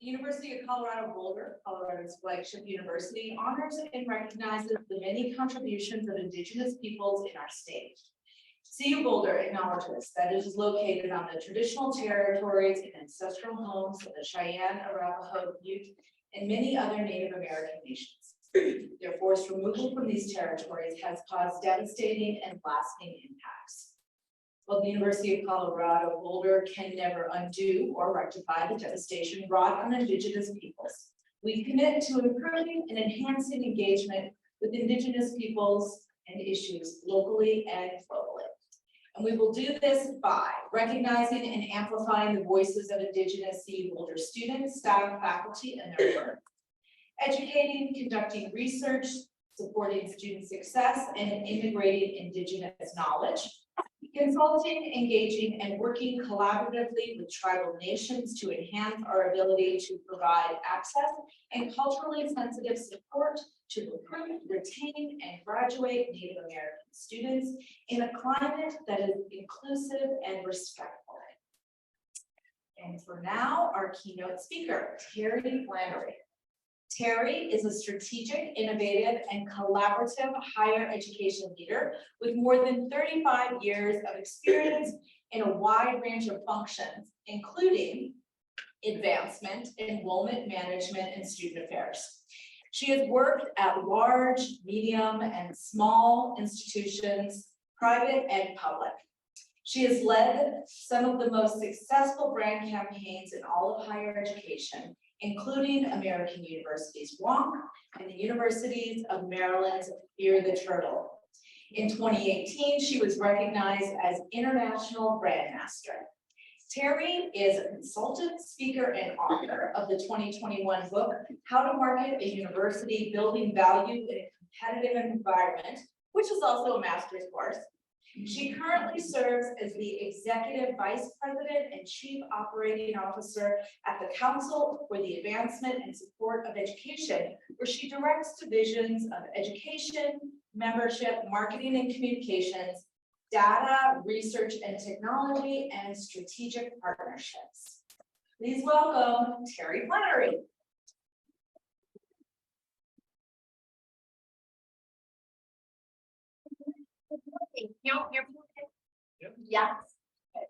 The University of Colorado Boulder, Colorado's flagship university, honors and recognizes the many contributions of Indigenous peoples in our state. CU Boulder acknowledges that it is located on the traditional territories and ancestral homes of the Cheyenne, Arapaho, Ute, and many other Native American nations. Their forced removal from these territories has caused devastating and lasting impacts. While the University of Colorado Boulder can never undo or rectify the devastation wrought on Indigenous peoples, we commit to improving and enhancing engagement with Indigenous peoples and issues locally and globally. And we will do this by recognizing and amplifying the voices of Indigenous CU Boulder students, staff, faculty, and their work, educating, conducting research, supporting student success, and integrating Indigenous knowledge, consulting, engaging, and working collaboratively with tribal nations to enhance our ability to provide access and culturally sensitive support to recruit, retain, and graduate Native American students in a climate that is inclusive and respectful. And for now, our keynote speaker, Terry Flannery. Terry is a strategic, innovative, and collaborative higher education leader with more than 35 years of experience in a wide range of functions, including advancement, enrollment management, and student affairs. She has worked at large, medium, and small institutions, private and public. She has led some of the most successful brand campaigns in all of higher education, including American University's WONK and the Universities of Maryland's Fear the Turtle. In 2018, she was recognized as International Brand Master. Terry is a consultant, speaker, and author of the 2021 book, How to Market a University Building Value in a Competitive Environment, which is also a master's course. She currently serves as the Executive Vice President and Chief Operating Officer at the Council for the Advancement and Support of Education, where she directs divisions of education, membership, marketing and communications, data, research and technology, and strategic partnerships. Please welcome Terry Flannery. You don't hear me okay? Yep. Yes. Okay.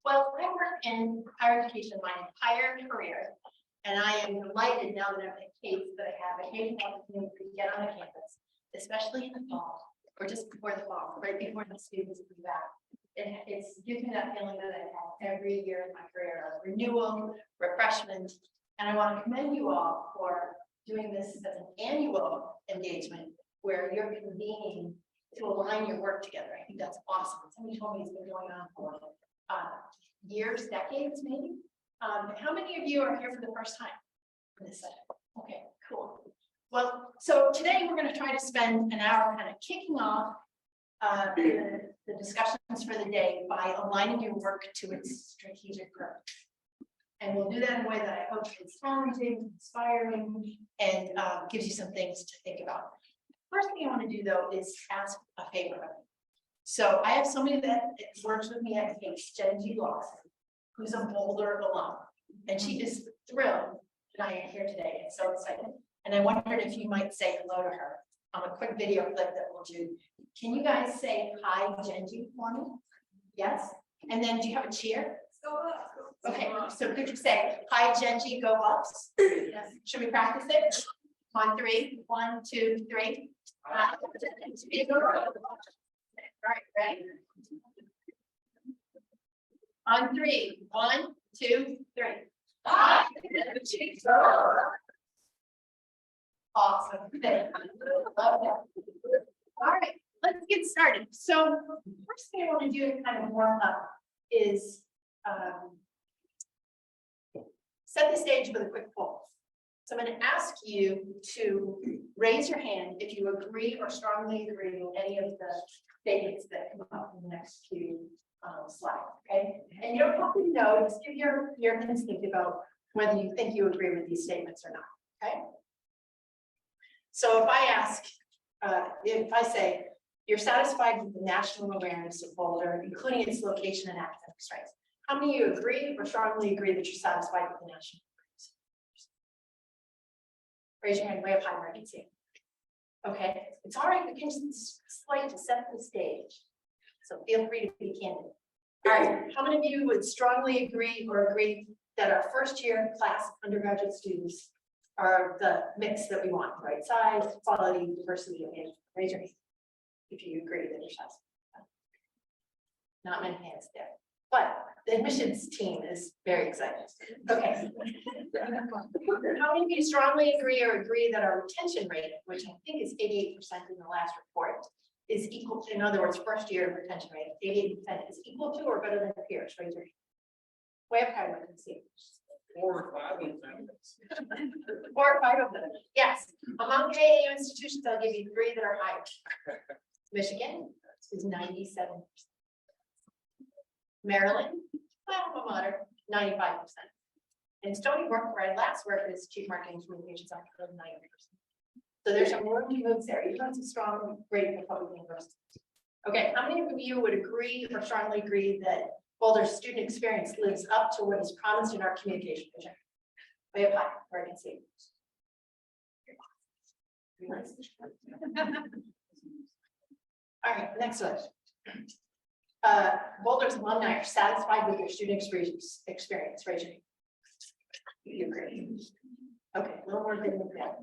Well, I worked in higher education my entire career, and I am delighted now that I'm at Case that I have a huge opportunity to get on a campus, especially in the fall, or just before the fall, right before the students come back. It gives me that feeling that I have every year in my career of renewal, refreshment, and I want to commend you all for doing this as an annual engagement where you're convening to align your work together. I think that's awesome. Somebody told me it's been going on for years, decades, maybe. How many of you are here for the first time in this session? Okay, cool. Well, so today we're going to try to spend an hour kind of kicking off the discussions for the day by aligning your work to its strategic purpose. And we'll do that in a way that I hope is challenging, inspiring, and gives you some things to think about. First thing I want to do, though, is ask a favor of you. So I have somebody that works with me at Case, Jen G. Lawson, who's a Boulder alum, and she is thrilled that I am here today and so excited. And I wondered if you might say hello to her on a quick video clip that we'll do. Can you guys say hi, Genji, for me? Yes. And then do you have a cheer? Go Bucks. Okay. So could you say hi, Genji, go Bucks? Yes. Should we practice it? On 3, 1, 2, 3. All right, ready? On 3, 1, 2, 3. Awesome. Love that. All right, let's get started. So first thing I want to do to kind of warm up is set the stage with a quick poll. So I'm going to ask you to raise your hand if you agree or strongly agree with any of the statements that come up in the next few slides, okay? And you don't have to know, just give your instinct about whether you think you agree with these statements or not, okay? So if I ask, if I say, you're satisfied with the national awareness of Boulder, including its location and academic strengths, how many of you agree or strongly agree that you're satisfied with the national awareness? Raise your hand way up high where I can see it. Okay, it's all right, we can just slide to set the stage. So feel free to be candid. All right, how many of you would strongly agree that our first year class undergraduate students are the mix that we want, right size, quality, diversity, and raise your hand if you agree that you're size. Not many hands there, but the admissions team is very excited. Okay. How many of you strongly agree that our retention rate, which I think is 88% in the last report, is equal to, in other words, first year retention rate, 88% is equal to or better than the peers? Raise your hand. Way up higher, I can see. 4 or 5 of them. 4 or 5 of them. Yes. Among AAU institutions, I'll give you 3 that are higher. Michigan is 97%. Maryland, alma mater, 95%. And Stony Brook, where I last worked as chief marketing communications officer, 90%. So there's some room to move there. Even though it's a strong grade for public universities. Okay, how many of you would agree or strongly agree that Boulder's student experience lives up to what is promised in our communication vision? Way up high, where I can see. All right, next one. Boulder's alumni are satisfied with their student experience. Raise your hand. You agree? Okay, a little more than that.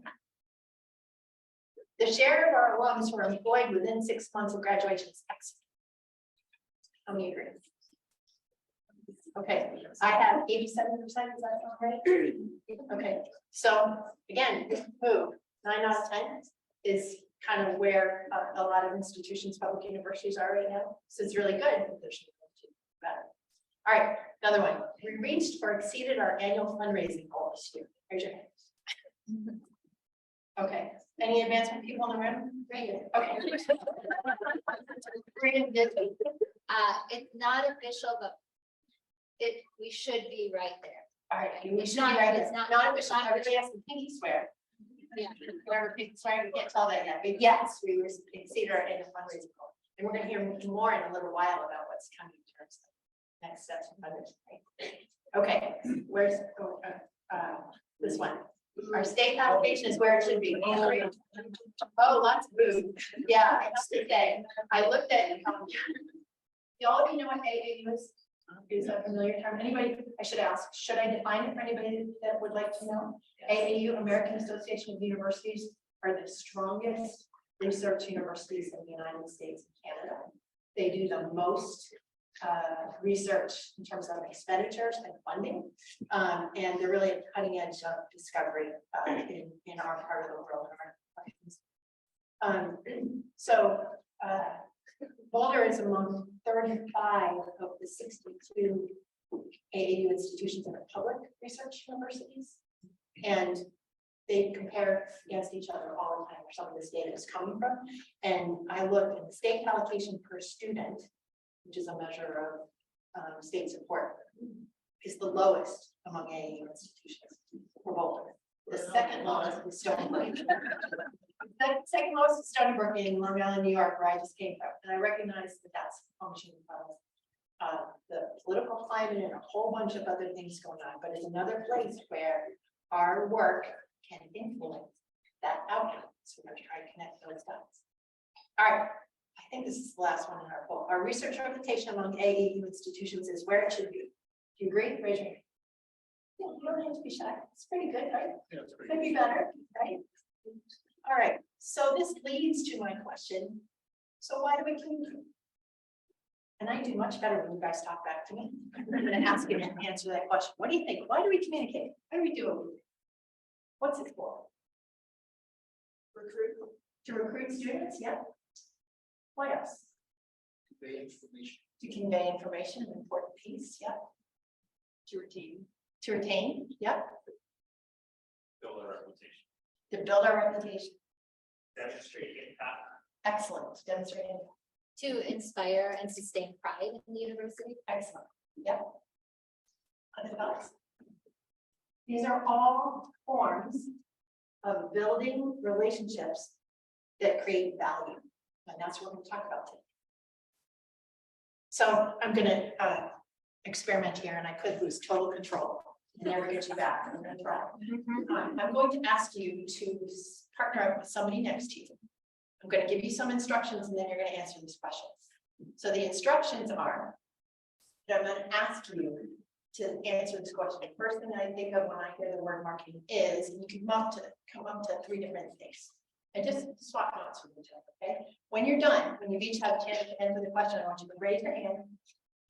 The share of our alums who are employed within 6 months of graduation is excellent. How many agree? Okay, I have 87%. Is that sound right? Okay, so again, who 9 out of 10 is kind of where a lot of institutions, public universities are right now. So it's really good. There's better. All right, another one. We reached or exceeded our annual fundraising goal this year. Raise your hand. Okay. Any advancement people in the room? Okay. It's not official, but we should be right there. All right, we It's should not- be right. it's not- Not official. Everybody has to pinky swear. Yeah. Whoever pinky swear, we can't tell that yet. But yes, we exceeded our annual fundraising goal. And we're going to hear more in a little while about what's coming in terms of next steps and fundraising. Okay, where's this one? Our state allocation is where it should be. Oh, lots of food. Yeah, I have to say, I looked at. Do all of you know what AAU is? Is that a familiar term? Anybody? I should ask. Should I define it for anybody that would like to know? AAU, American Association of Universities, are the strongest research universities in the United States and Canada. They do the most research in terms of expenditures and funding, and they're really at the cutting edge of discovery in our part of the world. Boulder is among 35 of the 62 AAU institutions that are public research universities, and they compare against each other all the time where some of this data is coming from. And I looked at the state allocation per student, which is a measure of state support, is the lowest among AAU institutions for Boulder. The second lowest is Stony Brook. The second lowest is Stony Brook in Long Island, New York, where I just came from. And I recognize that that's a function of the political climate and a whole bunch of other things going on. But it's another place where our work can influence that outcome. So we're going to try to connect those dots. All right. I think this is the last one in our poll. Our research reputation among AAU institutions is where it should be. Do you agree? Raise your hand. Yeah, you don't have to be shy. It's pretty good, right? Yeah, it's pretty Could be better, right? All right. So this leads to my question. So why do we communicate? And I do much better when you guys talk back to me. I'm going to ask you to answer that question. What do you think? Why do we communicate? Why do we do it? What's it for? To recruit students, yeah. What else? Convey information. To convey information, an important piece, yeah. To retain, yeah. Build our reputation. To build our reputation. Demonstrate impact. Excellent. Demonstrate impact. To inspire and sustain pride in the university. Excellent. Yep. Other thoughts? These are all forms of building relationships that create value. And that's what we're going to talk about today. So I'm going to experiment here, and I could lose total control. never get you back. I'm gonna try. I'm going to ask you to partner up with somebody next to you. I'm gonna give you some instructions and then you're gonna answer these questions. So the instructions are that I'm gonna ask you to answer this question. The first thing I think of when I hear the word marketing is, and you can come up to 3 different things. And just swap notes with each other, okay? When you're done, when you each have a chance to answer the question, I want you to raise your hand,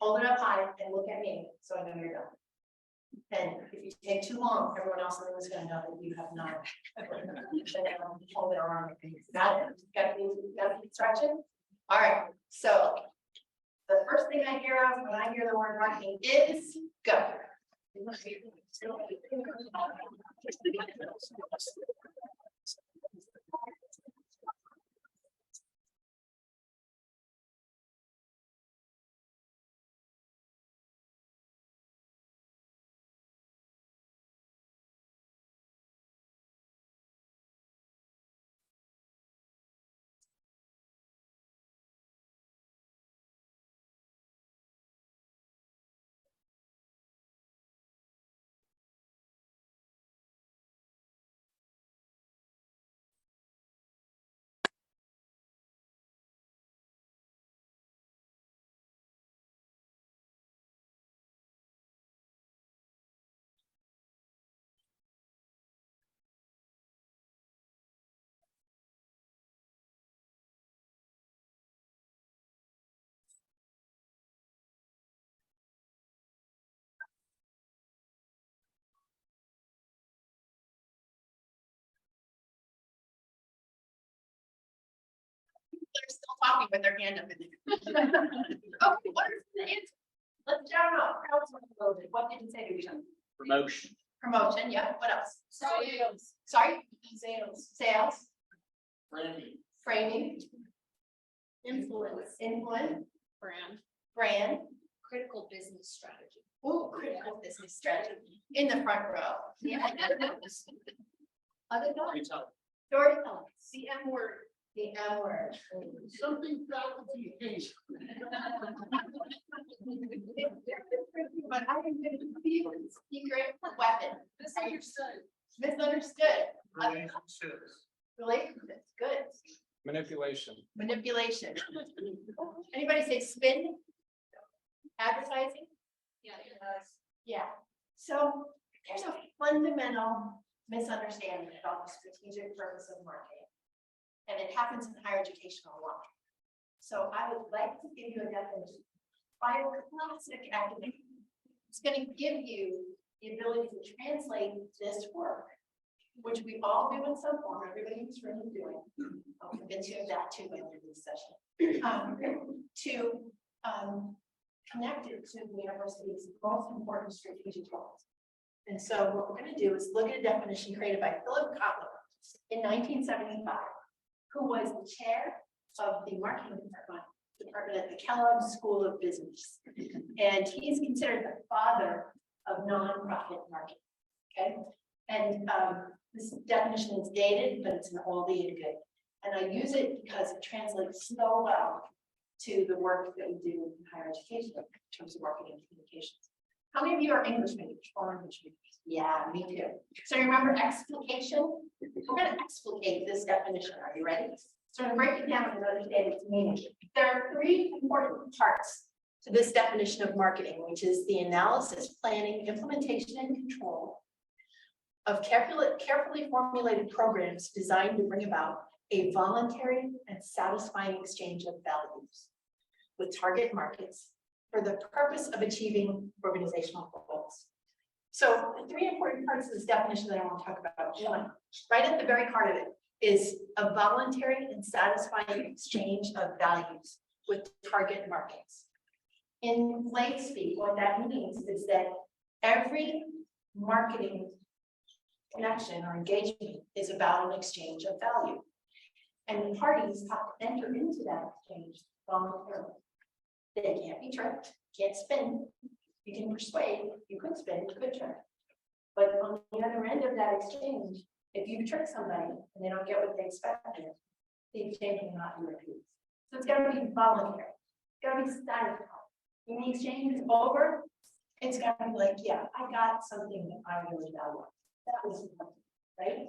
hold it up high, and look at me, so I know you're done. And if you take too long, everyone else in the room is gonna know that you have not. Hold it around. Got it? Got the instruction? All right, so the first thing I hear of when I hear the word marketing is go. They're still talking with their hand up in there. Okay, what is the answer? Let's jump out. What did you say to each other? Promotion. Promotion, yeah. What else? Sales. Sorry? Sales. Sales, Branding. framing, Influence. influence, Brand. brand. Critical business strategy. Ooh, critical business strategy in the front row. Yeah. Other than Retail. storytelling, the M word, the M word. Something faculty engagement. But I am going to be a secret weapon. Misunderstood. Misunderstood. Relationships. Relationships, good. Manipulation. Manipulation. Anybody say spin? Advertising? Yeah. So there's a fundamental misunderstanding about the strategic purpose of marketing. And it happens in higher education a lot. So I would like to give you a definition by a classic academic. It's going to give you the ability to translate this work, which we all do in some form, everybody in this room is doing. I'll convince you of that too by the end of this session. To connect it to the university's most important strategic goals. And so what we're going to do is look at a definition created by Philip Kotler in 1975, who was the chair of the marketing department at the Kellogg School of Business. And he's considered the father of nonprofit marketing. Okay. And this definition is dated, but it's an oldie and good. And I use it because it translates so well to the work that we do in higher education in terms of marketing and communications. How many of you are English majors or English majors? Yeah, me too. So remember explication? We're going to explicate this definition. Are you ready? So I'm going to break it down and understand its meaning. There are 3 important parts to this definition of marketing, which is the analysis, planning, implementation, and control of carefully formulated programs designed to bring about a voluntary and satisfying exchange of values with target markets for the purpose of achieving organizational goals. So the 3 important parts of this definition that I want to talk about. One, right at the very heart of it is a voluntary and satisfying exchange of values with target markets. In lay speak, what that means is that every marketing connection or engagement is about an exchange of value. And parties have to enter into that exchange voluntarily. They can't be tricked, can't spin. You can persuade, you could spin, you could trick. But on the other end of that exchange, if you trick somebody and they don't get what they expected, the exchange will not be repeated. So it's got to be voluntary. It's got to be satisfying. When the exchange is over, It's gotta be like, yeah, I got something that I really value. That was important, right?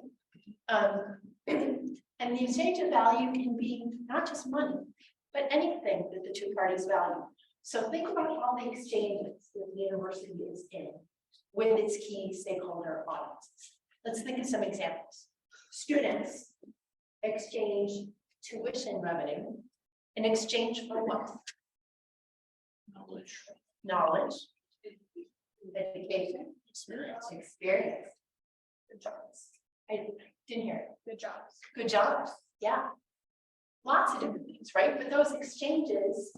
And the exchange of value can be not just money, but anything that the two parties value. So think about all the exchanges that the university is in with its key stakeholder audiences. Let's think of some examples. Students exchange tuition revenue in exchange for what? Knowledge. Knowledge, education, Experience. experience. Good jobs. I didn't hear it. Good jobs. Good jobs, yeah. Lots of different things, right? But those exchanges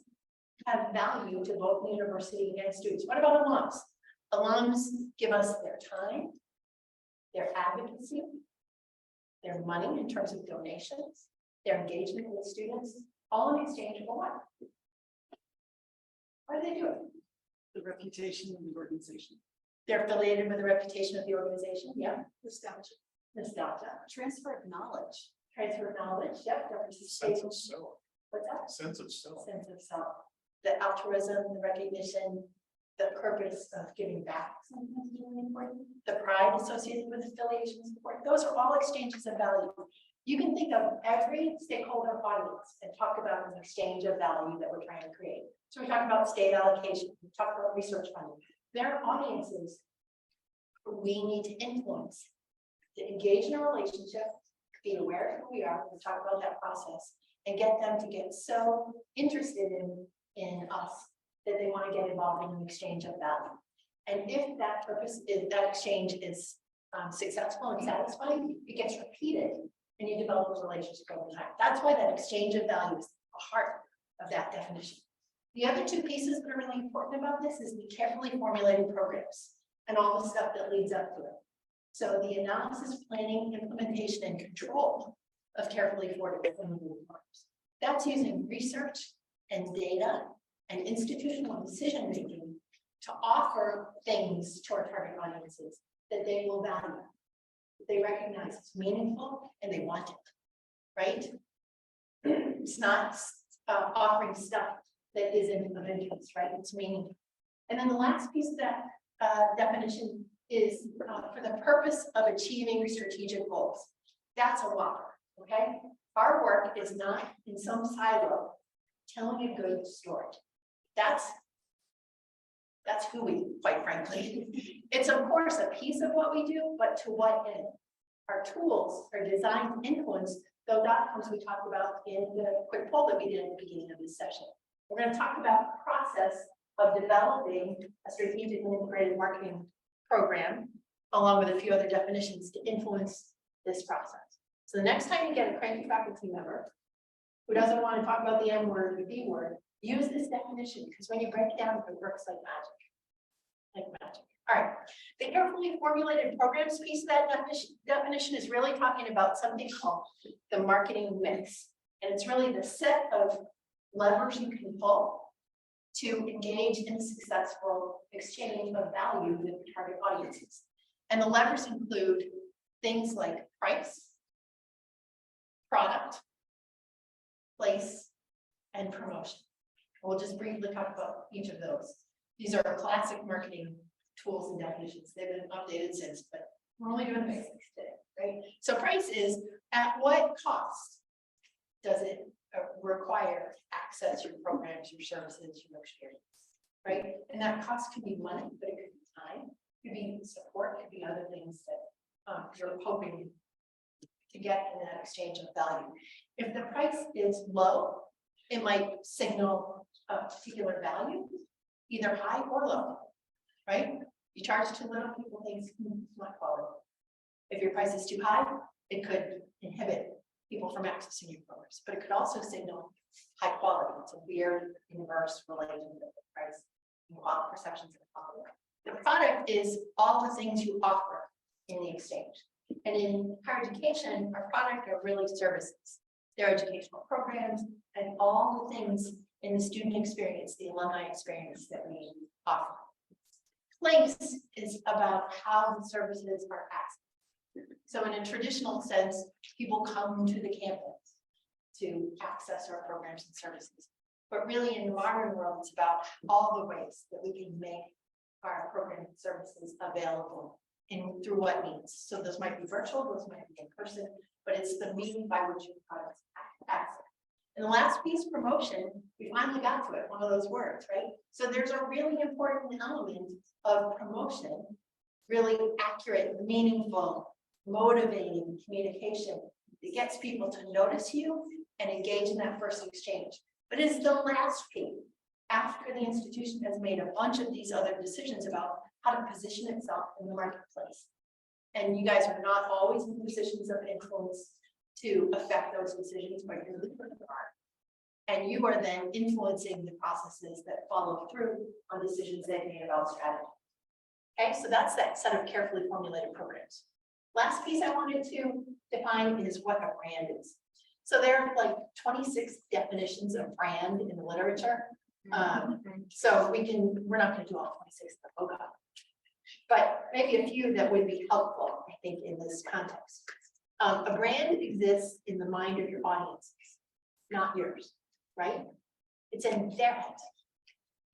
have value to both the university and students. What about alums? Alums give us their time, their advocacy, their money in terms of donations, their engagement with students, all in exchange for what? Why do they do it? The reputation of the organization. They're affiliated with the reputation of the organization, yeah. Nostalgia. Nostalgia, Transfer of knowledge. transfer of knowledge, yep, Sense representation. of self. What's that? Sense of self. Sense of self, the altruism, the recognition, the purpose of giving back, sometimes really important. The pride associated with affiliation support, those are all exchanges of value. You can think of every stakeholder audience and talk about an exchange of value that we're trying to create. So we talk about state allocation, we talk about research funding. There are audiences we need to influence, to engage in a relationship, be aware of who we are, we talk about that process, and get them to get so interested in us that they want to get involved in an exchange of value. And if that purpose is, that exchange is successful and satisfying, it gets repeated and you develop a relationship over time. That's why that exchange of value is the heart of that definition. The other two pieces that are really important about this is the carefully formulated programs and all the stuff that leads up to it. So the analysis, planning, implementation, and control of carefully formulated programs. That's using research and data and institutional decision making to offer things to our target audiences that they will value, that they recognize as meaningful and they want it, right? It's not offering stuff that isn't of interest, right? It's meaningful. And then the last piece of that definition is for the purpose of achieving strategic goals. That's a whopper, okay? Our work is not in some silo telling a good story. That's who we, quite frankly. It's of course a piece of what we do, but to what end? Our tools are designed to influence those outcomes we talked about in the quick poll that we did at the beginning of this session. We're going to talk about the process of developing a strategic and integrated marketing program, along with a few other definitions to influence this process. So the next time you get a cranky faculty member who doesn't want to talk about the M word or the B word, use this definition, because when you break it down, it works like magic. Like magic. All right. The carefully formulated programs piece of that definition is really talking about something called the marketing mix. And it's really the set of levers you can pull to engage in a successful exchange of value with your target audiences. And the levers include things like price, product, place, and promotion. We'll just briefly talk about each of those. These are classic marketing tools and definitions. They've been updated since, but we're only doing the basics today, right? So price is, at what cost does it require access your programs, your services, your experience, right? And that cost could be money, but it could be time, it could be support, it could be other things that you're hoping to get in that exchange of value. If the price is low, it might signal a particular value, either high or low, right? You charge too little, people think it's not quality. If your price is too high, it could inhibit people from accessing your programs, but it could also signal high quality. It's a weird inverse relationship with price and quality perceptions of quality. The product is all the things you offer in the exchange. And in higher education, our product are really services. They're educational programs and all the things in the student experience, the alumni experience that we offer. Place is about how the services are accessed. So in a traditional sense, people come to the campus to access our programs and services. But really in the modern world, it's about all the ways that we can make our program and services available and through what means. So those might be virtual, those might be in person, but it's the means by which your products access. And the last piece, promotion, we finally got to it, one of those words, right? So there's a really important element of promotion, really accurate, meaningful, motivating communication that gets people to notice you and engage in that first exchange. But it's the last piece after the institution has made a bunch of these other decisions about how to position itself in the marketplace. And you guys are not always in positions of influence to affect those decisions, but your leaders are. And you are then influencing the processes that follow through on decisions they made about strategy. Okay, so that's that set of carefully formulated programs. Last piece I wanted to define is what a brand is. So there are like 26 definitions of brand in the literature. So we're not going to do all 26 in the book, but maybe a few that would be helpful, I think, in this context. A brand exists in the mind of your audiences, not yours, right? It's in their head.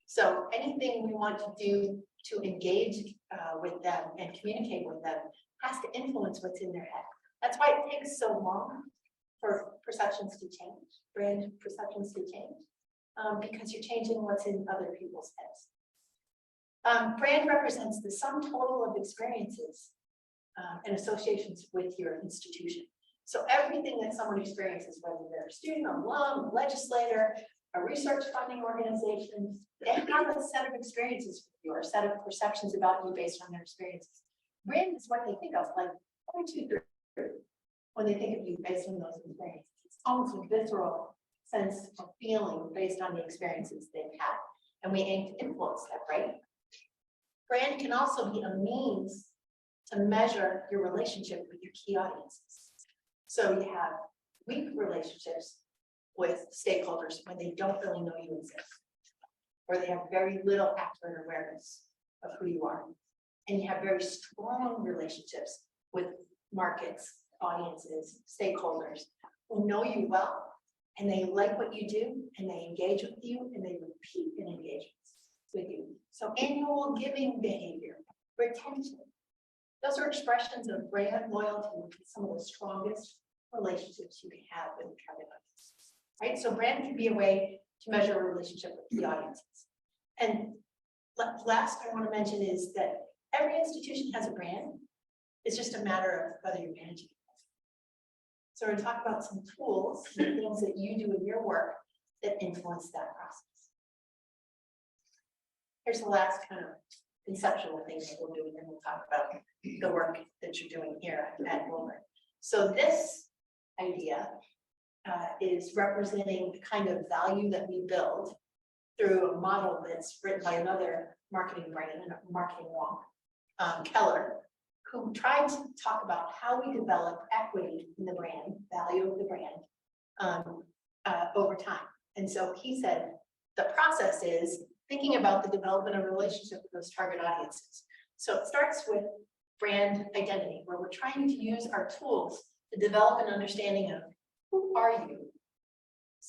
So anything we want to do to engage with them and communicate with them has to influence what's in their head. That's why it takes so long for perceptions to change, brand perceptions to change, because you're changing what's in other people's heads. Brand represents the sum total of experiences and associations with your institution. So everything that someone experiences, whether they're a student, alum, legislator, a research funding organization, they have a set of experiences with you or a set of perceptions about you based on their experiences. Brand is what they think of, like 1, 2, 3, when they think of you based on those experiences. It's almost a visceral sense of feeling based on the experiences they've had. And we aim to influence that, right? Brand can also be a means to measure your relationship with your key audiences. So you have weak relationships with stakeholders when they don't really know you exist, or they have very little accurate awareness of who you are. And you have very strong relationships with markets, audiences, stakeholders who know you well, and they like what you do, and they engage with you, and they repeat in engagements with you. So annual giving behavior, retention, those are expressions of brand loyalty, which is some of the strongest relationships you can have with your target audience. Right? So brand can be a way to measure a relationship with the audiences. And last I want to mention is that every institution has a brand. It's just a matter of whether you're managing it. So we're going to talk about some tools and things that you do in your work that influence that process. Here's the last kind of conceptual thing that we'll do, and then we'll talk about the work that you're doing here at Boulder. So this idea is representing the kind of value that we build through a model that's written by another marketing brain and marketing wonk, Keller, who tried to talk about how we develop equity in the brand, value of the brand over time. And so he said the process is thinking about the development of a relationship with those target audiences. So it starts with brand identity, where we're trying to use our tools to develop an understanding of who are you,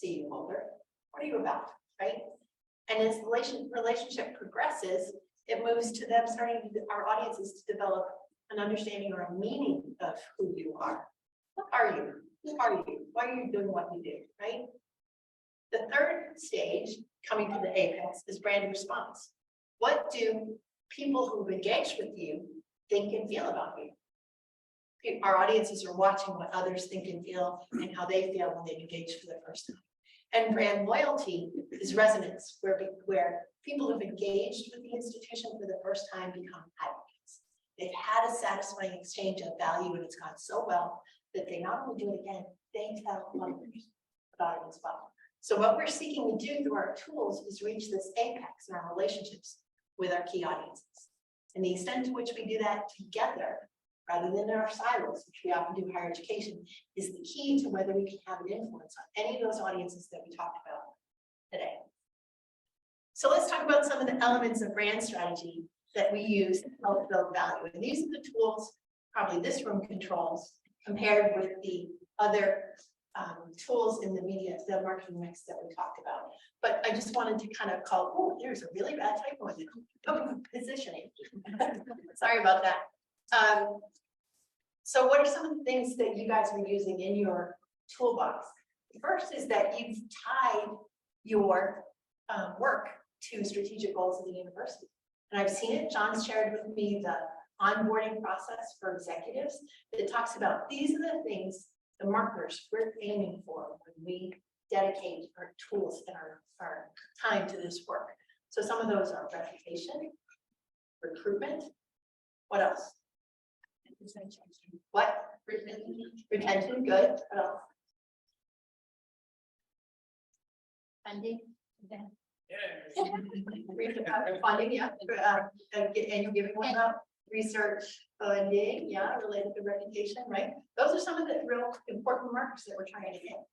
CU Boulder, what are you about, right? And as the relationship progresses, it moves to them starting to, our audiences, to develop an understanding or a meaning of who you are. What are you? Who are you? Why are you doing what you do, right? The third stage, coming to the apex, is brand response. What do people who've engaged with you think and feel about you? Our audiences are watching what others think and feel and how they feel when they've engaged for the first time. And brand loyalty is resonance, where people who've engaged with the institution for the first time become advocates. They've had a satisfying exchange of value, and it's gone so well that they not only do it again, they tell others about it as well. So what we're seeking to do through our tools is reach this apex in our relationships with our key audiences. And the extent to which we do that together, rather than in our silos, which we often do in higher education, is the key to whether we can have an influence on any of those audiences that we talked about today. So let's talk about some of the elements of brand strategy that we use to help build value. And these are the tools probably this room controls compared with the other tools in the media, the marketing mix that we talked about. But I just wanted to kind of call, oh, there's a really bad typo in it. Oh, positioning. Sorry about that. So what are some of the things that you guys are using in your toolbox? The first is that you've tied your work to strategic goals of the university. And I've seen it, John shared with me the onboarding process for executives that talks about these are the things, the markers we're aiming for when we dedicate our tools and our time to this work. So some of those are reputation, recruitment, what else? What? Retention, good. What else? Funding. Funding, yeah. Annual giving, what about research funding? Yeah, related to reputation, right? Those are some of the real important markers that we're trying to get.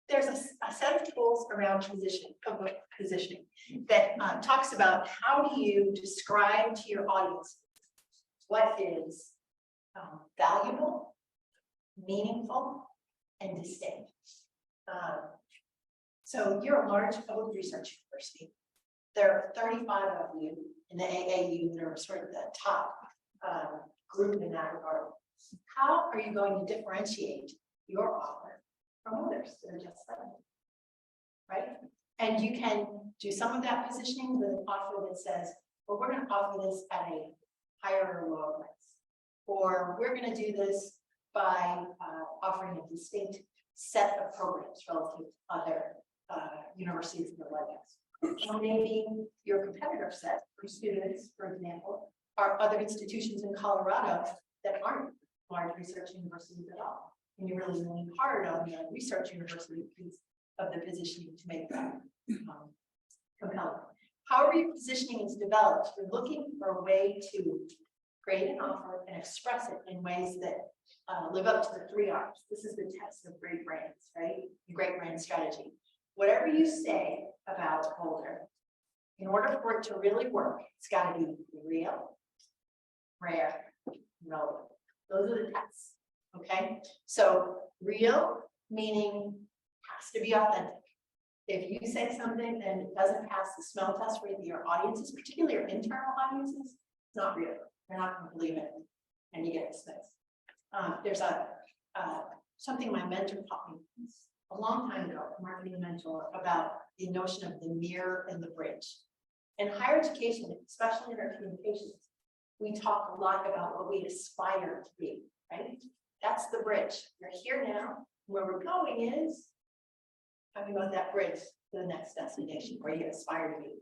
There's a set of tools around positioning that talks about how do you describe to your audience what is valuable, meaningful, and distinct. So you're a large public research university. There are 35 of you in the AAU that are sort of the top group in that regard. How are you going to differentiate your offer from others that are just like you? Right? And you can do some of that positioning with an offer that says, well, we're going to offer this at a higher or lower price. Or we're going to do this by offering a distinct set of programs relative to other universities that are like us. Or maybe your competitor set for students, for example, are other institutions in Colorado that aren't large research universities at all. And you're really leaning hard on the research university piece of the positioning to make that compelling. However your positioning is developed, you're looking for a way to create an offer and express it in ways that live up to the 3 R's. This is the test of great brands, right? The great brand strategy. Whatever you say about Boulder, in order for it to really work, it's got to be real, rare, relevant. Those are the tests, okay? So real, meaning has to be authentic. If you say something and it doesn't pass the smell test with your audiences, particularly your internal audiences, it's not real. They're not going to believe it, and you get dismissed. There's something my mentor taught me a long time ago, a marketing mentor, about the notion of the mirror and the bridge. In higher education, especially in our communications, we talk a lot about what we aspire to be, right? That's the bridge. We're here now. Where we're going is talking about that bridge to the next destination where you aspire to be.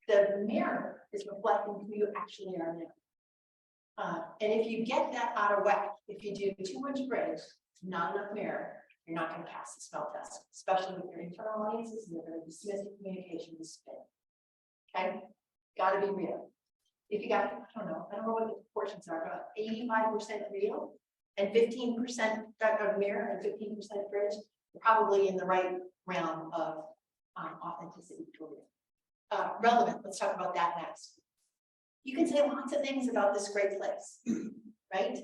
The mirror is reflecting who you actually are now. And if you get that out of whack, if you do too much bridge, not enough mirror, you're not going to pass the smell test, especially with your internal audiences, and they're going to dismiss the communication as spin. Okay, got to be real. If you got, I don't know what the proportions are, about 85% real and 15% of mirror and 15% bridge, you're probably in the right realm of authenticity to real. Relevant, let's talk about that next. You can say lots of things about this great place, right?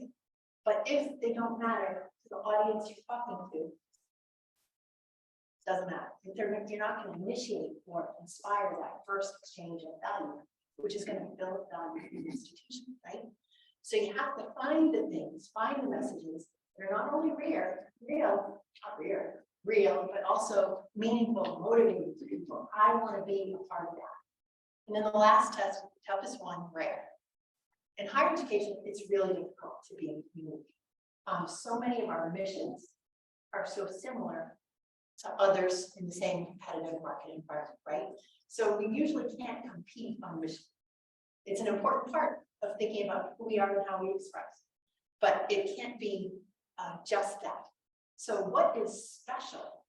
But if they don't matter to the audience you're talking to, doesn't matter. You're not going to initiate or inspire that first exchange of value, which is going to build value in the institution, right? So you have to find the things, find the messages that are not only real, but also meaningful, motivating to people. I want to be a part of that. And then the last test, the toughest one, rare. In higher education, it's really difficult to be unique. So many of our missions are so similar to others in the same competitive market environment, right? So we usually can't compete on mission. It's an important part of thinking about who we are and how we express, but it can't be just that. So what is special?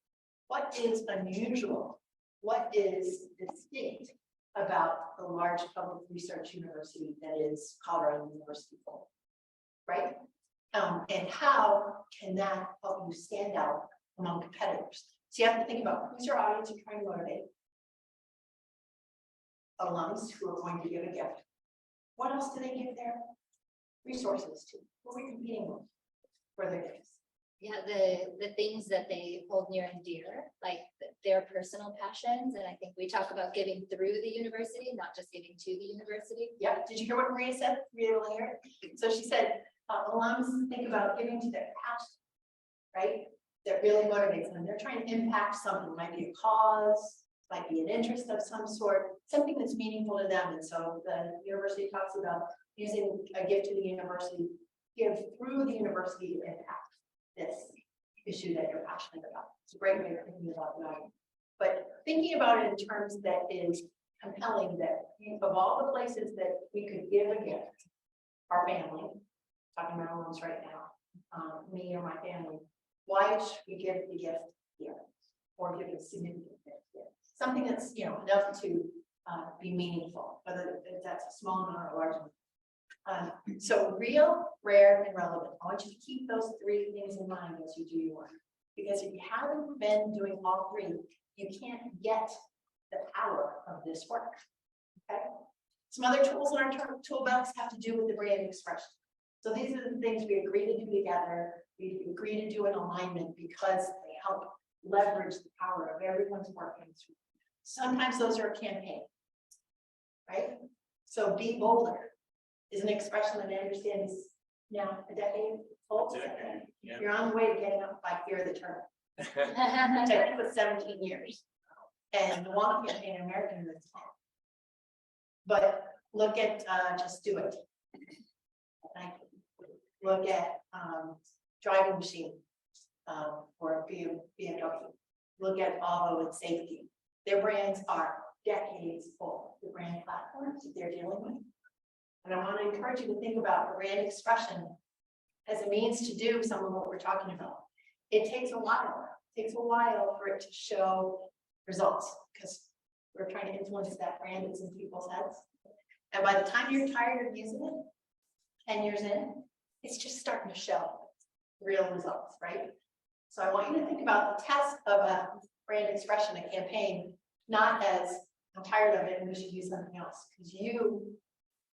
What is unusual? What is distinct about the large public research university that is Colorado University, right? And how can that help you stand out among competitors? So you have to think about who's your audience you're trying to motivate. Alums who are going to give a gift. What else do they give their resources to? Who are we competing with for their gifts? Yeah, the things that they hold near and dear, like their personal passions, and I think we talk about giving through the university, not just giving to the university. Yeah, did you hear what Maria said? Maria Langer? So she said, alums think about giving to their passion, right? That really motivates them. They're trying to impact something, might be a cause, might be an interest of some sort, something that's meaningful to them. And so the university talks about using a gift to the university, give through the university to impact this issue that you're passionate about. It's a great way of thinking about that. But thinking about it in terms that is compelling, that of all the places that we could give a gift, our family, talking about alums right now, me or my family, why should we give the gift here or give a significant gift here? Something that's, you know, enough to be meaningful, whether that's a small amount or a large amount. So real, rare, and relevant. I want you to keep those three things in mind as you do your work. Because if you haven't been doing all three, you can't get the power of this work. Okay. Some other tools in our toolbox have to do with the brand expression. So these are the things we agree to do together. We agree to do in alignment because they help leverage the power of everyone's work. Sometimes those are a campaign, right? So be bolder is an expression that I understand is now a decade old. Yeah. You're on the way to getting up by fear of the turtle. Which I think was 17 years. And the one campaign in American was 10. But look at Just Do It. Look at driving machine or BMW. Look at Volvo and safety. Their brands are decades old, the brand platforms that they're dealing with. And I want to encourage you to think about brand expression as a means to do some of what we're talking about. It takes a while. It takes a while for it to show results because we're trying to influence that brand that's in people's heads. And by the time you're tired of using it, 10 years in, it's just starting to show real results, right? So I want you to think about the test of a brand expression, a campaign, not as I'm tired of it and we should use something else, because you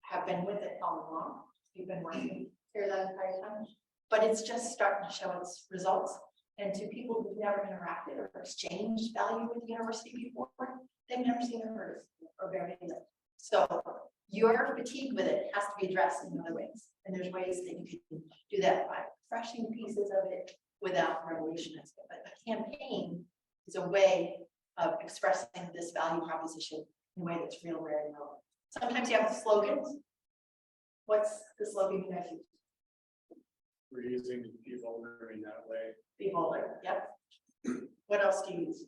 have been with it all along. You've been working here that entire time, but it's just starting to show its results. And to people who've never interacted or exchanged value with the university before, they've never seen or heard or very little. So your fatigue with it has to be addressed in other ways. And there's ways that you can do that by refreshing pieces of it without revolutionizing it. But a campaign is a way of expressing this value proposition in a way that's real, rare, and relevant. Sometimes you have slogans. What's the slogan you guys use? We're using Be Boulder in that way. Be Boulder, yep. What else do you use?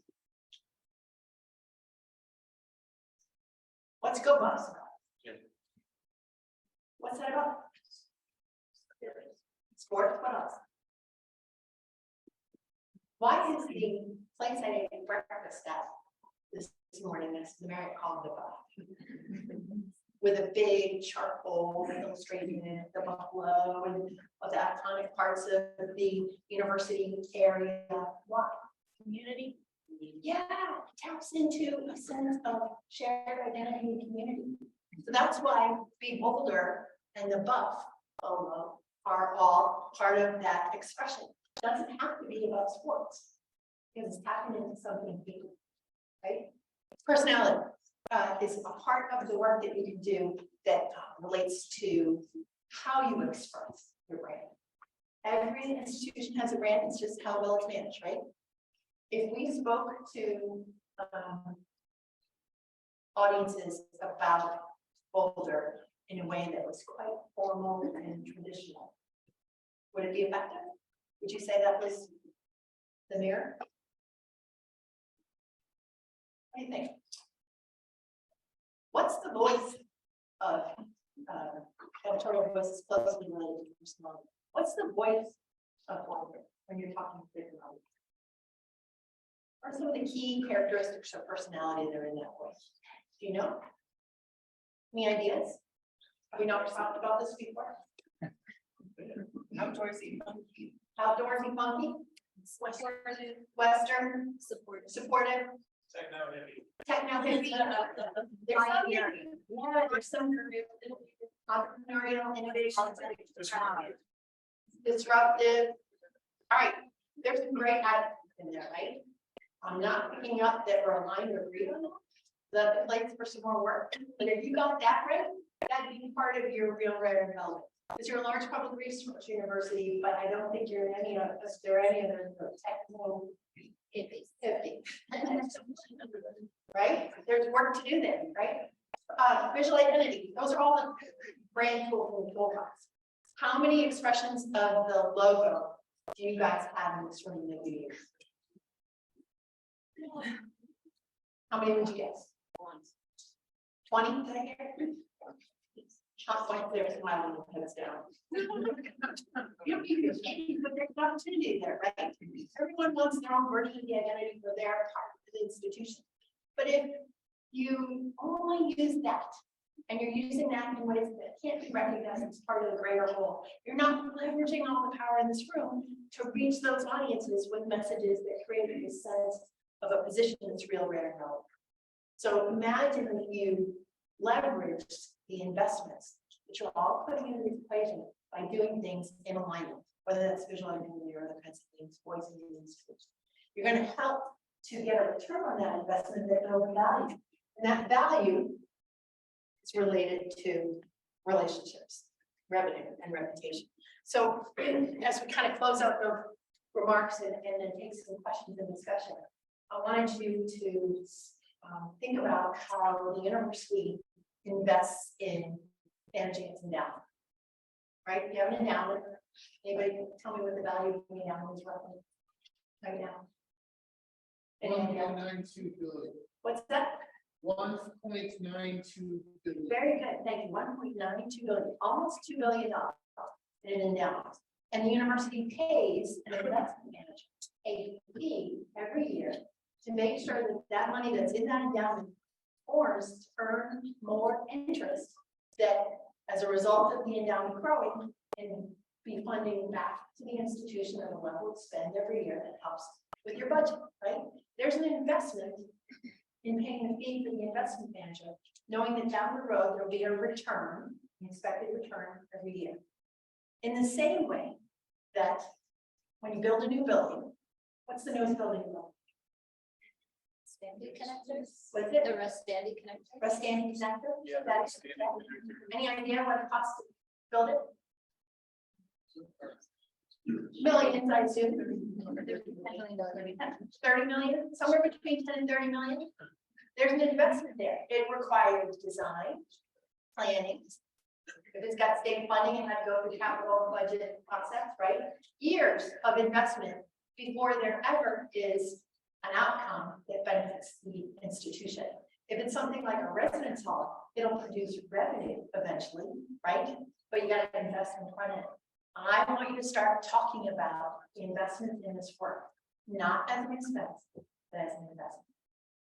What's Go Bucks about? Yeah. What's that about? Sport, what else? Why is the place I ate breakfast at this morning, that's the Marriott called the Buff? With a big charcoal illustrating it, the buffalo and of the iconic parts of the university area. Why? Community? Yeah, it taps into a sense of shared identity and community. So that's why Be Boulder and the Buff logo are all part of that expression. It doesn't have to be about sports because it's tapping into something deeper, right? Personality is a part of the work that you can do that relates to how you express your brand. Every institution has a brand, it's just how well it's managed, right? If we spoke to audiences about Boulder in a way that was quite formal and traditional, would it be effective? Would you say that was the mirror? What do you think? What's the voice of editorial voices closely related to personality? What's the voice of Boulder when you're talking to different audiences? What are some of the key characteristics of personality that are in that voice? Do you know? Any ideas? Have we not talked about this before? Outdoorsy. Outdoorsy, funky, Western, supportive, techno hippie. There's some, yeah, there's some entrepreneurial innovation, disruptive. All right, There's some great attitudes in there, right? I'm not picking up that we're aligned or agree on the place for some more work, but if you got that right, that'd be part of your real rare development. Because you're a large public research university, but I don't think you're in any of us, there are any of the technical hippies. Right? There's work to do there, right? Visual identity, those are all the brand tools and toolbox. How many expressions of the logo do you guys have in this room that you use? How many would you guess? 20? Did I hear? Not quite there, smiling with heads down. You but there's an opportunity there, right? Everyone wants their own version of the identity for their part of the institution. But if you only use that, and you're using that in ways that can't be recognized as part of the greater whole, you're not leveraging all the power in this room to reach those audiences with messages that create a sense of a position that's real, rare, and relevant. So imagine if you leverage the investments that you're all putting into the equation by doing things in alignment, whether that's visual identity or other kinds of things, voicing the institution. You're going to help to get a return on that investment that builds value. And that value is related to relationships, revenue, and reputation. So as we kind of close out the remarks and then take some questions and discussion, I wanted you to think about how the university invests in managing its endowment. Right? You have an endowment. Anybody tell me what the value of the endowment is roughly right now? $1.92 billion. What's that? 1.92 billion. Very good. Thank you. 1.92 billion, almost $2 billion in an endowment. And the university pays an investment manager a fee every year to make sure that that money that's in that endowment forms to earn more interest that as a result of the endowment growing and be funding back to the institution at a level of spend every year that helps with your budget, right? There's an investment in paying the fee for the investment manager, knowing that down the road there'll be a return, an expected return every year. In the same way that when you build a new building, what's the newest building you build? Standing connectors. What's it? The Standing connector. A standing connector? Yeah. That's, any idea what it costs to build it? Millions, I assume. 30 million, somewhere between 10 and 30 million. There's an investment there. It requires design, planning. If it's got state funding, it had to go through the capital budget process, right? Years of investment before there ever is an outcome that benefits the institution. If it's something like a residence hall, it'll produce revenue eventually, right? But you got to invest in front end. I want you to start talking about the investment in this work, not as an expense, but as an investment.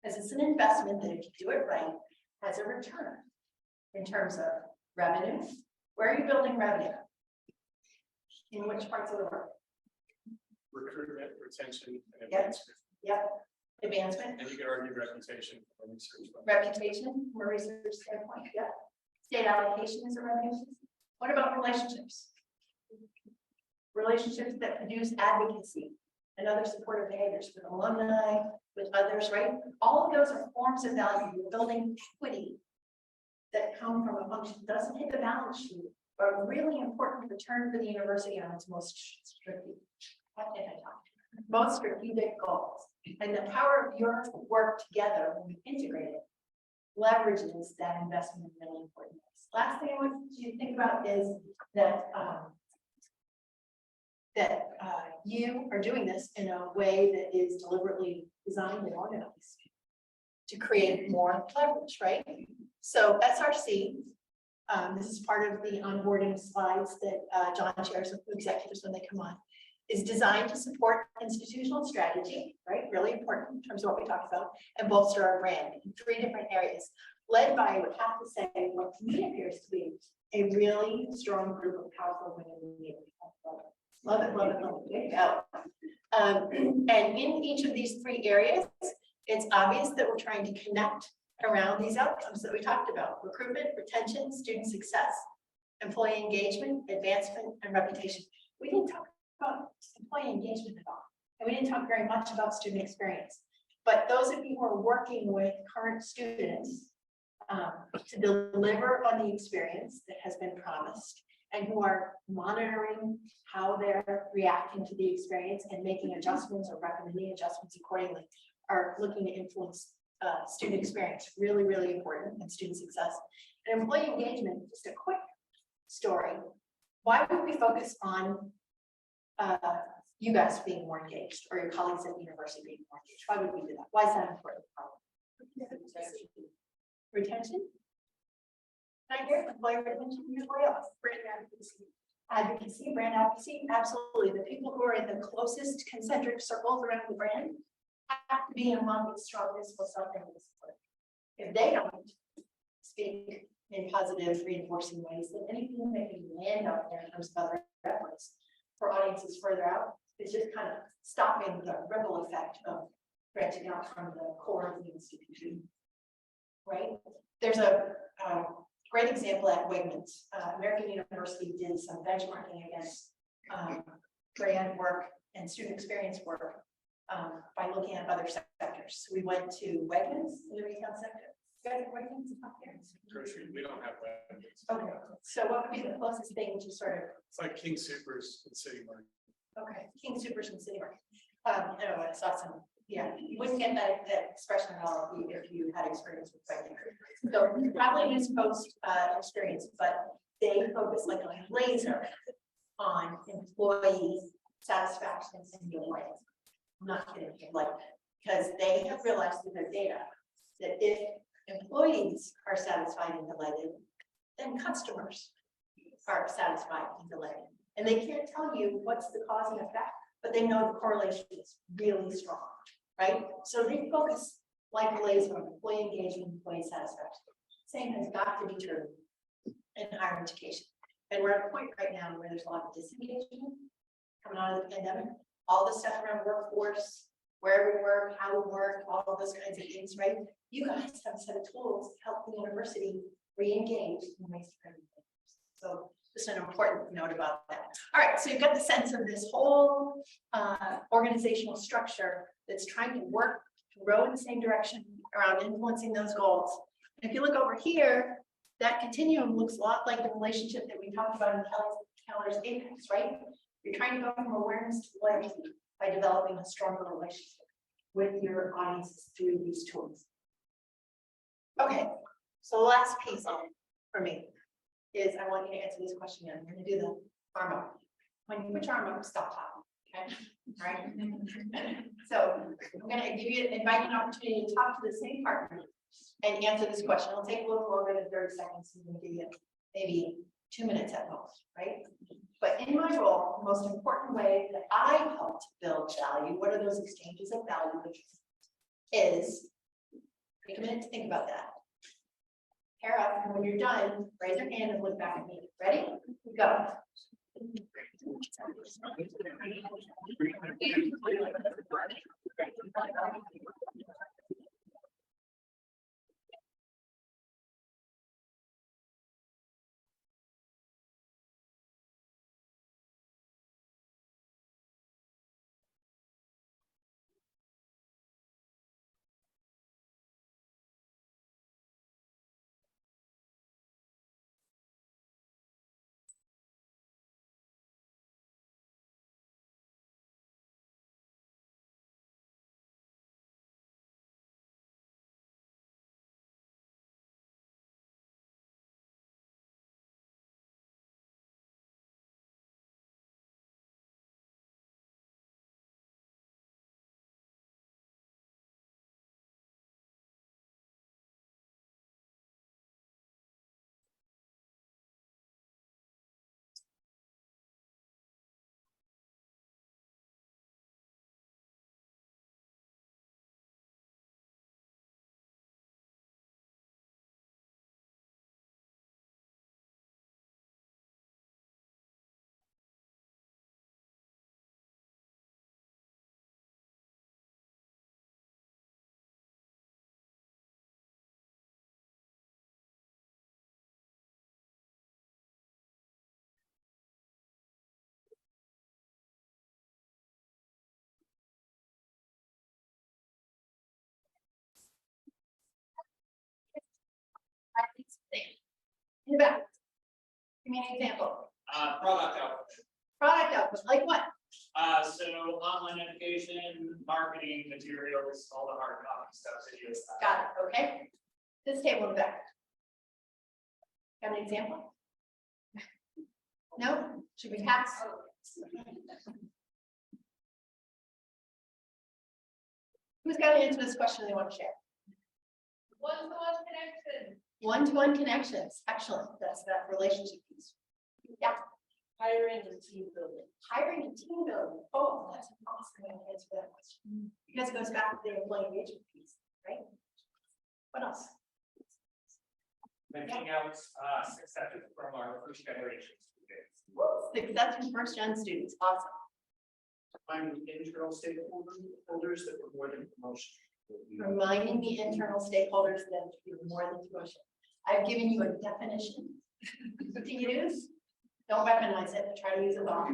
Because it's an investment that if you do it right, has a return in terms of revenue. Where are you building revenue? In which parts of the work? Recruitment, retention, and Yep. advancement. Yep. Advancement, And you could argue reputation from research. reputation, from a research standpoint, yeah. State allocation is a revenue system. What about relationships? Relationships that produce advocacy and other supportive behaviors with alumni, with others, right? All of those are forms of value. You're building equity that come from a function that doesn't hit the balance sheet, but a really important return for the university on its most strategic goals. And the power of your work together when you integrate it leverages that investment in really important ways. Last thing I want you to think about is that you are doing this in a way that is deliberately designed and organized to create more leverage, right? So SRC, this is part of the onboarding slides that John shares with executives when they come on, is designed to support institutional strategy, right? Really important in terms of what we talked about, and bolster our brand in 3 different areas, led by, I would have to say, what to me appears to be a really strong group of powerful women in leaders. Love it, love it, love it. There you go. And in each of these 3 areas, it's obvious that we're trying to connect around these outcomes that we talked about: recruitment, retention, student success, employee engagement, advancement, and reputation. We didn't talk about employee engagement at all. And we didn't talk very much about student experience, but those of you who are working with current students to deliver on the experience that has been promised and who are monitoring how they're reacting to the experience and making adjustments or recommending adjustments accordingly are looking to influence student experience, really, really important, and student success. And employee engagement, just a quick story. Why would we focus on you guys being more engaged or your colleagues at the university being more engaged? Why would we do that? Why is that important? Retention? Can I hear employee retention? What else? Brand advocacy. Advocacy, brand advocacy, absolutely. The people who are in the closest concentric circles around the brand have to be among its strongest, most authentic support. If they don't speak in positive, reinforcing ways, then anything that can land out there in terms of other efforts for audiences further out is just kind of stopping the ripple effect of branching out from the core of the institution. Right? There's a great example at Wegmans. American University did some benchmarking against brand work and student experience work by looking at other sectors. So we went to Wegmans in the retail sector. You guys have Wegmans up here? Grocery, we don't have that. Okay. So what would be the closest thing to sort of It's like King Supers and City Market. okay, King Supers and City Market. No, I saw some. Yeah, you wouldn't get that expression at all if you had experience with Wegmans. So probably East Coast experience, but they focus like a laser on employee satisfaction and delight. I'm not kidding, like, because they have realized through their data that if employees are satisfied and delighted, then customers are satisfied and delighted. And they can't tell you what's the cause and effect, but they know the correlation is really strong, right? So they focus like a laser on employee engagement, employee satisfaction. Same has got to be true in higher education. And we're at a point right now where there's a lot of disengagement coming out of the pandemic. All the stuff around workforce, where we work, how we work, all of those kinds of things, right? You guys have a set of tools to help the university re-engage in ways to bring them. So just an important note about that. All right, so you've got the sense of this whole organizational structure that's trying to work to row in the same direction around influencing those goals. And if you look over here, that continuum looks a lot like the relationship that we talked about in Keller's Apex, right? You're trying to go from awareness to loyalty by developing a stronger relationship with your audiences through these tools. Okay, so the last piece on it for me is I want you to answer this question again. We're going to do the arm up. When you put your arm up, stop talking. Okay, all right. So I'm going to invite you an opportunity to talk to the same partner and answer this question. It'll take a little longer than 30 seconds. So I'm going to give you maybe 2 minutes at most, right? But in my role, the most important way that I help to build value, what are those exchanges of value, is take a minute to think about that. Pair up, and when you're done, raise your hand and look back at me. Ready? Go. In the back. Give me an example. Product output. Product output, like what? So online education, marketing materials, all the hard copy stuff, videos. Got it, okay. This table in the back. Got an example? No? Should we pass? Who's got to answer this question they want to share? One-to-one connection. One-to-one connections, excellent, that's that relationship piece. Yeah, Hiring and team building. hiring and team building, oh, that's an awesome way to answer that question. Because it goes back to the employee engagement piece, right? What else? Making out successes from our first generation students. Success from first gen students, awesome. Finding internal stakeholders that were more than promotion. Reminding the internal stakeholders that you're more than promotion. I've given you a definition to use. Don't weaponize it, try to use it well.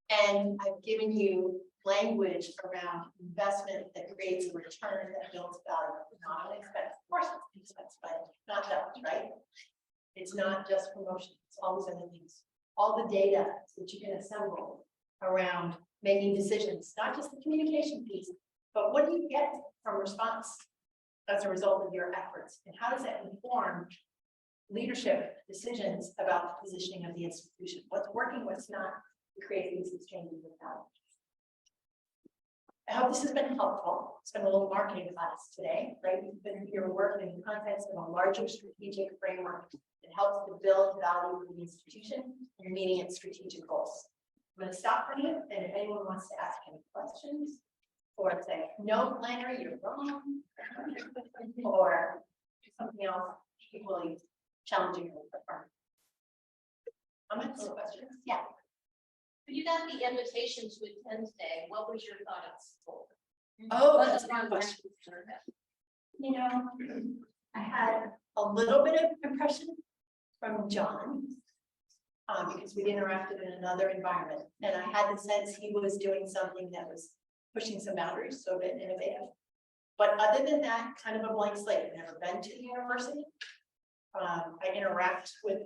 And I've given you language around investment that creates a return that builds value, not an expense. Of course, it's an expense, but not that, right? It's not just promotion, it's all those other things. All the data that you can assemble around making decisions, not just the communication piece, but what do you get from response as a result of your efforts? And how does that inform leadership decisions about the positioning of the institution? What's working, what's not, to create these exchanges of value. I hope this has been helpful. It's been a little marketing class today, right? We've been here working in the context of a larger strategic framework that helps to build value for the institution and meeting its strategic goals. I'm going to stop for a minute, and if anyone wants to ask any questions, or say, no, Flannery, you're wrong, or something else equally challenging. Comments or questions? Yeah. When you got the invitation to attend today, what was your thought of school? Oh, that's a good question. You know, I had a little bit of impression from John. Because we interacted in another environment, and I had the sense he was doing something that was pushing some boundaries, so a bit innovative. But other than that, kind of a blank slate. I've never been to the university. I interact with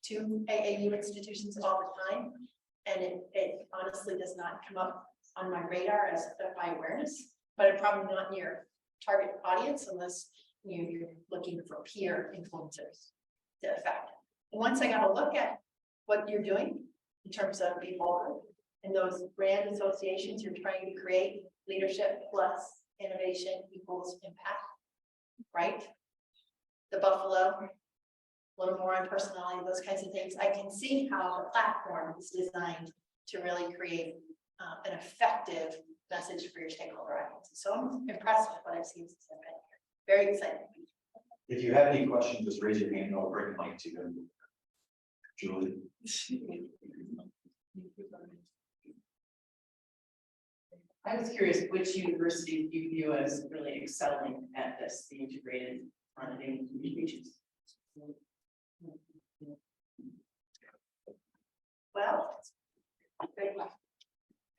two AAU institutions all the time, and it honestly does not come up on my radar as my awareness, but I'm probably not your target audience unless you're looking for peer influencers to affect. And once I got a look at what you're doing in terms of Boulder and those brand associations you're trying to create, leadership plus innovation equals impact, right? The Buffalo, a little more on personality, those kinds of things. I can see how the platform is designed to really create an effective message for your stakeholder audience. So I'm impressed with what I've seen since I've been here. Very excited. If you have any questions, just raise your hand and I'll bring a mic to you. Julie. I was curious which university you view as really excelling at this, the integrated funding communications. Well, great question.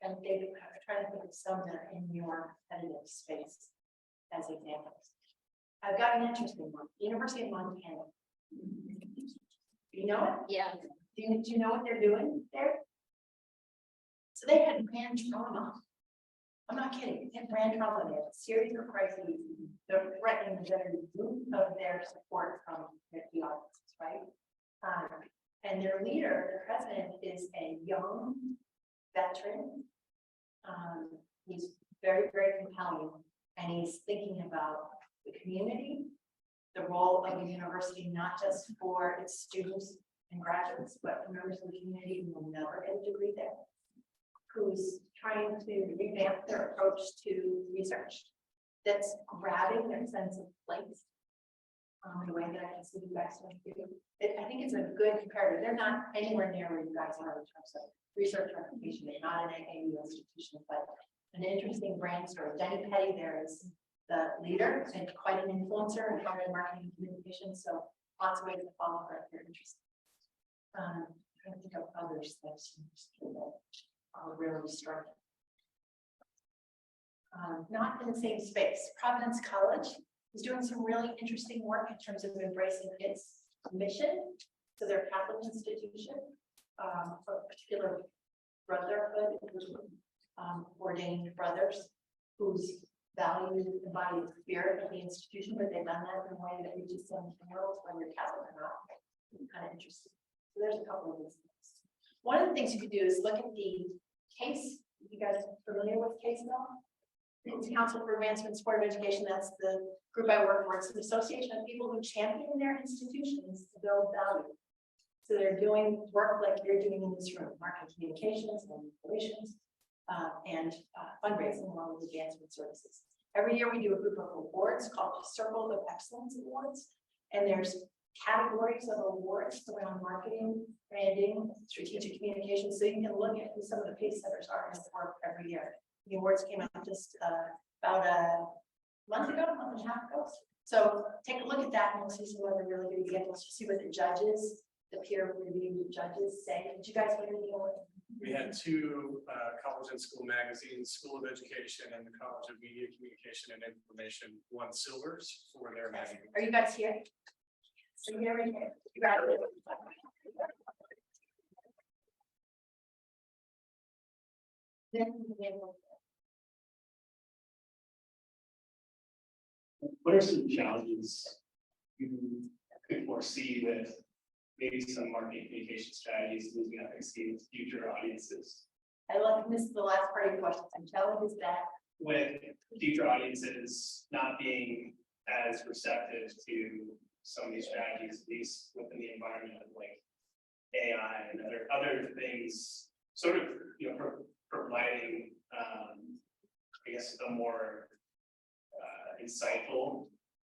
And David, I'm trying to think of some that are in your competitive space as examples. I've got an interesting one, University of Montana. You know it? Yeah. Do you know what they're doing there? So they had brand trauma. I'm not kidding, they had brand trauma, they had a series of crises. They're threatening the very root of their support from the audiences, right? And their leader, the president, is a young veteran. He's very, very compelling, and he's thinking about the community, the role of the university, not just for its students and graduates, but for members of the community who will never get a degree there, who's trying to revamp their approach to research that's grabbing their sense of place. The way that I can see you guys do. I think it's a good comparative. They're not anywhere near where you guys are in terms of research reputation. They're not an AAU institution, but an interesting brand story. Denny Petty there is the leader and quite an influencer in marketing and communication. So lots of ways to follow her if you're interested. I'm trying to think of others that are really striking. Not in the same space. Providence College is doing some really interesting work in terms of embracing its mission. So they're a Catholic institution, for a particular brotherhood, ordained brothers whose values embody the spirit of the institution, but they've done that in a way that reaches some world, whether you're Catholic or not. Kind of interesting. So there's a couple of these things. One of the things you could do is look at the case. You guys are familiar with case law? It's Council for Advancement in Sport of Education. That's the group I work for. It's an association of people who champion their institutions to build value. So they're doing work like you're doing in this room, marketing, communications, and relations, and fundraising along with advancement services. Every year we do a group of awards called Circle of Excellence Awards, and there's categories of awards around marketing, branding, strategic communication. So you can look at who some of the pace setters are in the work every year. The awards came out just about a month and a half ago. So take a look at that and we'll see some other really good examples. See what the judges, the peer review judges say. Did you guys want to deal with? We had two college and school magazines, School of Education and the College of Media, Communication and Information won silvers for their magazine. Are you guys here? So you're right here. You got it. What are some challenges you could foresee with maybe some marketing communication strategies losing efficacy with future audiences? I missed the last part of your question. Some challenges that With future audiences not being as receptive to some of these strategies, at least within the environment of like AI and other things, sort of, providing, I guess, a more insightful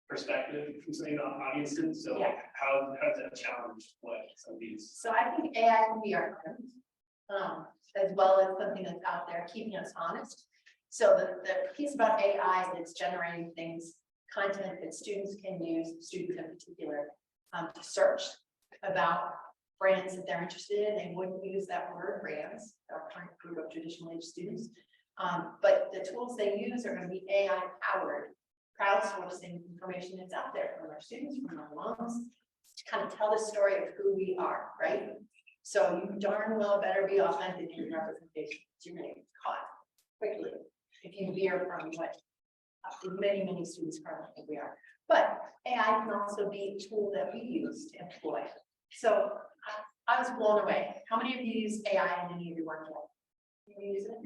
perspective from some of the audiences. So Yeah. how does that challenge what some of these? So I think AI can be our friend, as well as something that's out there keeping us honest. So the piece about AI that's generating things, content that students can use, students in particular, to search about brands that they're interested in. They wouldn't use that word brands, our current group of traditional age students. But the tools they use are going to be AI powered, crowdsourcing information that's out there from our students, from our moms, to kind of tell the story of who we are, right? So you darn well better be authentic in your representation. You're going to get caught quickly if you veer from what many students currently think we are. But AI can also be a tool that we use to employ. So I was blown away. How many of you use AI in any of your work yet? You use it?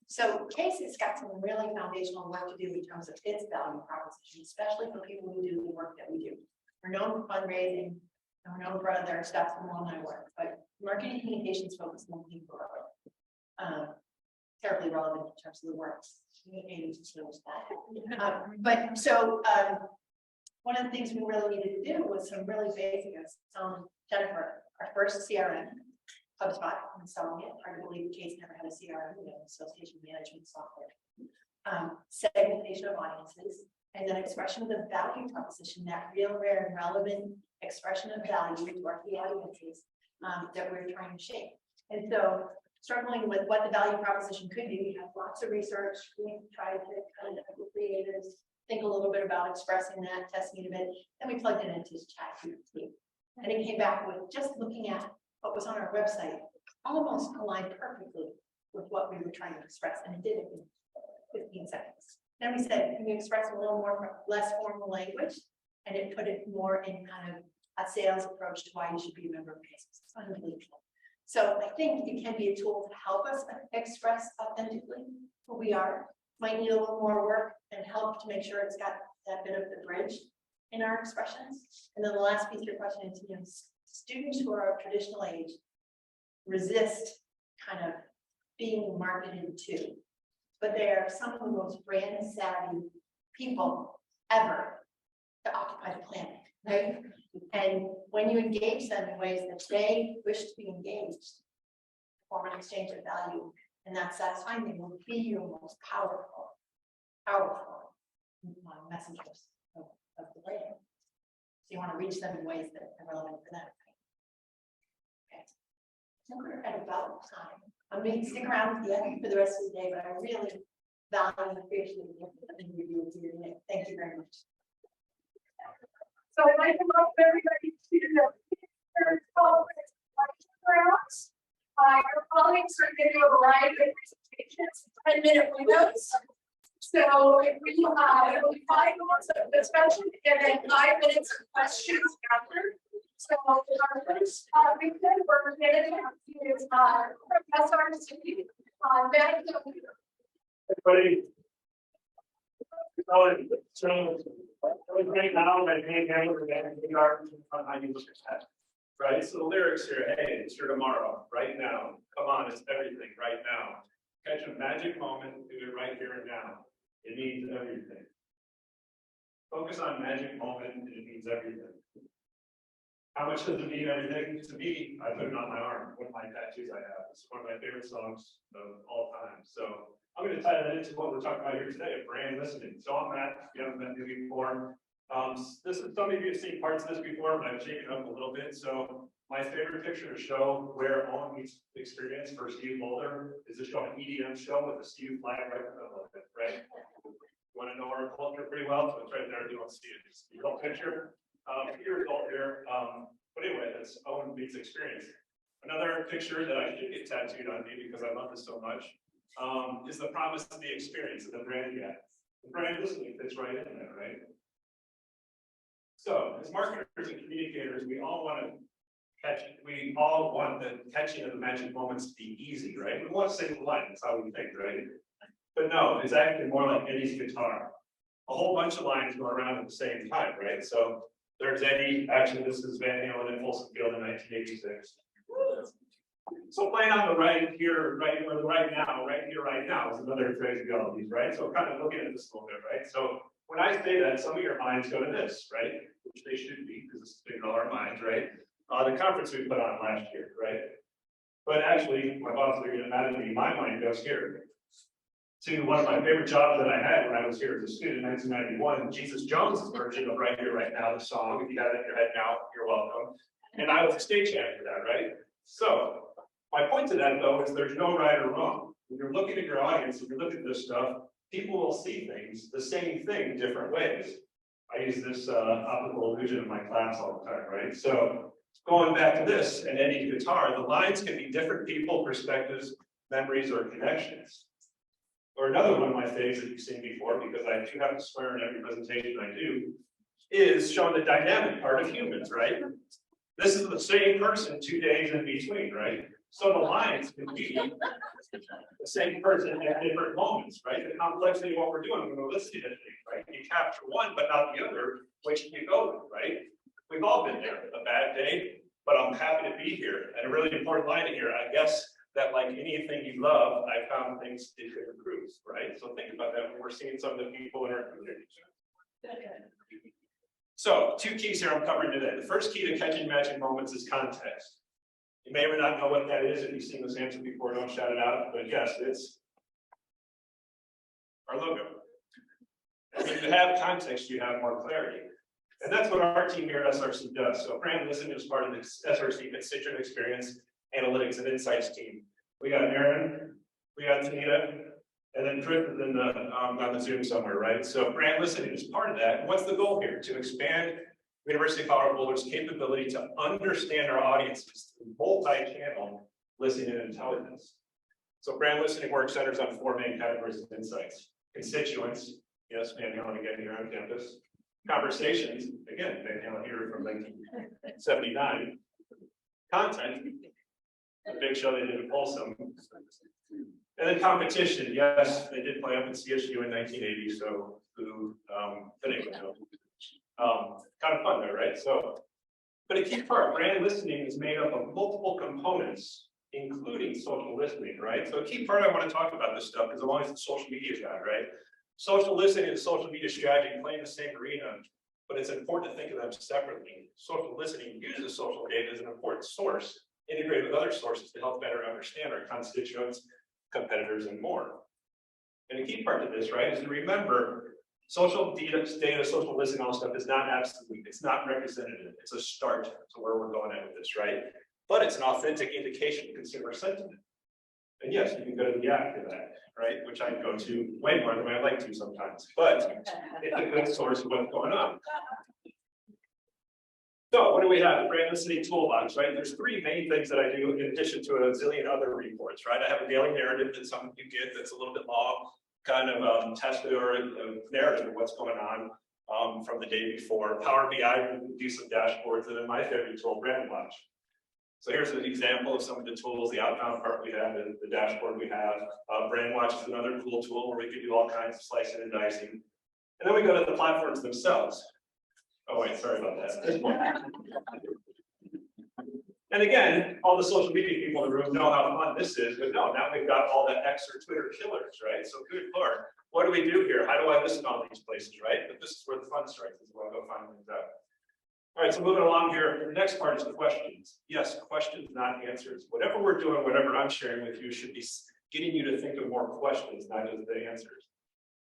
So Casey's got some really foundational work to do in terms of its value proposition, especially for people who do the work that we do. We're known for fundraising, and we're known for other stuff from alumni work, but marketing communications focus on people. Terribly relevant in terms of the work. We aim to change that. One of the things we really needed to do was some really basic, Jennifer, our first CRM, HubSpot, installing it. Hard to believe the case never had a CRM, association management software. Segmentation of audiences, and then expression of the value proposition, that real, rare, and relevant expression of value to our key audiences that we're trying to shape. And so, struggling with what the value proposition could be, we have lots of research. We tried to kind of creators think a little bit about expressing that, testing it a bit, then we plugged it into ChatGPT. And it came back with just looking at what was on our website, almost aligned perfectly with what we were trying to express, and it did it in 15 seconds. Then we said, can you express a little more, less formal language? And it put it more in kind of a sales approach to why you should be a member of CASES. It's unbelievable. So I think it can be a tool to help us express authentically who we are. Might need a little more work and help to make sure it's got that bit of the bridge in our expressions. And then the last piece of your question is, students who are of traditional age resist kind of being marketed to, but they are some of the most brand savvy people ever to occupy the planet, right? And when you engage them in ways that they wish to be engaged, form an exchange of value, and that's satisfying, they will be your most powerful messengers of the brand. So you want to reach them in ways that are relevant for them. Okay. So we're at about time. I'm going to stick around at the end for the rest of the day, but I really value and appreciate the thing you do today. Thank you very much. So I'd like to welcome everybody to the third conference. Your colleagues are giving a variety of presentations, 10-minute windows. So if we will be 5 minutes of discussion and then 5 minutes of questions after. So our first weekend we're going to have is Professor Steve Everybody. So right now, my main hammer I use that. Right, so the lyrics here, hey, it's your tomorrow, right now. Come on, it's everything right now. Catch a magic moment, do it right here and now. It means everything. Focus on magic moment, and it means everything. How much does it mean everything? To me, I put it on my arm, one of my tattoos I have. It's one of my favorite songs of all time. So I'm going to tie that into what we're talking about here today, brand listening. So I'm Matt, if you haven't met me before. This is, some of you have seen parts of this before, but I've shaken up a little bit. So my favorite picture to show where Owen meets experience for Steve Boulder is to show an EDM show with the Steve flag right in the middle of it, right? You want to know our culture pretty well, so it's right there. You don't see it. It's a little picture. Here result here. But anyway, that's Owen meets experience. Another picture that I should get tattooed on me because I love this so much is the promise of the experience of the brand gap. The brand listening fits right in there, right? So, as marketers and communicators, we all want the catching of the magic moments to be easy, right? We want a single line, that's how we think, right? But no, it's actually more like Eddie's guitar. A whole bunch of lines go around at the same time, right? So, there's Eddie, actually this is Van Halen in Folsom Field in 1986. So playing on the right here, right here, right now is another phraseology, right? So kind of looking at this a little bit, right? So when I say that, some of your minds go to this, right? Which they should be, because it's big in all our minds, right? The conference we put on last year, right? But actually, my boss are getting mad at me, my mind goes here. To one of my favorite jobs that I had when I was here as a student in 1991, Jesus Jones' version of Right Here, Right Now, the song. If you have it in your head now, you're welcome. And I was a stage hand for that, right? So my point to that, though, is there's no right or wrong. When you're looking at your audience, when you're looking at this stuff, people will see things, the same thing, different ways. I use this optical illusion in my class all the time, right? So going back to this and Eddie's guitar, the lines can be different people, perspectives, memories, or connections. Or another one of my faves that you've seen before, because I do have to swear in every presentation I do, is showing the dynamic part of humans, right? This is the same person 2 days in between, right? So the lines can be the same person at different moments, right? The complexity of what we're doing when we're listening to things, right? You capture one, but not the other, which you go with, right? We've all been there, a bad day, but I'm happy to be here. And a really important line here, I guess that like anything you love, I found things it could improve, right? So think about that when we're seeing some of the people in our community. So 2 keys here I'm covering today. The first key to catching magic moments is context. You may or may not know what that is. If you've seen this answer before, don't shout it out. But yes, it's our logo. And when you have context, you have more clarity. And that's what our team here at SRC does. So brand listening is part of the SRC Constituent Experience Analytics and Insights team. We got Aaron, we got Tanita, and then Chris is in the, on the Zoom somewhere, right? So brand listening is part of that. What's the goal here? To expand University of Colorado Boulder's capability to understand our audiences through multi-channel listening and intelligence. So brand listening work centers on 4 main categories of insights. Constituents, yes, Van Halen again here on campus. Conversations, again, Van Halen here from 1979. Content, the big show they did in Folsom. And then competition, yes, they did play up in CSU in 1980, so who anyway, kind of fun there, right? So, but a key part, brand listening is made up of multiple components, including social listening, right? So a key part I want to talk about this stuff is along with the social media guy, right? Social listening and social media strategy play in the same arena, but it's important to think of them separately. Social listening uses social data as an important source, integrated with other sources to help better understand our constituents, competitors, and more. And a key part of this, right, is to remember social data, social listening, all stuff is not absolute. It's not representative. It's a start to where we're going at with this, right? But it's an authentic indication of consumer sentiment. And yes, you can go to the app for that, right? Which I go to way more than I like to sometimes, but it's a good source of what's going on. So what do we have? Brand listening toolbox, right? There's three main things that I do in addition to a zillion other reports, right? I have a daily narrative that some of you get that's a little bit long, kind of tested or a narrative of what's going on from the day before. Power BI, we do some dashboards, and then my favorite tool, Brand Watch. So here's an example of some of the tools, the outbound part we have, and the dashboard we have. Brand Watch is another cool tool where we can do all kinds of slicing and dicing. And then we go to the platforms themselves. Oh wait, sorry about that. And again, all the social media people in the room know how fun this is, but no, now we've got all the X or Twitter killers, right? So good Lord, what do we do here? How do I listen all these places, right? But this is where the fun starts, is where I go find things out. All right, so moving along here, the next part is questions. Yes, questions, not answers. Whatever we're doing, whatever I'm sharing with you should be getting you to think of more questions, not just the answers.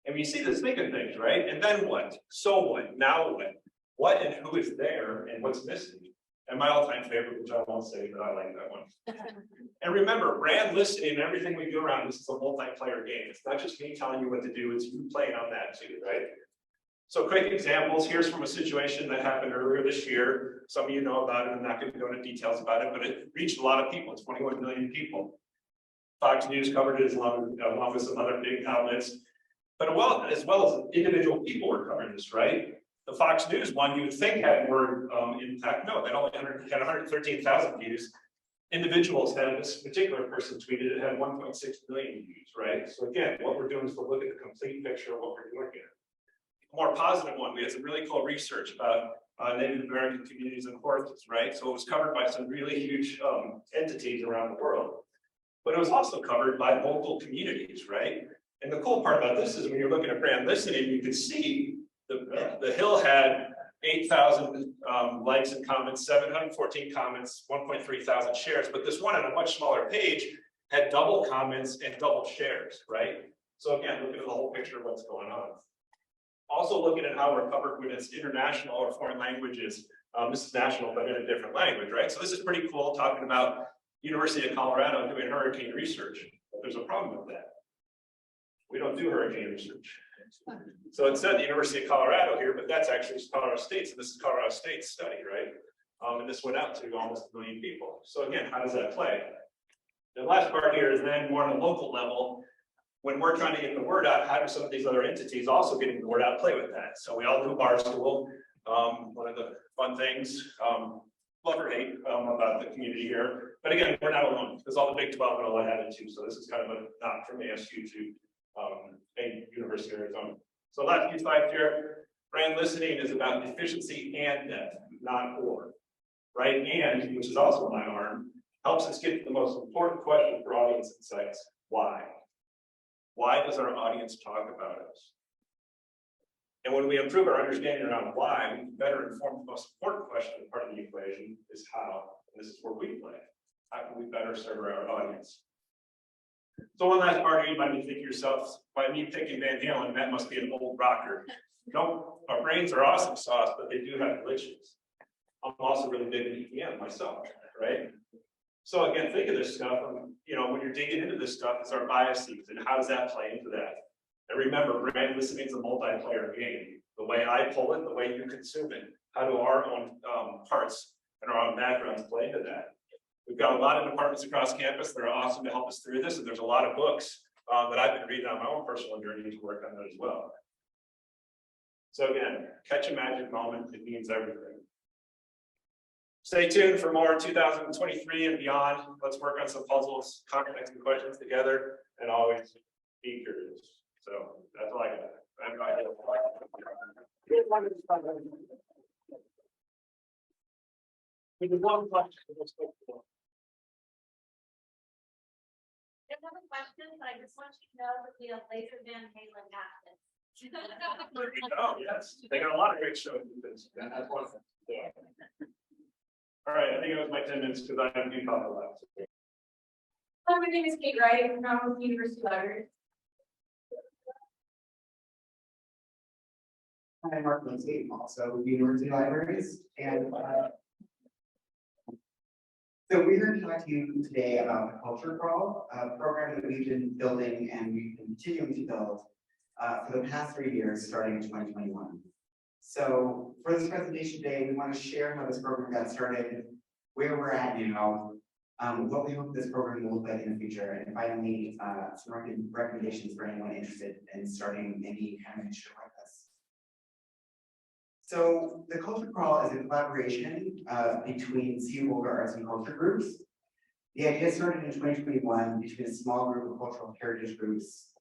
And you see this thinking things, right? And then what? So what? Now what? What and who is there and what's missing? And my all-time favorite, which I won't say, but I like that one. And remember, brand listening and everything we do around this is a multiplayer game. It's not just me telling you what to do, it's you playing on that too, right? So quick examples, here's from a situation that happened earlier this year. Some of you know about it, I'm not going to go into details about it, but it reached a lot of people, 21 million people. Fox News covered it along with some other big outlets. But as well as individual people were covering this, right? The Fox News one you would think had more impact. No, they only had 113,000 views. Individuals had, this particular person tweeted, it had 1.6 million views, right? So again, what we're doing is to look at the complete picture of what we're doing here. More positive one, we had some really cool research about Native American communities and horses, right? So it was covered by some really huge entities around the world. But it was also covered by local communities, right? And the cool part about this is when you're looking at brand listening, you can see the Hill had 8,000 likes and comments, 714 comments, 1.3 thousand shares, but this one on a much smaller page had double comments and double shares, right? So again, looking at the whole picture of what's going on. Also looking at how we're covered when it's international or foreign languages. This is national, but in a different language, right? So this is pretty cool, talking about University of Colorado doing hurricane research. But there's a problem with that. We don't do hurricane research. So it said the University of Colorado here, but that's actually Colorado State. So this is Colorado State's study, right? And this went out to almost 1 million people. So again, how does that play? The last part here is then more on a local level. When we're trying to get the word out, how do some of these other entities also getting the word out play with that? So we all do Barstool. One of the fun things, love or hate about the community here. But again, we're not alone because all the Big 12 and all that have it too. So this is kind of a knock from ASU to University of Arizona. So last few slides here, brand listening is about efficiency and depth, not or, right? And, which is also my arm, helps us get to the most important question for audience insights: why? Why does our audience talk about us? And when we improve our understanding around why, we can better inform the most important question part of the equation is how, and this is where we play. How can we better serve our audience? So one last part, you might be thinking to yourself, by me picking Van Halen, that must be an old rocker. No, our brains are awesome sauce, but they do have glitches. I'm also really big in EPM myself, right? So again, think of this stuff, when you're digging into this stuff, it's our biases, and how does that play into that? And remember, brand listening is a multiplayer game. The way I pull it, the way you consume it, how do our own parts and our own backgrounds play into that? We've got a lot of departments across campus that are awesome to help us through this, and there's a lot of books that I've been reading on my own personal journey to work on that as well. So again, catch a magic moment, it means everything. Stay tuned for more 2023 and beyond. Let's work on some puzzles, context and questions together, and always be curious. So that's all I got. I have no idea. We did one question. I have a question, but I just want you to know that we have later Van Halen access. Oh, yes. They got a lot of great shows. That's one thing. Yeah. All right, I think it was my 10 minutes because I have a few couple left. Hi, my name is Kate Wright. I'm with the University Library. I'm Mark Lindsay, also with University Libraries, and so we're here to talk to you today about the Culture Crawl, a program that we've been building and we've been continuing to build for the past 3 years, starting in 2021. So for this presentation today, we want to share how this program got started, where we're at now, what we hope this program will look like in the future, and finally, some recommendations for anyone interested in starting any kind of initiative like this. So the Culture Crawl is a collaboration between CU Boulder Arts and Culture groups. The idea started in 2021 between a small group of cultural heritage groups.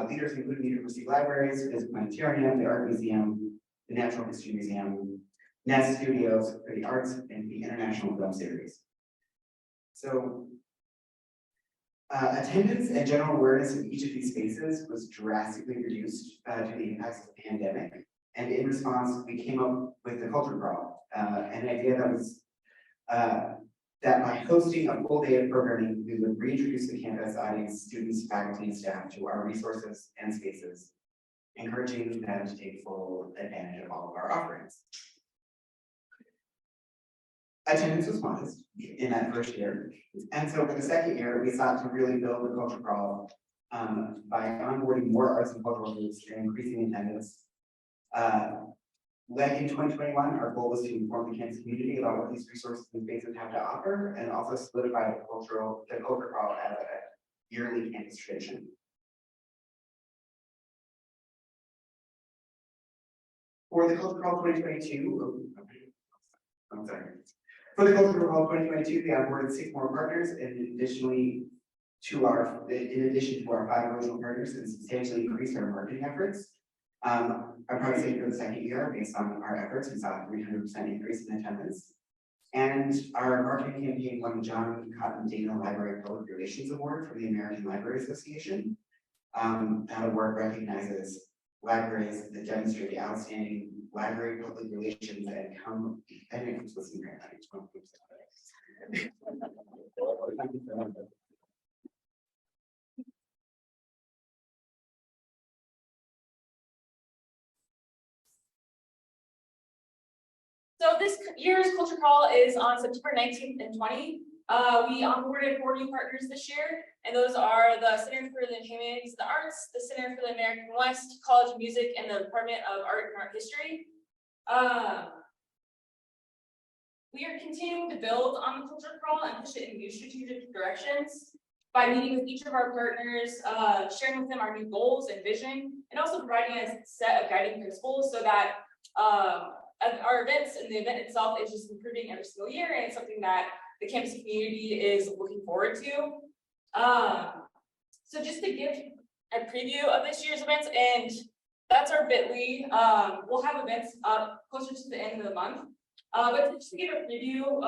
Leaders including the University Libraries, Physical Planetarium, the Art Museum, the Natural History Museum, Nest Studios for the Arts, and the International Film Series. So attendance and general awareness of each of these spaces was drastically reduced due to the impacts of the pandemic. And in response, we came up with the Culture Crawl, an idea that was that by hosting a full day of programming, we would reintroduce the campus audience, students, faculty, and staff to our resources and spaces, encouraging them to take full advantage of all of our offerings. Attendance was modest in that first year. And so for the second year, we sought to really build the Culture Crawl by onboarding more arts and cultural groups and increasing attendance. Like in 2021, our goal was to inform the campus community about what these resources and spaces have to offer, and also solidify the Culture Crawl as a yearly campus tradition. For the Culture Crawl 2022, I'm sorry. For the Culture Crawl 2022, we onboarded 6 more partners, in addition to our 5 original partners, and substantially increased our marketing efforts. I'm proud to say for the second year, based on our efforts, we saw a 300% increase in attendance. And our marketing campaign won the John Cotton Dana Library Public Relations Award from the American Library Association. That award recognizes libraries that demonstrate outstanding library public relations and who's listening right now. So this year's Culture Call is on September 19th and 20th. We onboarded 4 new partners this year, and those are the Center for the Humanities and the Arts, the Center for the American West, College of Music, and the Department of Art and Art History. We are continuing to build on the Culture Crawl and push it in new strategic directions by meeting with each of our partners, sharing with them our new goals and vision, and also providing a set of guiding principles so that our events and the event itself is just improving every single year, and it's something that the campus community is looking forward to. So just to give a preview of this year's events, and that's our bit.ly. We'll have events up closer to the end of the month. But just to give a preview,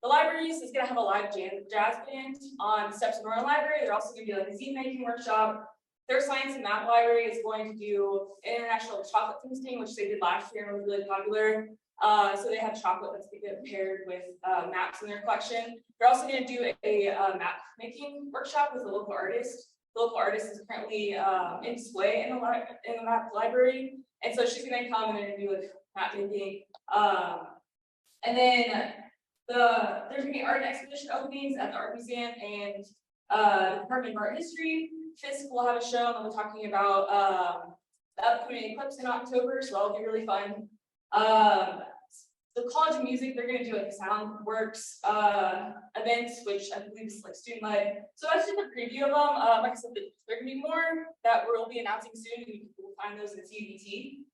the libraries is going to have a live jazz band on steps in Northern Library. They're also going to be like a zine making workshop. Their Science and Math Library is going to do international chocolate tasting, which they did last year and was really popular. So they have chocolate that's going to get paired with maps in their collection. They're also going to do a map making workshop with a local artist. The local artist is currently in display in the map library, and so she's going to come and do like map making. And then there's going to be art and exhibition openings at the Art Museum and the Department of Art History. FISC will have a show, and we're talking about the upcoming eclipse in October, so that'll be really fun. The College of Music, they're going to do like SoundWorks events, which I believe is like student-led. So that's just a preview of them. Like I said, there can be more that we'll be announcing soon, and you will find those in the CBT.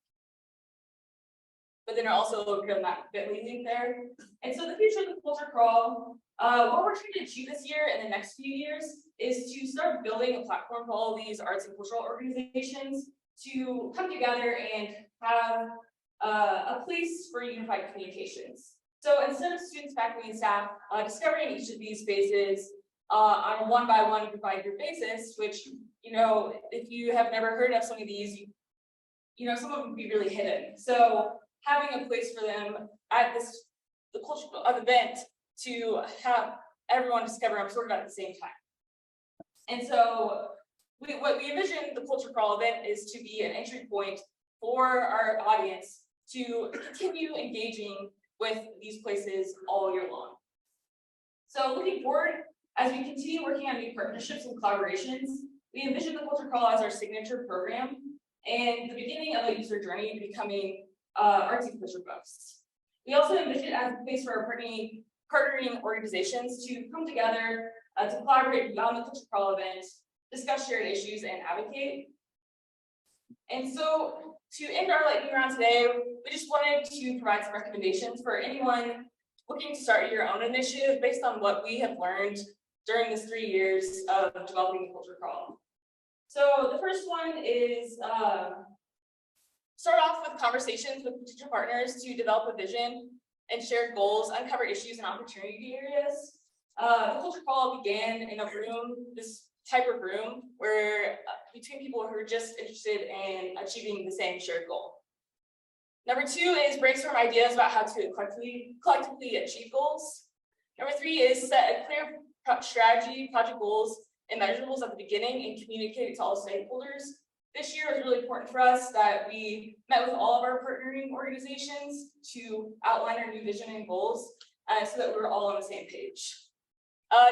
But then also located on that bit.ly link there. And so the future of the Culture Crawl, what we're trying to achieve this year and the next few years is to start building a platform for all of these arts and cultural organizations to come together and have a place for unified communications. So instead of students, faculty, and staff discovering each of these spaces on a one-by-one group by group basis, which, you know, if you have never heard of some of these, you know, some of them can be really hidden. So having a place for them at the cultural event to have everyone discover them sort of at the same time. And so what we envision the Culture Crawl event is to be an entry point for our audience to continue engaging with these places all year long. So looking forward, as we continue working on new partnerships and collaborations, we envision the Culture Crawl as our signature program and the beginning of a user journey to becoming artsy culture buffs. We also envision it as a place for our partnering organizations to come together to collaborate beyond the culture crawl event, discuss shared issues, and advocate. And so to end our lightning round today, we just wanted to provide some recommendations for anyone looking to start your own initiative based on what we have learned during this 3 years of developing the culture crawl. So the first one is start off with conversations with potential partners to develop a vision and share goals, uncover issues and opportunity areas. The culture call began in a room, this type of room, where between people who are just interested in achieving the same shared goal. Number 2 is brainstorm ideas about how to collectively achieve goals. Number 3 is set a clear strategy, project goals, and measurables at the beginning and communicate it to all stakeholders. This year was really important for us that we met with all of our partnering organizations to outline our new vision and goals so that we were all on the same page.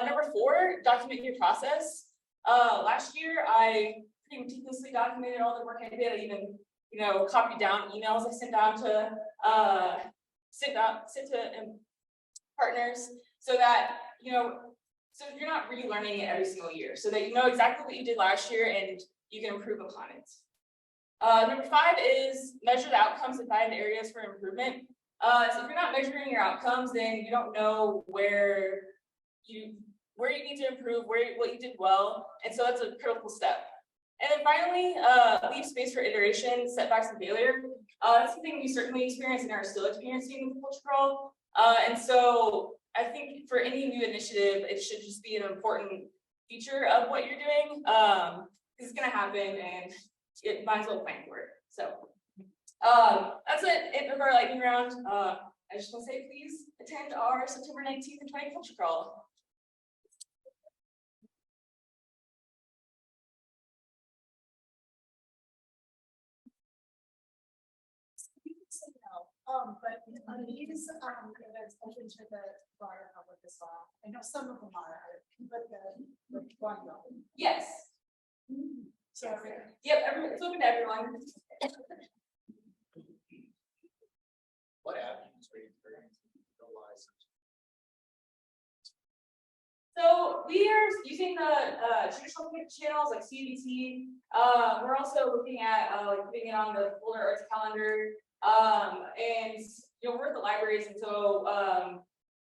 Number 4, document your process. Last year, I pretty meticulously documented all the work I did. I even, copied down emails I sent out to partners so that, so you're not relearning it every single year, so that you know exactly what you did last year and you can improve upon it. Number 5 is measure the outcomes and find areas for improvement. So if you're not measuring your outcomes, then you don't know where you need to improve, what you did well, and so that's a critical step. And then finally, leave space for iteration, setbacks, and failure. That's something we certainly experience and are still experiencing with culture crawl. And so I think for any new initiative, it should just be an important feature of what you're doing. It's going to happen, and it might as well plan for it. So that's it of our lightning round. I just want to say, please attend our September 19th and 20th culture crawl. But these events open to the broader public as well. I know some of them are, but the one though. Yes. So yep, it's open to everyone. What avenues are you utilizing? So we are using the traditional channels like CBT. We're also looking at putting it on the Boulder Arts calendar. And we're at the libraries, and so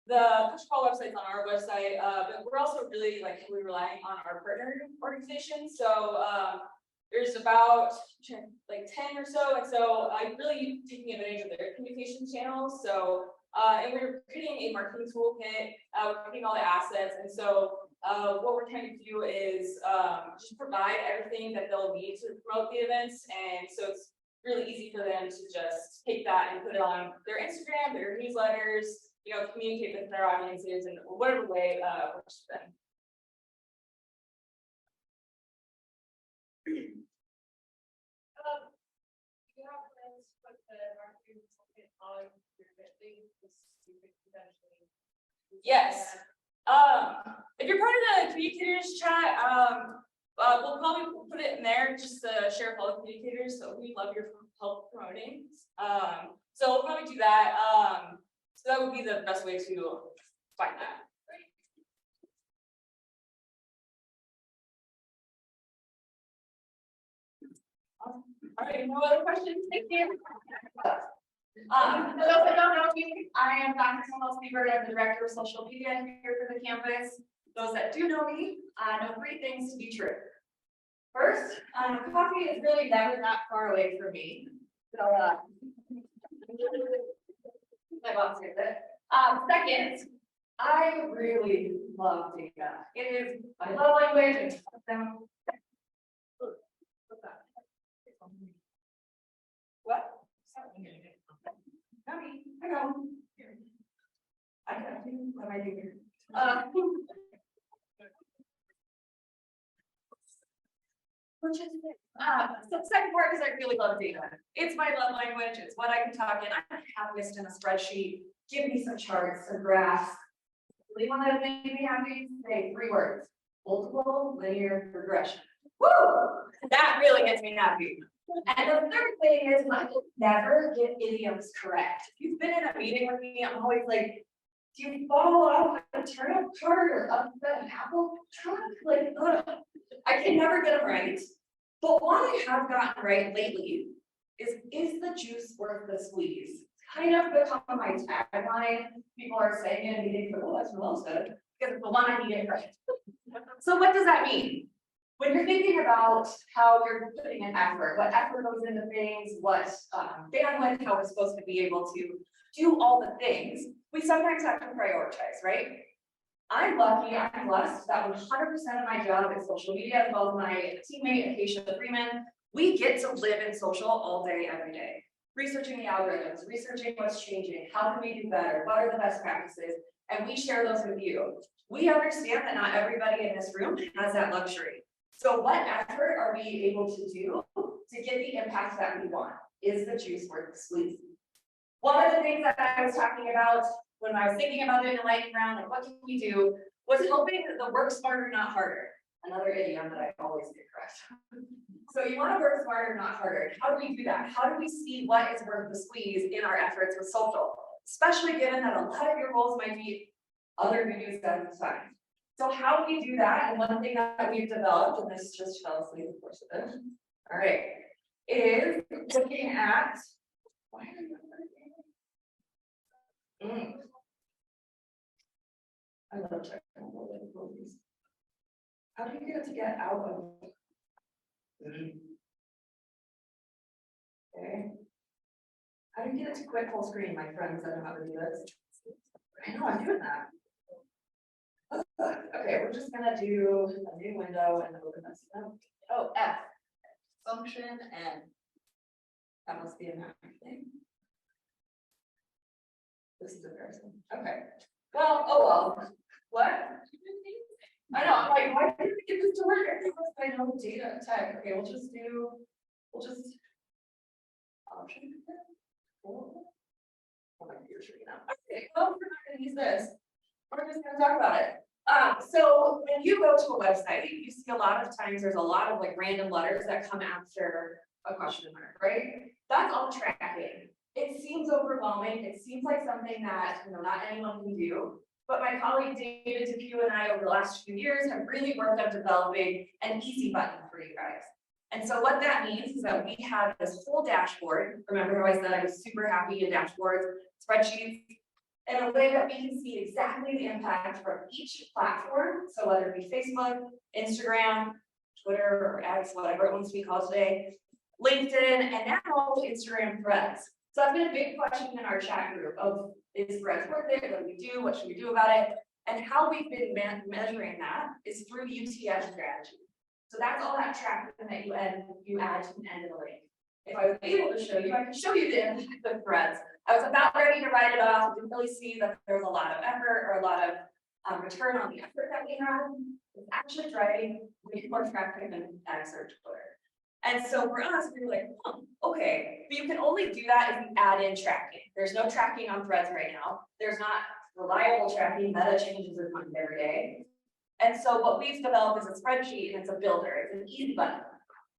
the culture call website's on our website, but we're also really heavily relying on our partner organizations. So there's about 10 or so, and so I'm really taking advantage of their communication channels. So and we're creating a marketing toolkit, we're creating all the assets, and so what we're trying to do is just provide everything that they'll need to promote the events, and so it's really easy for them to just take that and put it on their Instagram, their newsletters, communicate with their audiences in whatever way works for them. Yes. If you're part of the Communicators chat, we'll probably put it in there just to share with all the communicators. So we love your help promoting. So we'll probably do that. So that would be the best way to find that. All right, no other questions? Thank you. For those that don't know me, I am Dr. Speaker. I'm the director of social media here for the campus. Those that do know me, know 3 things to be true. First, coffee is really never that far away from me. So, my boss hears it. Second, I really love data. It is my love language. What? I know. I got you. What am I doing? So the second part is I really love data. It's my love language. It's what I can talk in. I'm happiest in a spreadsheet. Give me some charts, some graphs. Really want to make me happy? Say 3 words: multiple linear regression. Woo! That really gets me happy. And the third thing is, I can never get idioms correct. If you've been in a meeting with me, I'm always like, do you follow up a turnip cart or upset an apple truck? Like, ugh. I can never get them right. But what I have gotten right lately is the juice worth the squeeze? Kind of become my tagline. People are saying it in meetings, oh, that's real good, because it's the one I need it right. So what does that mean? When you're thinking about how you're putting in effort, what effort goes into things, what bandwidth, how we're supposed to be able to do all the things, we sometimes have to prioritize, right? I'm lucky, I'm blessed that 100% of my job is social media, as well as my teammate, Acacia Freeman. We get to live in social all day, every day. Researching the algorithms, researching what's changing, how can we do better, what are the best practices, and we share those with you. We understand that not everybody in this room has that luxury. So what effort are we able to do to get the impact that we want? Is the juice worth the squeeze? One of the things that I was talking about when I was thinking about it in the lightning round, like what can we do, was helping the work smarter, not harder. Another idiom that I always get correct. So you want to work smarter, not harder. How do we do that? How do we see what is worth the squeeze in our efforts with social? Especially given that a lot of your roles might be other duties at the time. So how do we do that? And one thing that we've developed, and this just fell asleep, of course it did. All right, is looking at. Why are you I love technical difficulties. How do you get it to get out of? Okay. How do you get it to quit full screen, my friends that know how to do this? I know I'm doing that. Okay, we're just gonna do a new window and open this up. Oh, F. Function and that must be a Mac thing. This is embarrassing. Okay. Well, oh well. What? I know, I'm like, why did we get this to work? I know data tech. Okay, we'll just option. Oh, my computer's freaking out. Okay, well, we're not gonna use this. We're just gonna talk about it. So when you go to a website, you see a lot of times there's a lot of like random letters that come after a question mark, right? That's all tracking. It seems overwhelming. It seems like something that not anyone can do. But my colleague David Depew and I over the last few years have really worked on developing an easy button for you guys. And so what that means is that we have this whole dashboard. Remember how I said I was super happy in dashboards, spreadsheets, in a way that we can see exactly the impact from each platform. So whether it be Facebook, Instagram, Twitter, or X, whatever it wants to be called today, LinkedIn, and now Instagram Threads. So that's been a big question in our chat group of, is Threads worth it? What do we do? What should we do about it? And how we've been measuring that is through UTS strategy. So that's all that tracking that you add to the end of the link. If I was able to show you, I could show you the impact of Threads. I was about ready to write it off. Didn't really see that there was a lot of effort or a lot of return on the effort that we had. It's actually driving way more traffic than X or Twitter. And so for us, we were like, okay, but you can only do that if you add in tracking. There's no tracking on Threads right now. There's not reliable tracking. Meta changes their content every day. And so what we've developed is a spreadsheet, and it's a builder. It's an easy button.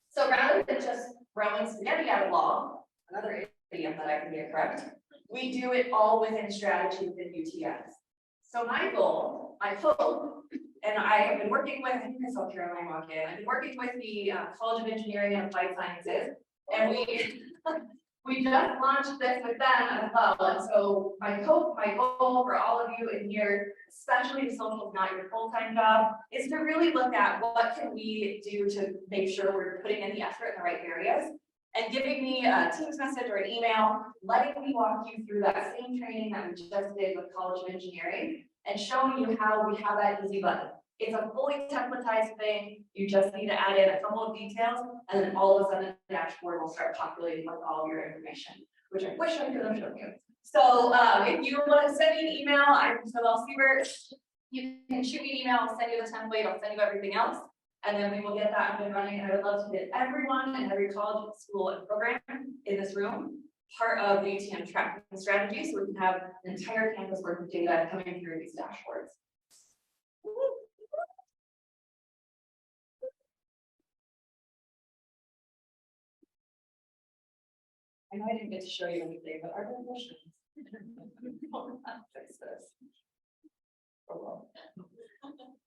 So rather than just throwing spaghetti at a wall, another idiom that I can get correct, we do it all within strategy within UTS. So my goal, I hope, and I have been working with, I think I saw Caroline walk in, I've been working with the College of Engineering and Applied Sciences, and we just launched this with them as well. And so my hope, my goal for all of you in here, especially if social is not your full-time job, is to really look at what can we do to make sure we're putting in the effort in the right areas, and giving me a Teams message or an email, letting me walk you through that same training that we just did with College of Engineering, and showing you how we have that easy button. It's a fully templatized thing. You just need to add in a couple of details, and then all of a sudden the dashboard will start populating with all of your information, which I wish I could have shown you. So if you want to send me an email, I'm Isabel Siebert. You can shoot me an email, I'll send you the template, I'll send you everything else, and then we will get that up and running. And I would love to get everyone and every college, school, and program in this room part of the UTM tracking strategy, so we can have an entire campus worth of data coming through these dashboards. I know I didn't get to show you anything, but are there questions? Fix this. Oh, well.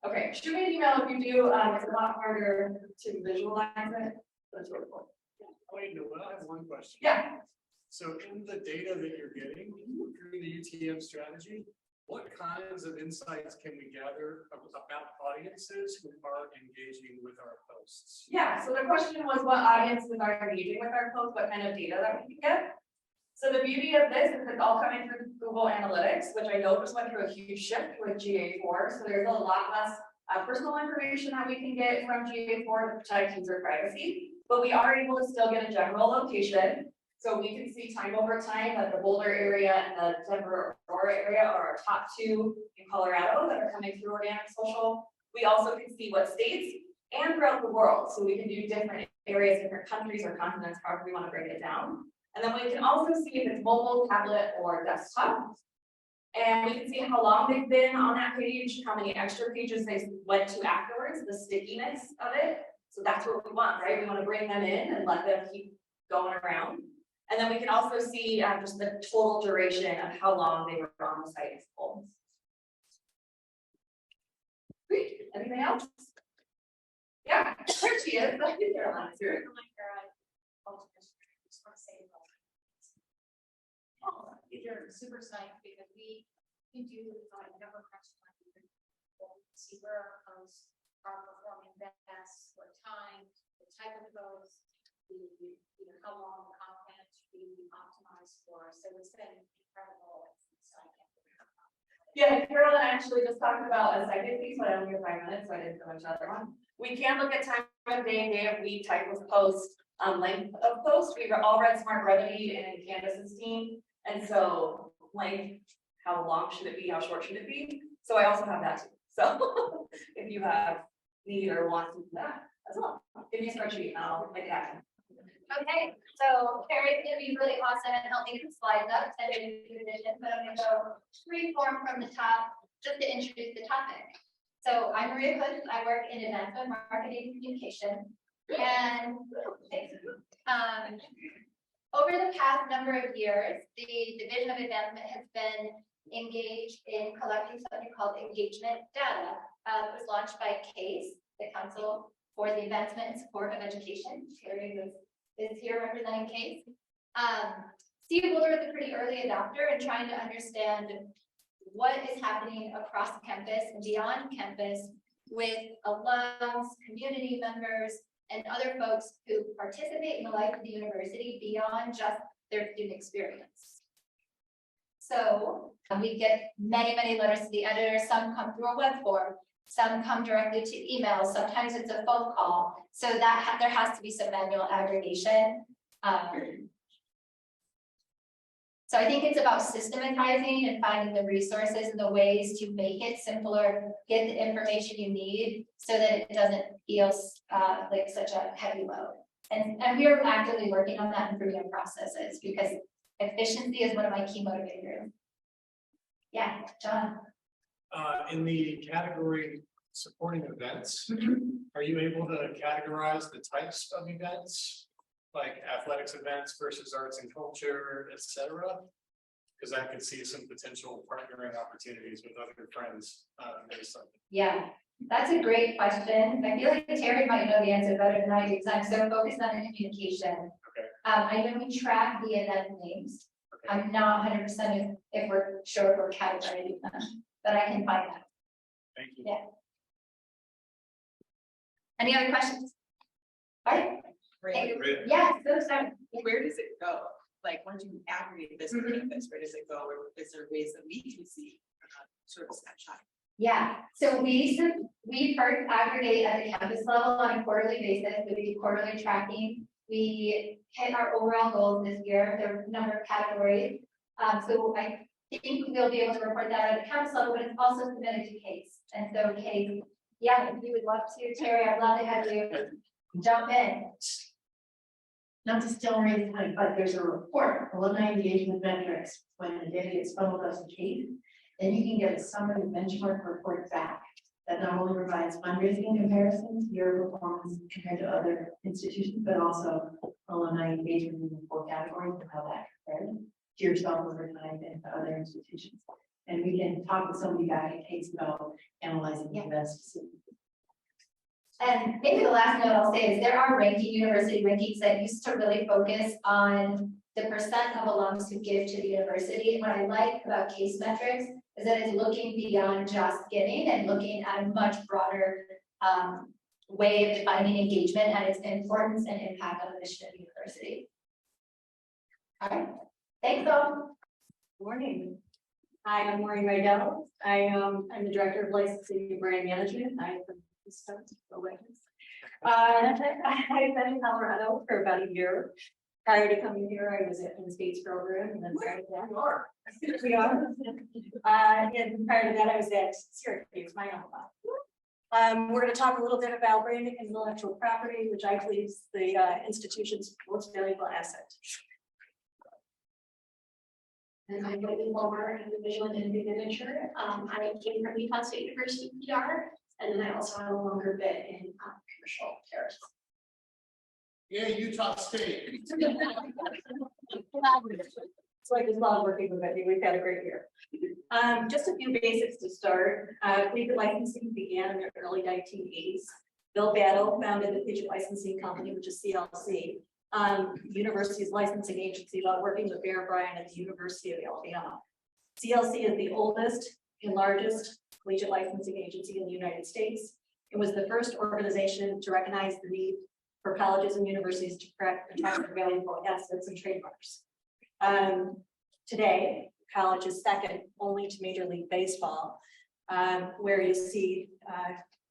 Okay, shoot me an email if you do, it's a lot harder to visualize it, but it's really cool. Wait, no, I have one question. Yeah, So in the data that you're getting through the UTM strategy, what kinds of insights can we gather about audiences who are engaging with our posts? yeah, so the question was what audiences are engaging with our posts, what kind of data that we can get. So the beauty of this is it's all coming through Google Analytics, which I know just went through a huge shift with GA4. So there's a lot less personal information that we can get from GA4 to protect user privacy, but we are able to still get a general location. So we can see time over time that the Boulder area and the Denver Aurora area are our top two in Colorado that are coming through organic social. We also can see what states and throughout the world. So we can do different areas, different countries or continents, however we want to break it down. And then we can also see if it's mobile, tablet, or desktop. And we can see how long they've been on that page, how many extra pages they went to afterwards, the stickiness of it. So that's what we want, right? We want to bring them in and let them keep going around. And then we can also see just the total duration of how long they were on the site as a whole. Great. Anything else? Yeah, there she is. I think Caroline's here. You're super psyched because we can do number crunch time. See where our posts are performing best, what time, the type of posts, how long the content should be optimized for. So it's been incredible. Yeah, Carolyn actually just talked about a second piece, but I only have 5 minutes, so I didn't go into the other one. We can look at time of day, day of week, type of post, length of post. We've all read Smart Brevity and Candace's team. And so length, how long should it be? How short should it be? So I also have that too. So if you have need or want to do that as well, give me a spreadsheet and I'll make it happen. Okay, so Carrie's gonna be really awesome and help me get the slides up and do addition, but I'm gonna go freeform from the top just to introduce the topic. So I'm Maria Hood, I work in advancement marketing and communication. And over the past number of years, the Division of Advancement has been engaged in collecting something called engagement data. It was launched by CASE, the Council for the Advancement and Support of Education. Terry is here representing CASE. CU Boulder is a pretty early adopter and trying to understand what is happening across campus and beyond campus with alums, community members, and other folks who participate in the life of the university beyond just their student experience. So we get many, many letters to the editor. Some come through a web form, some come directly to email. Sometimes it's a phone call. So that there has to be some manual aggregation. So I think it's about systematizing and finding the resources and the ways to make it simpler, get the information you need so that it doesn't feel like such a heavy load. And we are actively working on that, improving our processes because efficiency is one of my key motivators. Yeah, John. In the category supporting events, are you able to categorize the types of events? Like athletics events versus arts and culture, etc. Because I could see some potential partnering opportunities with other friends based on. Yeah, that's a great question. I feel like Terry might know the answer better than I do because I'm so focused on the communication. Okay. I know we track the event names. Okay. I'm not 100% if we're sure if we're categorizing them, but I can find that. Thank you. Yeah. Any other questions? All right. Yeah, so sorry. Where does it go? Like, once you aggregate this campus, where does it go? Or is there ways that we can see sort of snapshot? Yeah, so we first aggregate at the campus level on a quarterly basis. We do quarterly tracking. We hit our overall goals this year. There are a number of categories. So I think we'll be able to report that at the campus level, but it's also submitted to CASE. And so CASE, yeah, if you would love to, Terry, I'd love to have you jump in. Not to still raise time, but there's a report, alumni engagement metrics, when the data gets funneled us to CASE, then you can get a summary benchmark report back. that not only provides fundraising comparisons, year performance compared to other institutions, but also alumni engagement in the 4 categories of how that compared to yourself over time and to other institutions. And we can talk with somebody back at Case about analyzing the events specifically. And maybe the last note I'll say is there are university rankings that used to really focus on the percent of alums who give to the university. And what I like about case metrics is that it's looking beyond just giving and looking at a much broader way of defining engagement and its importance and impact on the mission of the university. All right, thanks all. Morning. Hi, I'm Maureen Rydell. I'm the Director of Licensing and Brand Management. I've been in Colorado for about a year. Prior to coming here, I was at the States program, and then prior to that, we are. And prior to that, I was at Syracuse, my alma. We're going to talk a little bit about branding and intellectual property, which I believe is the institution's most valuable asset. And I'm going to go over individual and manager. I came from Utah State University PR, and then I also have a longer bit in commercial terrorism. Yeah, Utah State. So I just love working with it. We've had a great year. Just a few basics to start. Collegiate licensing began in the early 1980s. Bill Battle founded the Collegiate Licensing Company, which is CLC. University's licensing agency while working with Bear Bryant at the University of Alabama. CLC is the oldest and largest collegiate licensing agency in the United States. It was the first organization to recognize the need for colleges and universities to protect their valuable assets and trademarks. Today, college is second only to Major League Baseball, where you see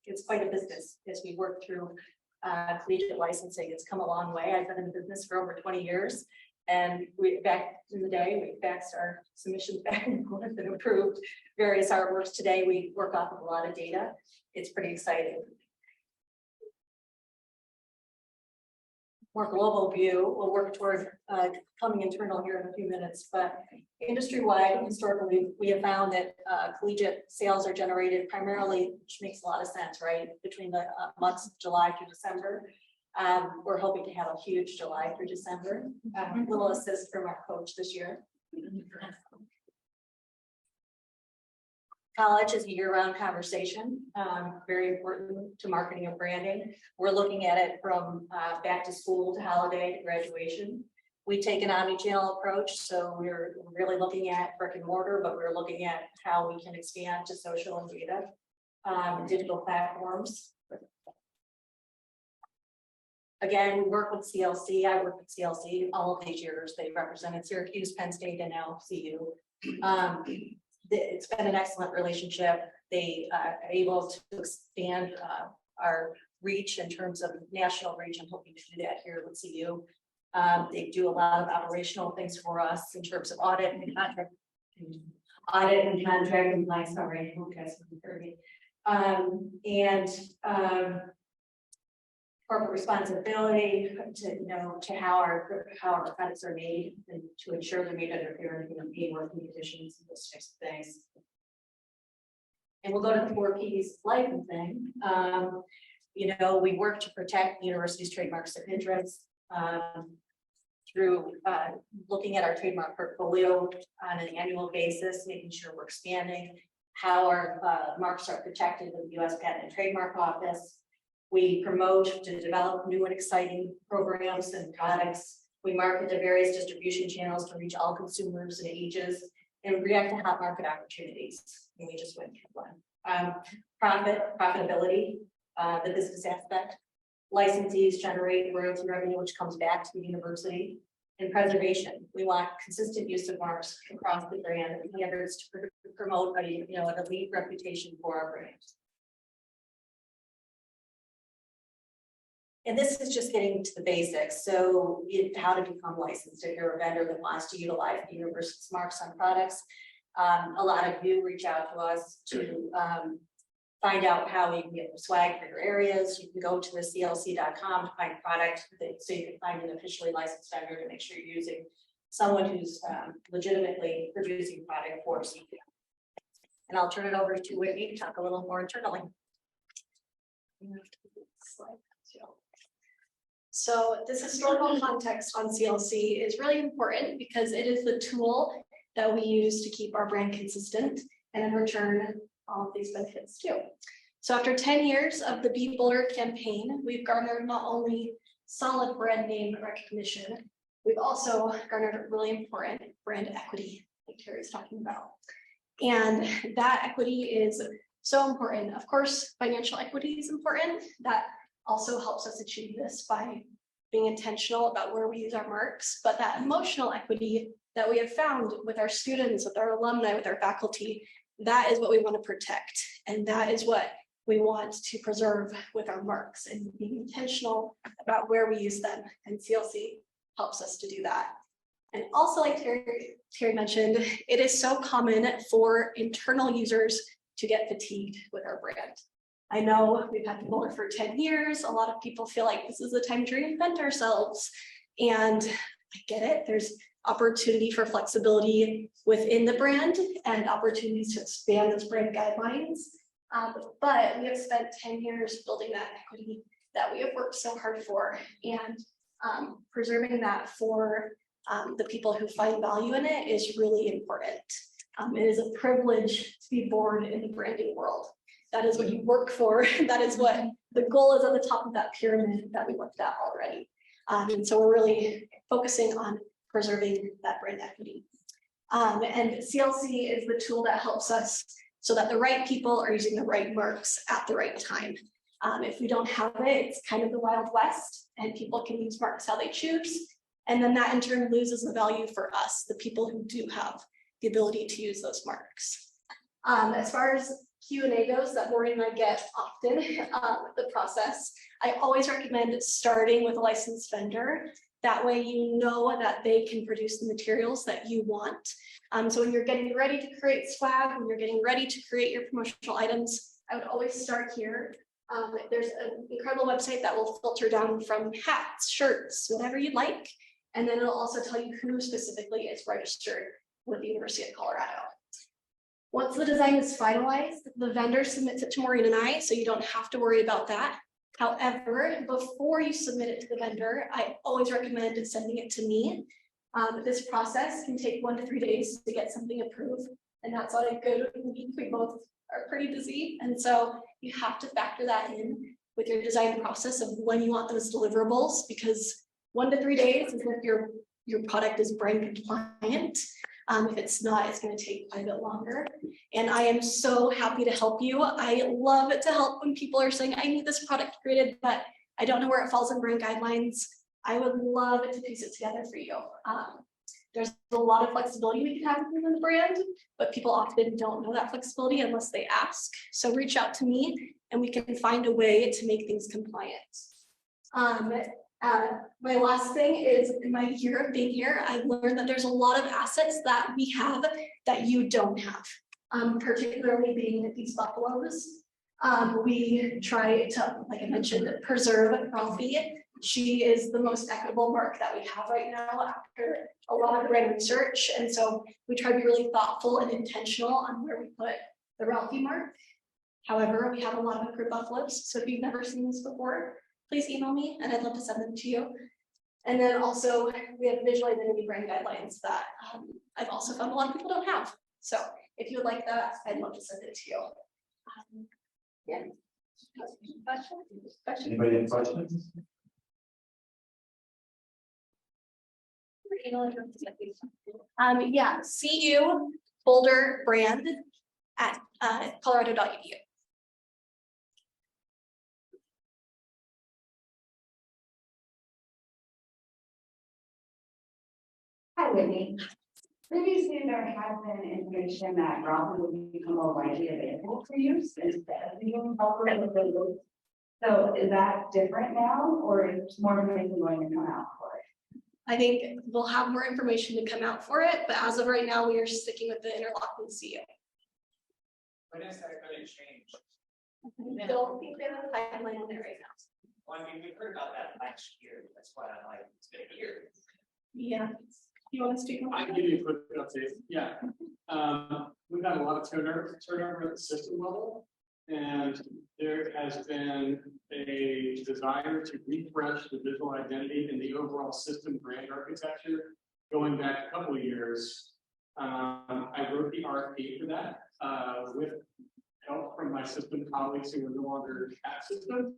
it's quite a business as we work through collegiate licensing. It's come a long way. I've been in business for over 20 years, and back in the day, we faxed our submissions back and forth and approved various artworks. Today, we work off of a lot of data. It's pretty exciting. More global view, we'll work toward coming internal here in a few minutes, but industry-wide, historically, we have found that collegiate sales are generated primarily, which makes a lot of sense, right? Between the months of July through December. We're hoping to have a huge July through December. Little assist from our coach this year. College is a year-round conversation, very important to marketing and branding. We're looking at it from back to school to holiday to graduation. We take an omni-channel approach, so we're really looking at brick and mortar, but we're looking at how we can expand to social and data, digital platforms. Again, we work with CLC. I work with CLC all of these years. They've represented Syracuse, Penn State, and now CU. It's been an excellent relationship. They are able to expand our reach in terms of national reach. I'm hoping to do that here with CU. They do a lot of operational things for us in terms of audit and contract. Compliance. Sorry, I hope you guys can hear me. Corporate responsibility to how our credits are made and to ensure they're made under fair and paid working conditions and those types of things. And we'll go to the 4 Ps licensing. We work to protect the university's trademarks and interests through looking at our trademark portfolio on an annual basis, making sure we're expanding how our marks are protected with the U.S. Patent and Trademark Office. We promote to develop new and exciting programs and products. We market to various distribution channels to reach all consumers and ages, and react to hot market opportunities. And we just went through one. Profitability, the business aspect. Licensees generate royalty revenue, which comes back to the university. And preservation. We want consistent use of marks across the brand and standards to promote an elite reputation for our brand. And this is just getting to the basics. So how to become licensed if you're a vendor that wants to utilize the university's marks on products. A lot of you reach out to us to find out how you can get the swag for your areas. You can go to the clc.com to find product so you can find an officially licensed vendor to make sure you're using someone who's legitimately producing product for you. And I'll turn it over to Whitney to talk a little more internally. So this historical context on CLC is really important because it is the tool that we use to keep our brand consistent, and in return, all of these benefits too. So after 10 years of the Be Boulder campaign, we've garnered not only solid brand name recognition, we've also garnered really important brand equity, like Terry's talking about. And that equity is so important. Of course, financial equity is important. That also helps us achieve this by being intentional about where we use our marks, but that emotional equity that we have found with our students, with our alumni, with our faculty, that is what we want to protect. And that is what we want to preserve with our marks and being intentional about where we use them. And CLC helps us to do that. And also, like Terry mentioned, it is so common for internal users to get fatigued with our brand. I know we've had Boulder for 10 years. A lot of people feel like this is the time to reinvent ourselves. And I get it. There's opportunity for flexibility within the brand and opportunities to expand those brand guidelines. But we have spent 10 years building that equity that we have worked so hard for, and preserving that for the people who find value in it is really important. It is a privilege to be born in the branding world. That is what you work for. That is what the goal is at the top of that pyramid that we looked at already. And so we're really focusing on preserving that brand equity. And CLC is the tool that helps us so that the right people are using the right marks at the right time. If we don't have it, it's kind of the Wild West, and people can use marks how they choose. And then that in turn loses the value for us, the people who do have the ability to use those marks. As far as Q&A goes that Maureen and I get often, the process, I always recommend starting with a licensed vendor. That way you know that they can produce the materials that you want. So when you're getting ready to create swag, when you're getting ready to create your promotional items, I would always start here. There's an incredible website that will filter down from hats, shirts, whatever you'd like. And then it'll also tell you who specifically is registered with the University of Colorado. Once the design is finalized, the vendor submits it to Maureen and I, so you don't have to worry about that. However, before you submit it to the vendor, I always recommend sending it to me. This process can take 1 to 3 days to get something approved, and that's on a good week. We both are pretty busy, and so you have to factor that in with your design process of when you want those deliverables, because 1 to 3 days is if your product is brand compliant. If it's not, it's going to take quite a bit longer. And I am so happy to help you. I love to help when people are saying, I need this product created, but I don't know where it falls in brand guidelines. I would love to piece it together for you. There's a lot of flexibility we can have within the brand, but people often don't know that flexibility unless they ask. So reach out to me and we can find a way to make things compliant. My last thing is, in my year of being here, I've learned that there's a lot of assets that we have that you don't have, particularly being these buffaloes. We try to, like I mentioned, preserve Ralphie. She is the most equitable mark that we have right now after a lot of brand research. And so we try to be really thoughtful and intentional on where we put the Ralphie mark. However, we have a lot of group buffaloes. So if you've never seen this before, please email me and I'd love to send them to you. And then also we have visual identity brand guidelines that I've also found a lot of people don't have. So if you would like that, I'd love to send it to you. Yeah. Questions? Anybody have questions? Yeah, CU Boulder brand at colorado.edu. Hi, Whitney. Previously, there has been information that Robin will become more widely available for use instead of being offered with the. So is that different now, or is more information going to come out for it? I think we'll have more information to come out for it, but as of right now, we are sticking with the interlocking CU. When is that going to change? I don't think we have a timeline on there right now. Well, I mean, we've heard about that last year. That's why I'm like, it's been a year. Yeah. You want to speak? I can give you a quick update. Yeah. We've had a lot of turnover at the system level. And there has been a desire to refresh the visual identity and the overall system brand architecture going back a couple of years. I wrote the RFP for that with help from my system colleagues who are no longer at system.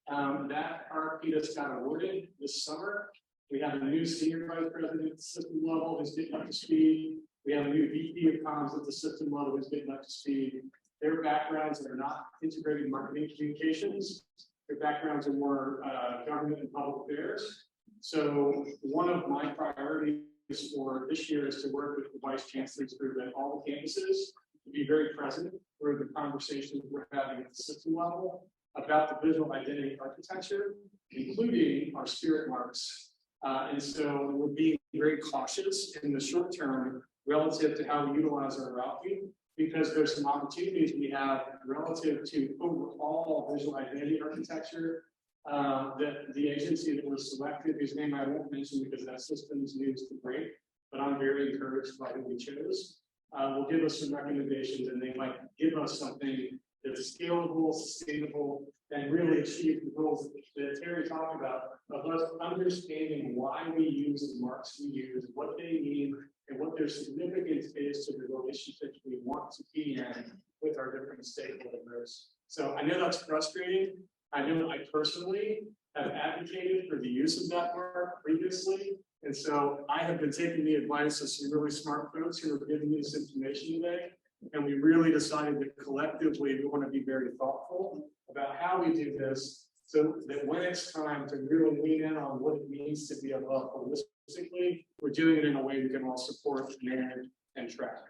That RFP just got awarded this summer. We have a new senior vice president at the system level who's getting up to speed. We have a new VP of comms at the system level who's getting up to speed. Their backgrounds are not integrated marketing communications. Their backgrounds are more government and public affairs. So one of my priorities for this year is to work with the vice chancellors group at all the campuses to be very present for the conversations we're having at the system level about the visual identity architecture, including our spirit marks. And so we're being very cautious in the short term relative to how we utilize our route view, because there's some opportunities we have relative to overall visual identity architecture. That the agency that was selected, whose name I won't mention because that system's news to break, but I'm very encouraged by who we chose. Will give us some recommendations, and they might give us something that's scalable, sustainable, and really achieve the goals that Terry talked about of us understanding why we use the marks we use, what they mean, and what their significance is to the relationships we want to be in with our different stakeholders. So I know that's frustrating. I know I personally have advocated for the use of that mark previously. And so I have been taking the advice of some really smart folks who are giving me this information today. And we really decided that collectively we want to be very thoughtful about how we do this so that when it's time to really lean in on what it means to be above holistically, we're doing it in a way we can all support, manage, and track.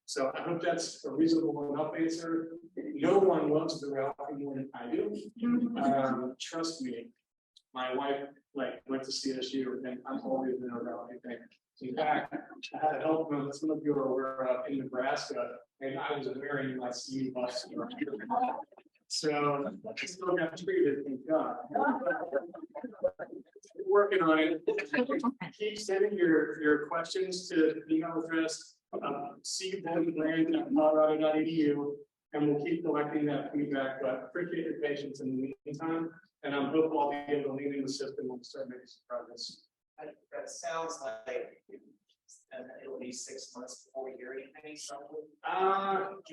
So I hope that's a reasonable enough answer. No one loves the route more than I do. Trust me, my wife went to CSU, and I'm always in a route. I think. In fact, I had a help them. Some of you are aware of in Nebraska, and I was wearing my CU bus. So I still got treated. Thank God. Working on it. Keep sending your questions to the email address. cbranch@colorado.edu, and we'll keep collecting that feedback, but appreciate your patience in the meantime, and I'm hopeful I'll be able to lean in the system and start making some progress. That sounds like it'll be 6 months before we hear anything, something. God, I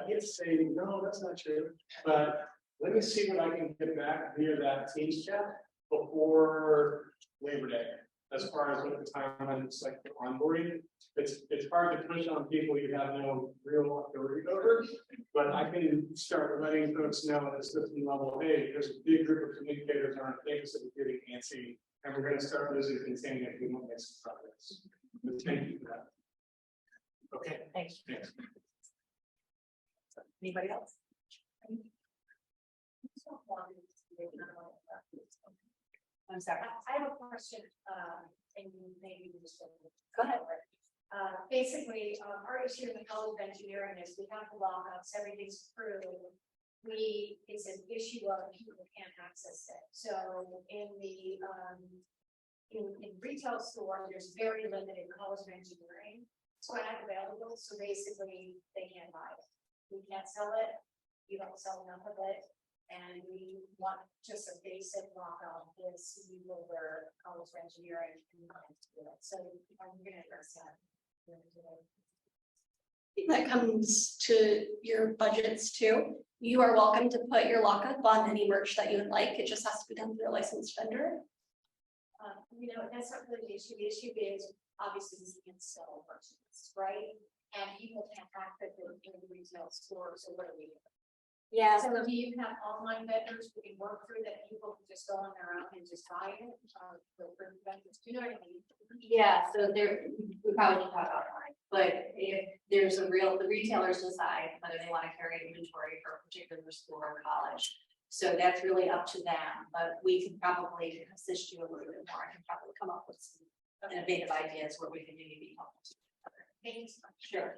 get to say, no, that's not true, but let me see what I can get back via that Teams chat before Labor Day. As far as what the timeline is like for onboarding, it's hard to push on people you have no real authority over, but I can start letting folks know at the system level, hey, there's a big group of communicators on campus that are getting antsy, and we're going to start losing containment if we don't make some progress. But thank you for that. Okay. Thanks. Thanks. Anybody else? I'm sorry. I have a question, and maybe you just. Go ahead. Basically, our issue in the College of Engineering is we have the lockups, everything's approved. It's an issue of people can't access it. So in the, in retail store, there's very limited College of Engineering swag available. So basically, they can't buy it. We can't sell it. You don't sell enough of it. And we want just a basic lockup is Boulder College of Engineering. So I'm going to address that. That comes to your budgets too. You are welcome to put your lockup on any merch that you would like. It just has to be done through a licensed vendor. That's not really the issue. The issue is obviously we can sell merchandise, right? And people can't access it in the retail stores. So what do we do? Yeah. So do you have online vendors we can work through that people can just go on their own and just buy it? Do you know what I mean? Yeah, so we probably should talk online, but if there's the retailers decide whether they want to carry inventory for a particular school or college. So that's really up to them, but we can probably assist you a little bit more. I can probably come up with some innovative ideas where we can maybe be helpful to each other. Thanks. Sure.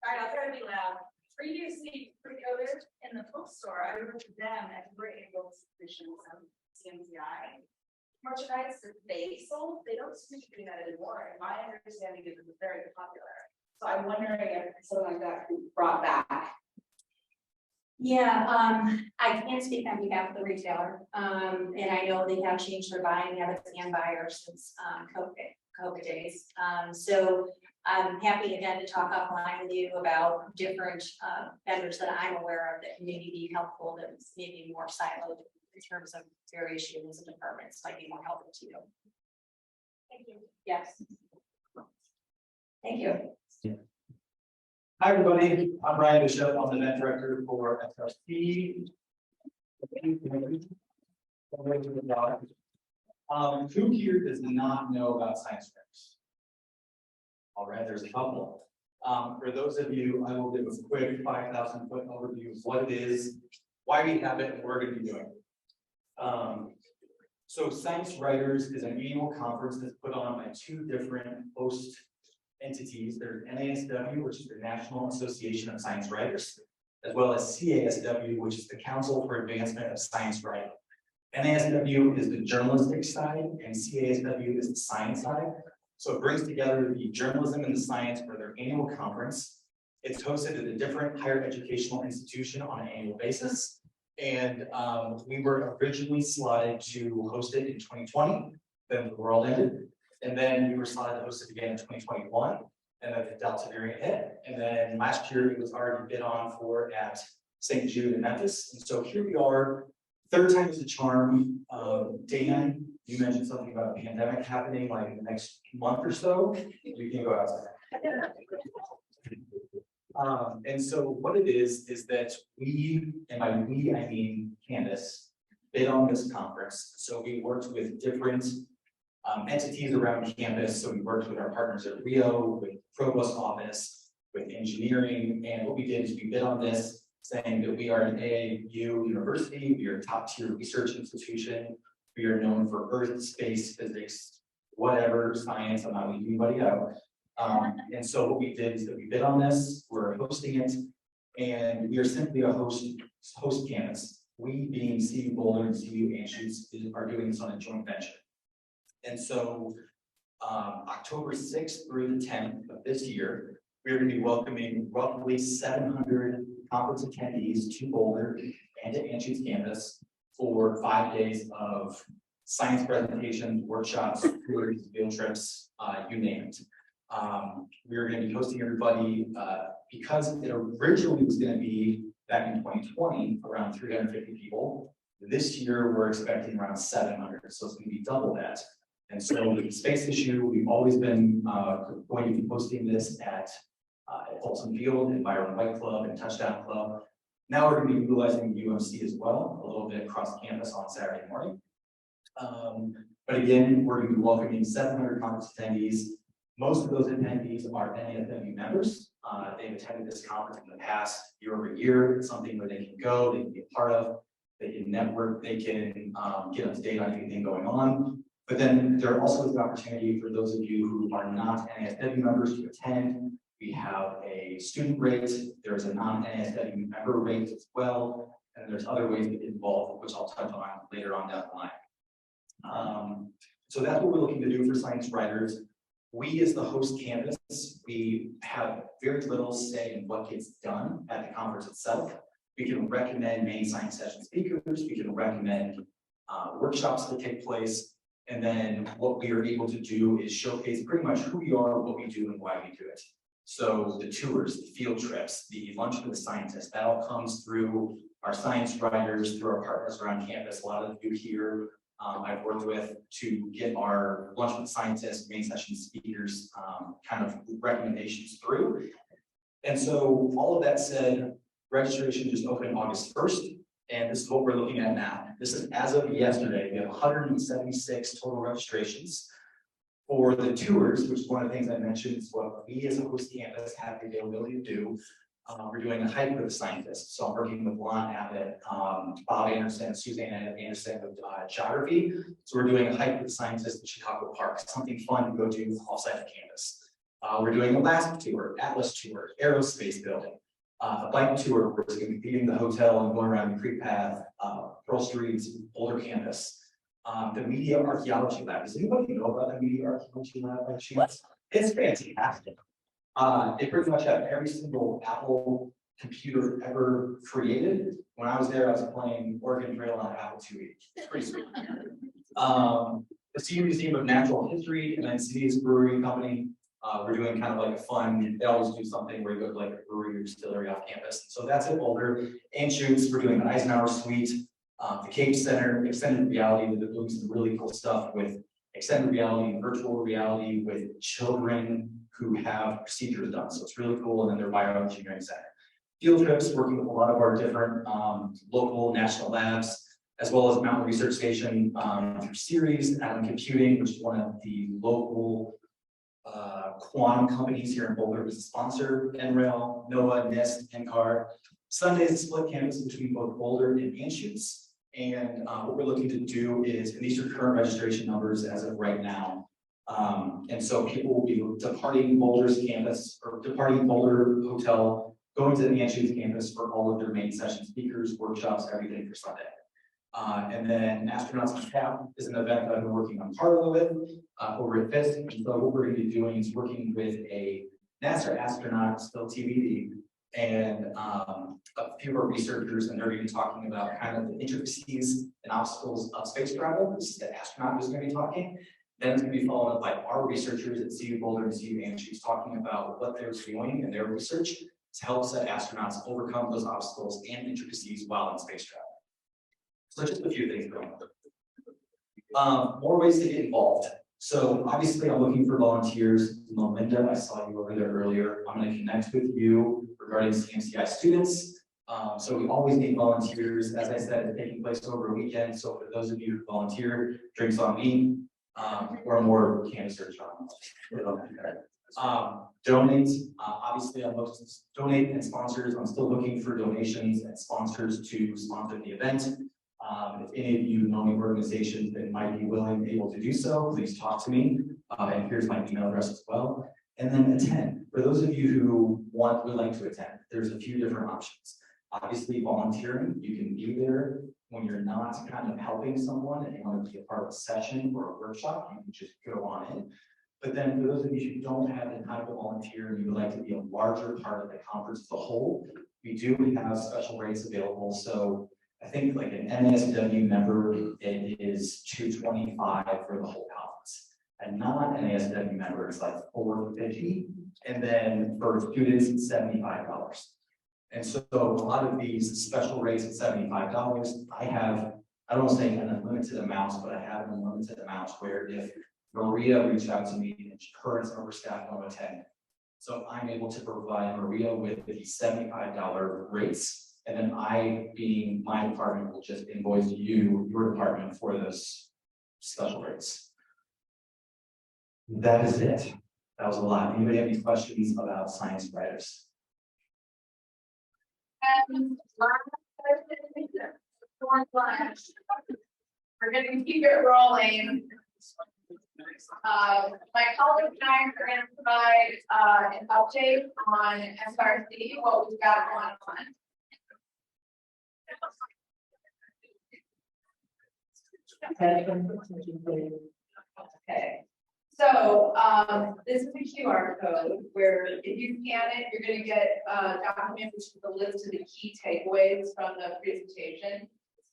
All right, I'll try to be loud. Previously, pre-COVID in the bookstore, I worked with them and we were able to position some CMTI. merchandise that they sold, they don't seem to be doing that anymore, and my understanding is it's very popular. So I'm wondering if something like that could be brought back. Yeah, I can't speak on behalf of the retailer, and I know they have changed their buying habits and buyers since, COVID days. So I'm happy again to talk offline with you about different, vendors that I'm aware of that can maybe be helpful, that's maybe more siloed in terms of various units and departments, might be more helpful to you. Thank you. Yes. Thank you. Hi, everybody. I'm Brian Bishop. I'm the event director for SRC. Who here does not know about science fairs? All right, there's a couple. For those of you, I will give a quick 5,000-foot overview of what it is, why we have it, and what we're going to be doing. So Science Writers is an annual conference that's put on by two different host entities. There's NASW, which is the National Association of Science Writers, as well as CASW, which is the Council for Advancement of Science Writing. NASW is the journalistic side, and CASW is the science side. So it brings together the journalism and the science for their annual conference. It's hosted at a different higher educational institution on an annual basis. And we were originally slotted to host it in 2020, then the world ended. And then we were slotted to host it again in 2021, and then the Delta variant hit. And then last year it was already bid on for at St. Jude in Memphis. And so here we are, third time is the charm. Dan, you mentioned something about a pandemic happening like in the next month or so. You can go outside. And so what it is that we, and by we, I mean Candace, bid on this conference. So we worked with different entities around campus. So we worked with our partners at Rio, with Provost Office, with engineering. And what we did is we bid on this, saying that we are an AAU university, we are a top tier research institution, we are known for earth, space, physics, whatever, science, I'm not leaving anybody out. And so what we did is that we bid on this, we're hosting it, and we are simply a host campus. We being CU Boulder and CU Anschutz are doing this on a joint venture. And so October 6th through the 10th of this year, we're going to be welcoming roughly 700 conference attendees to Boulder and to Anschutz campus for 5 days of science presentations, workshops, tours, field trips, you name it. We're going to be hosting everybody because it originally was going to be back in 2020 around 350 people. This year we're expecting around 700, so it's going to be double that. And so with the space issue, we've always been going to be hosting this at Folsom Field and Byron White Club and Touchdown Club. Now we're going to be utilizing the UMC as well, a little bit across campus on Saturday morning. But again, we're going to be welcoming 700 conference attendees. Most of those attendees are NASW members. They've attended this conference in the past year over year. It's something where they can go, they can be a part of, they can network, they can get up to date on anything going on. But then there also is the opportunity for those of you who are not NASW members to attend. We have a student rate, there's a non-NASW member rate as well, and there's other ways to get involved, which I'll touch on later on down the line. So that's what we're looking to do for Science Writers. We, as the host campus, we have very little say in what gets done at the conference itself. We can recommend main science session speakers, we can recommend workshops that take place, and then what we are able to do is showcase pretty much who we are, what we do, and why we do it. So the tours, the field trips, the lunch with the scientists, that all comes through our science writers, through our partners around campus. A lot of you here I've worked with to get our lunch with scientists, main session speakers, kind of recommendations through. And so all of that said, registration just opened August 1st, and this is what we're looking at now. This is as of yesterday. We have 176 total registrations. For the tours, which is one of the things I mentioned, is what we as a host campus have the availability to do. We're doing a hike with the scientists. So I'm working with Lon Abbott, Bob Anderson, Suzanne Anderson with geography. So we're doing a hike with the scientists at Chicago Park, something fun to go do offsite of campus. We're doing a LASP tour, Atlas tour, aerospace building, a bike tour where we're going to be leaving the hotel and going around the creek path, Pearl Street, Boulder campus. The Media Archaeology Lab. Does anybody know about the Media Archaeology Lab by chance? It's fantastic. They pretty much have every single Apple computer ever created. When I was there, I was playing Oregon Trail on Apple IIe. It's pretty sweet. The City Museum of Natural History and then City's Brewing Company. We're doing kind of like a fun, they always do something where you go to like a brewery or distillery off campus. So that's at Boulder. Anschutz, we're doing an Eisenhower Suite. The Cape Center, extended reality, they're doing some really cool stuff with extended reality and virtual reality with children who have procedures done. So it's really cool. And then their bioengineering center. Field trips, working with a lot of our different local national labs, as well as Mountain Research Station through Series, Atom Computing, which is one of the local quantum companies here in Boulder is a sponsor, NREL, NOAA, NIST, NCAR. Sundays is split campus between both Boulder and Anschutz. And what we're looking to do is, and these are current registration numbers as of right now. And so people will be departing Boulder's campus or departing Boulder Hotel, going to the Anschutz campus for all of their main session speakers, workshops, everything for Sunday. And then Astronauts on Tap is an event that I've been working on Carlo with over at FIST. And so what we're going to be doing is working with a NASA astronaut, still TBD, and a few of our researchers, and they're going to be talking about kind of the intricacies and obstacles of space travel. This is the astronaut who's going to be talking. Then it's going to be followed up by our researchers at CU Boulder and CU Anschutz talking about what they're doing in their research to help set astronauts overcome those obstacles and intricacies while in space travel. So just a few things going on. More ways to get involved. So obviously I'm looking for volunteers. Melinda, I saw you over there earlier. I'm going to connect with you regarding CMCI students. So we always need volunteers. As I said, it's taking place over a weekend. So for those of you who volunteer, drinks on me, or more canvas search on. Donate. Obviously I'm looking to donate and sponsors. I'm still looking for donations and sponsors to sponsor the event. If any of you know any organizations that might be willing and able to do so, please talk to me. And here's my email address as well. And then attend. For those of you who would like to attend, there's a few different options. Obviously, volunteering, you can be there when you're not kind of helping someone and you want to be a part of a session or a workshop, you can just go on in. But then for those of you who don't have the time to volunteer and you would like to be a larger part of the conference as a whole, we do have special rates available. So I think like an NASW member, it is $225 for the whole conference. And non-NASW member is like $450. And then for students, it's $75. And so a lot of these special rates at $75, I don't want to say an unlimited amounts, but I have an unlimited amounts where if Maria reached out to me and her and some of her staff want to attend, so I'm able to provide Maria with the $75 rates. And then I, being my department, will just invoice you, your department, for those special rates. That is it. That was a lot. Anybody have any questions about science writers? We're gonna keep it rolling. My colleague and I are gonna provide an update on SRC, what we've got going on. Okay, so this is a QR code where if you scan it, you're going to get a document which is the list of the key takeaways from the presentation.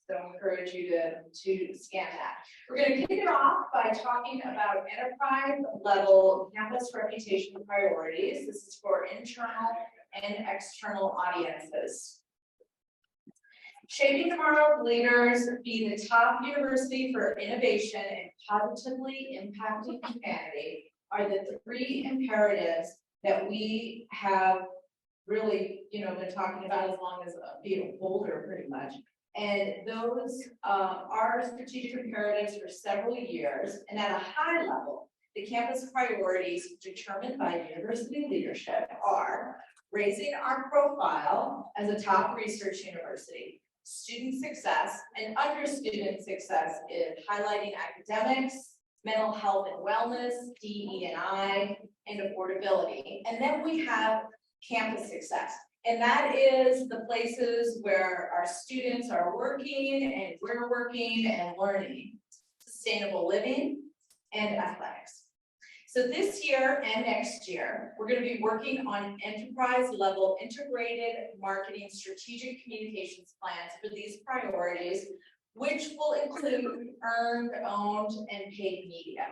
So I encourage you to scan that. We're going to kick it off by talking about enterprise level campus reputation priorities. This is for internal and external audiences. Shaping tomorrow's leaders, be the top university for innovation and positively impacting humanity are the three imperatives that we have really, been talking about as long as being Boulder, pretty much. And those are strategic imperatives for several years. And at a high level, the campus priorities determined by university leadership are raising our profile as a top research university. Student success, and under student success is highlighting academics, mental health and wellness, DE&I, and affordability. And then we have campus success. And that is the places where our students are working and we're working and learning. sustainable living, and athletics. So this year and next year, we're going to be working on enterprise level integrated marketing strategic communications plans for these priorities, which will include earned, owned, and paid media.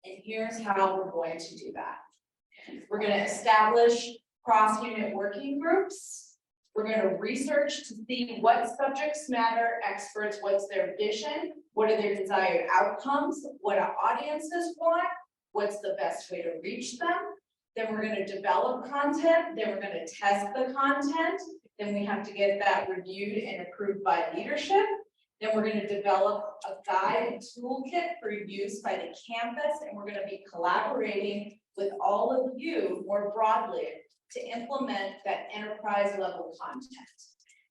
And here's how we're going to do that. We're going to establish cross-unit working groups. We're going to research to see what subjects matter, experts, what's their vision, what are their desired outcomes, what our audiences want, what's the best way to reach them. Then we're going to develop content, then we're going to test the content, then we have to get that reviewed and approved by leadership. Then we're going to develop a guide and toolkit for use by the campus, and we're going to be collaborating with all of you more broadly to implement that enterprise level content.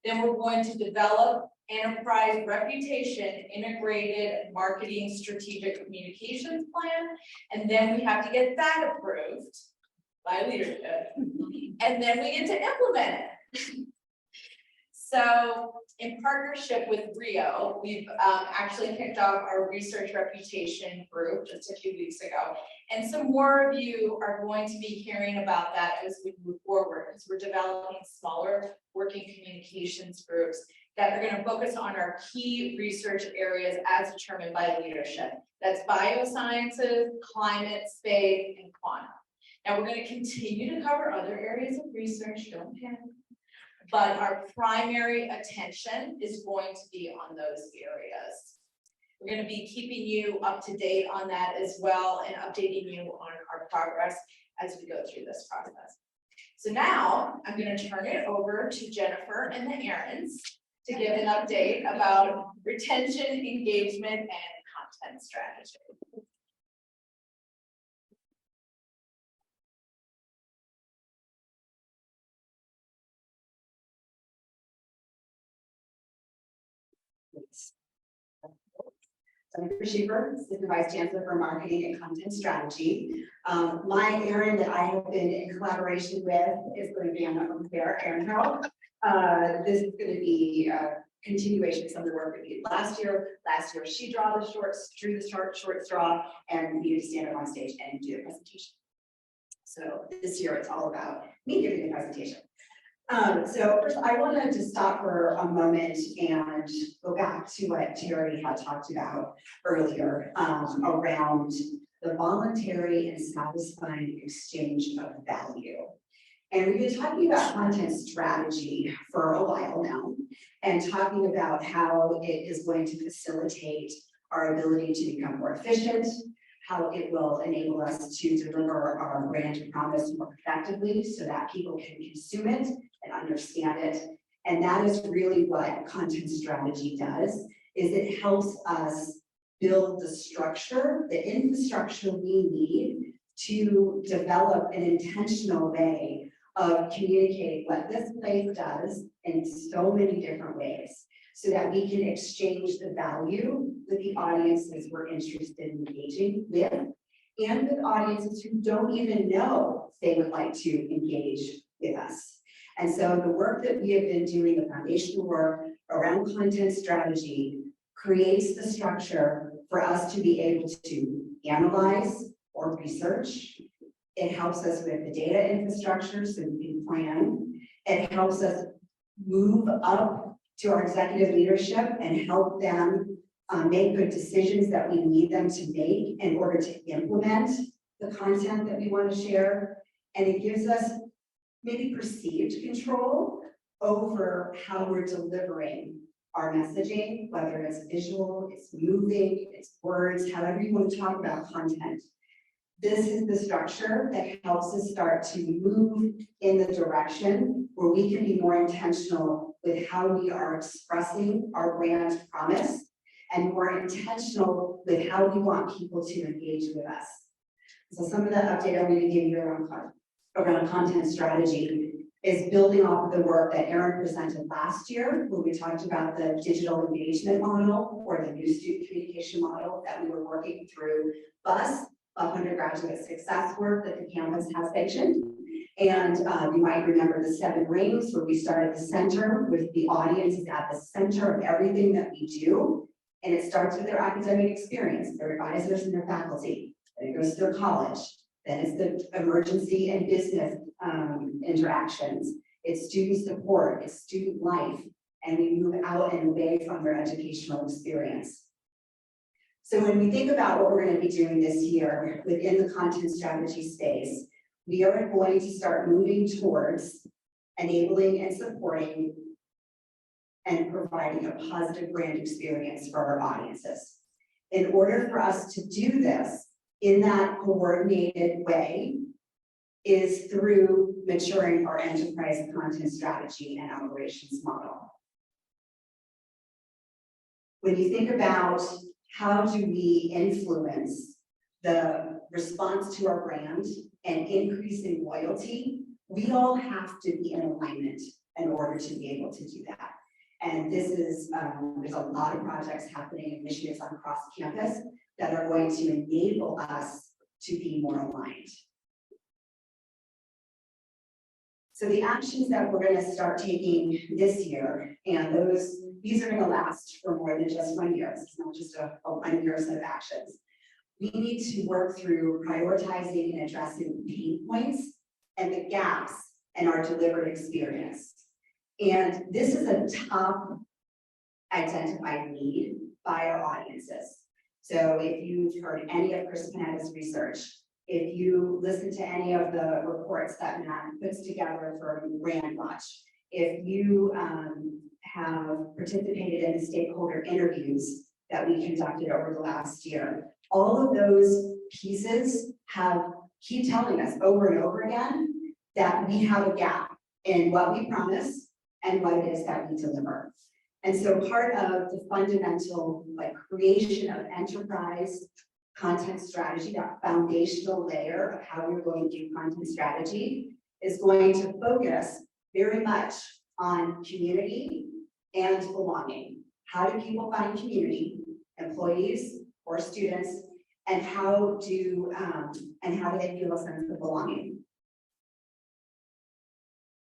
Then we're going to develop enterprise reputation integrated marketing strategic communications plan, and then we have to get that approved by leadership, and then we get to implement it. So in partnership with Rio, we've actually kicked off our research reputation group just a few weeks ago. And some more of you are going to be hearing about that as we move forward, because we're developing smaller working communications groups that are going to focus on our key research areas as determined by leadership. That's biosciences, climate, space, and quantum. Now we're going to continue to cover other areas of research, don't panic. But our primary attention is going to be on those areas. We're going to be keeping you up to date on that as well and updating you on our progress as we go through this process. So now I'm going to turn it over to Jennifer and the Aarons to give an update about retention, engagement, and content strategy. I'm Chris Sheeper, Assistant Vice Chancellor for Marketing and Content Strategy. My errand that I have been in collaboration with is going to be, I'm not going to compare, Aaron Harold. This is going to be a continuation of some of the work we did last year. Last year, she drew the short straw, and we had to stand up on stage and do a presentation. So this year, it's all about me giving the presentation. So first, I wanted to stop for a moment and go back to what Terry had talked about earlier around the voluntary and satisfying exchange of value. And we've been talking about content strategy for a while now, and talking about how it is going to facilitate our ability to become more efficient, how it will enable us to deliver our brand promise more effectively so that people can consume it and understand it. And that is really what content strategy does, is it helps us build the structure, the infrastructure we need to develop an intentional way of communicating what this place does in so many different ways, so that we can exchange the value with the audiences we're interested in engaging with, and with audiences who don't even know they would like to engage with us. And so the work that we have been doing, the foundational work around content strategy, creates the structure for us to be able to analyze or research. It helps us with the data infrastructure so we can plan. It helps us move up to our executive leadership and help them make good decisions that we need them to make in order to implement the content that we want to share. And it gives us maybe perceived control over how we're delivering our messaging, whether it's visual, it's moving, it's words, however you want to talk about content. This is the structure that helps us start to move in the direction where we can be more intentional with how we are expressing our brand promise, and more intentional with how we want people to engage with us. So some of the update I'm going to give you around content strategy is building off of the work that Erin presented last year, where we talked about the digital engagement model or the new student communication model that we were working through BUS, undergraduate success work that the campus has sanctioned. And you might remember the 7 rings, where we start at the center with the audience is at the center of everything that we do. And it starts with their academic experience, their advisors and their faculty, then it goes to their college, then it's the emergency and business interactions, it's student support, it's student life, and we move out and away from their educational experience. So when we think about what we're going to be doing this year within the content strategy space, we are going to start moving towards enabling and supporting and providing a positive brand experience for our audiences. In order for us to do this in that coordinated way is through maturing our enterprise content strategy and operations model. When you think about how do we influence the response to our brand and increasing loyalty, we all have to be in alignment in order to be able to do that. And this is, there's a lot of projects happening and initiatives across campus that are going to enable us to be more aligned. So the actions that we're going to start taking this year, and these are going to last for more than just 1 year. It's not just a 1 year set of actions. We need to work through prioritizing and addressing pain points and the gaps in our delivered experience. And this is a top identified need by our audiences. So if you've heard any of Chris Panetta's research, if you listen to any of the reports that Matt puts together for Brand Watch, if you have participated in the stakeholder interviews that we conducted over the last year, all of those pieces keep telling us over and over again that we have a gap in what we promise and what it is that we deliver. And so part of the fundamental creation of enterprise content strategy, that foundational layer of how we're going to do content strategy, is going to focus very much on community and belonging. How do people find community, employees or students, and how do they feel a sense of belonging?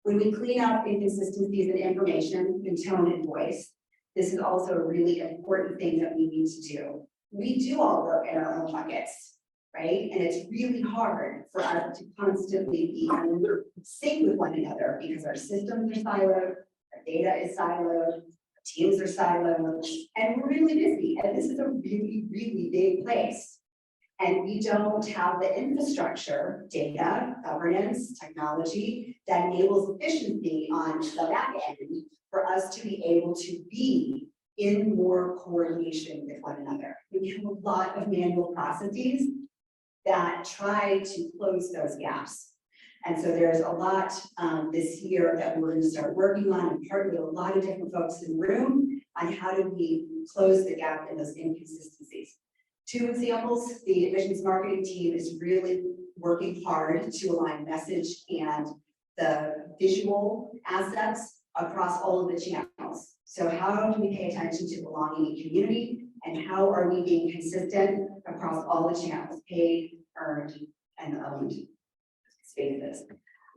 When we clean up inconsistencies in information in tone and voice, this is also a really important thing that we need to do. We do all work in our own buckets, right? And it's really hard for us to constantly be in sync with one another because our systems are siloed, our data is siloed, our teams are siloed, and we're really busy. And this is a really, really big place. And we don't have the infrastructure, data, governance, technology that enables efficiency on the back end for us to be able to be in more coordination with one another. We have a lot of manual processes that try to close those gaps. And so there's a lot this year that we're going to start working on and partner with a lot of different folks in the room on how do we close the gap in those inconsistencies. 2 examples, the admissions marketing team is really working hard to align message and the visual assets across all of the channels. So how do we pay attention to belonging and community, and how are we being consistent across all the channels, paid, earned, and owned spaces?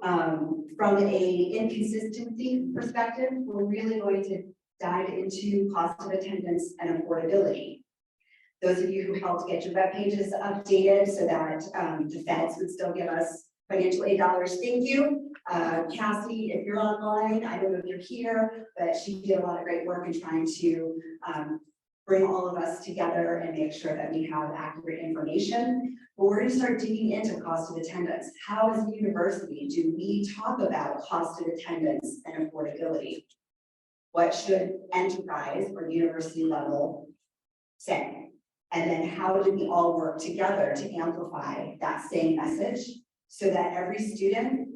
From a inconsistency perspective, we're really going to dive into cost of attendance and affordability. Those of you who helped get your web pages updated so that the feds would still give us financial aid dollars, thank you. Cassie, if you're online, I don't know if you're here, but she did a lot of great work in trying to bring all of us together and make sure that we have accurate information. But we're going to start digging into cost of attendance. How as a university do we talk about cost of attendance and affordability? What should enterprise or university level say? And then how do we all work together to amplify that same message so that every student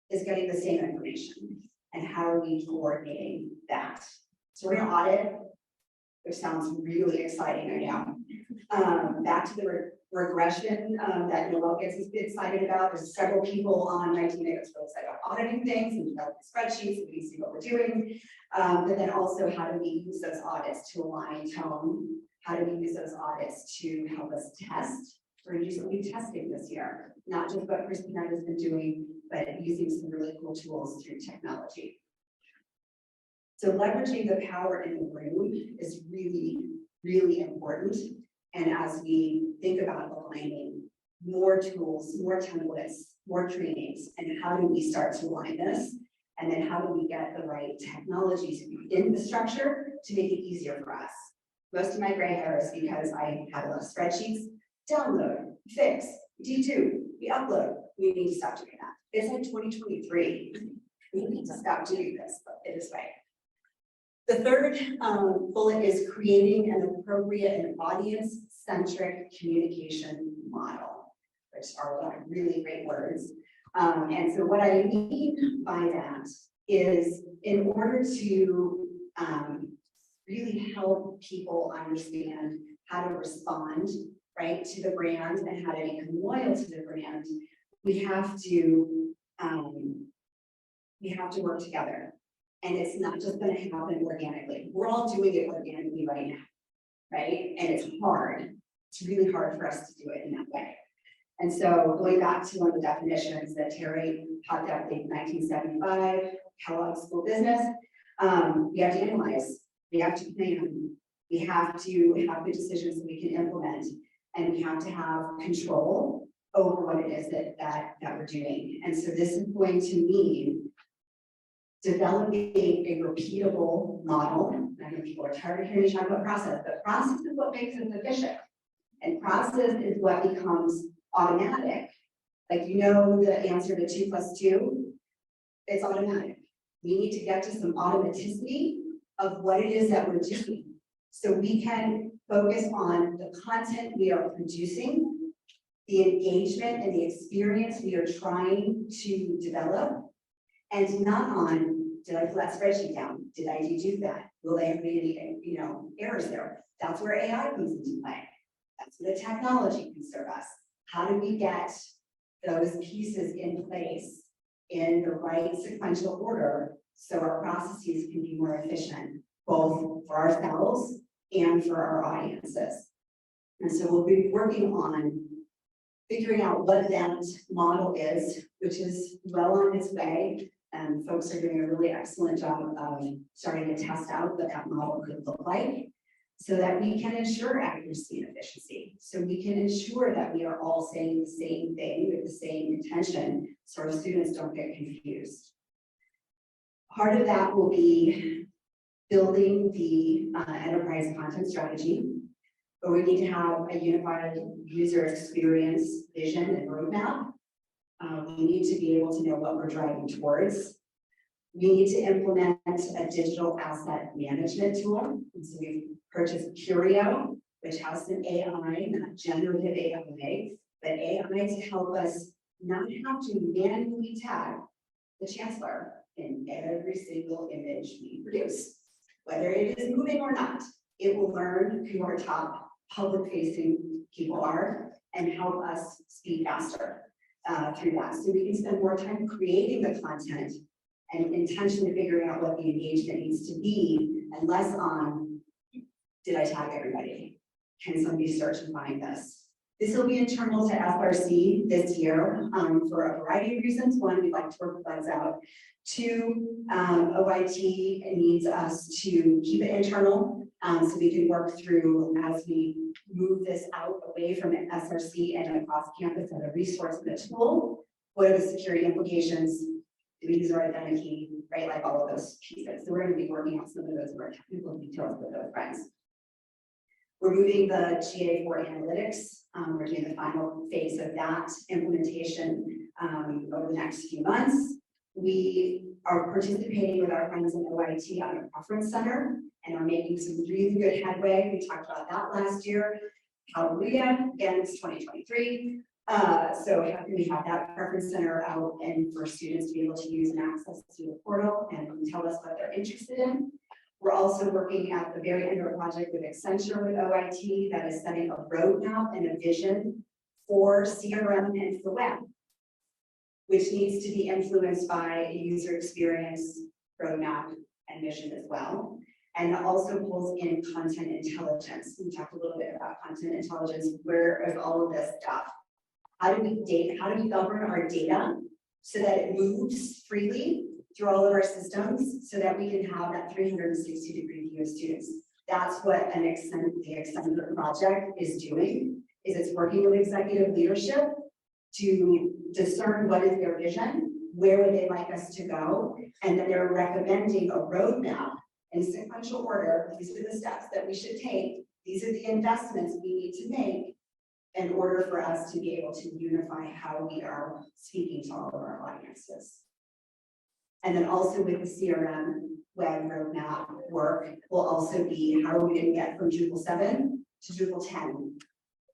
is getting the same information? And how are we coordinating that? So we're going to audit, which sounds really exciting right now. Back to the regression that Noel gets excited about. There's several people on my team that gets really excited about auditing things and developing spreadsheets, and we see what we're doing. But then also, how do we use those audits to align tone? How do we use those audits to help us test? We're going to do some new testing this year, not just what Chris Panetta has been doing, but using some really cool tools through technology. So leveraging the power in the room is really really important. And as we think about aligning more tools, more templates, more trainings, and how do we start to align this? And then how do we get the right technologies in the structure to make it easier for us? Most of my gray hair is because I have a lot of spreadsheets, download, fix, D2, we upload. We need to stop doing that. It's like 2023. We need to stop doing this way. The third bullet is creating an appropriate and audience-centric communication model, which are like really great words. And so what I mean by that is in order to really help people understand how to respond, right, to the brand and how to become loyal to the brand, we have to work together. And it's not just going to happen organically. We're all doing it organically right now, right? And it's hard. It's really hard for us to do it in that way. And so going back to one of the definitions that Terry talked about in 1975, Kellogg School Business, we have to analyze, we have to plan, we have to have good decisions that we can implement, and we have to have control over what it is that we're doing. And so this is going to mean developing a repeatable model. I know people are tired of hearing me talk about process, but process is what makes us efficient. And process is what becomes automatic. Like, you know, the answer to 2 + 2, it's automatic. We need to get to some automaticity of what it is that we're doing, so we can focus on the content we are producing, the engagement and the experience we are trying to develop, and not on, did I pull that spreadsheet down? Did I do that? Will there be any, errors there? That's where AI comes into play. That's where the technology can serve us. How do we get those pieces in place in the right sequential order so our processes can be more efficient, both for ourselves and for our audiences? And so we'll be working on figuring out what that model is, which is well on its way. And folks are doing a really excellent job of starting to test out what that model could look like, so that we can ensure accuracy and efficiency. So we can ensure that we are all saying the same thing with the same intention, so our students don't get confused. Part of that will be building the enterprise content strategy, but we need to have a unified user experience vision and roadmap. We need to be able to know what we're driving towards. We need to implement a digital asset management tool. And so we've purchased Curio, which has some AI, not generative AI, but AI to help us not have to manually tag the chancellor in every single image we produce. Whether it is moving or not, it will learn who our top public-facing people are and help us speed faster through that. So we can spend more time creating the content and intentionally figuring out what the engagement needs to be, and less on, did I tag everybody? Can somebody search and find this? This will be internal to SRC this year for a variety of reasons. One, we'd like to work bugs out. Two, OIT needs us to keep it internal so we can work through as we move this out away from SRC and across campus as a resource and a tool. What are the security implications? Do we use our identity key, right? Like all of those pieces. So we're going to be working on some of those more technical details with those friends. We're moving the GA for analytics. We're doing the final phase of that implementation over the next few months. We are participating with our friends in OIT on a preference center and are making some really good headway. We talked about that last year. Hallelujah, again, it's 2023. So how can we have that preference center out and for students to be able to use and access to the portal and tell us what they're interested in. We're also working at the very end of our project with Accenture with OIT that is setting a roadmap and a vision for CRM and for web, which needs to be influenced by a user experience roadmap and vision as well. And it also pulls in content intelligence. We talked a little bit about content intelligence. Where is all of this stuff? How do we govern our data so that it moves freely through all of our systems so that we can have that 360-degree view of students? That's what the Extender project is doing, is it's working with executive leadership to discern what is their vision, where would they like us to go, and then they're recommending a roadmap in sequential order. These are the steps that we should take. These are the investments we need to make in order for us to be able to unify how we are speaking to all of our audiences. And then also with the CRM web roadmap work will also be how are we going to get from Drupal 7 to Drupal 10. And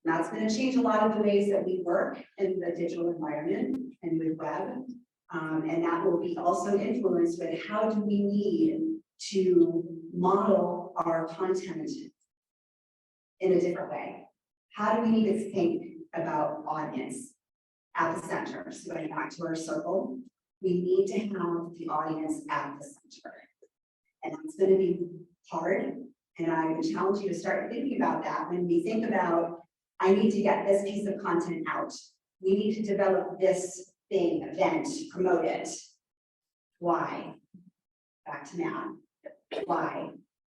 that's going to change a lot of the ways that we work in the digital environment and with web. And that will be also influenced with how do we need to model our content in a different way. How do we need to think about audience at the center? So going back to our circle, we need to have the audience at the center. And that's going to be hard. And I would challenge you to start thinking about that when we think about, I need to get this piece of content out. We need to develop this thing, event, promote it. Why? Back to Matt. Why?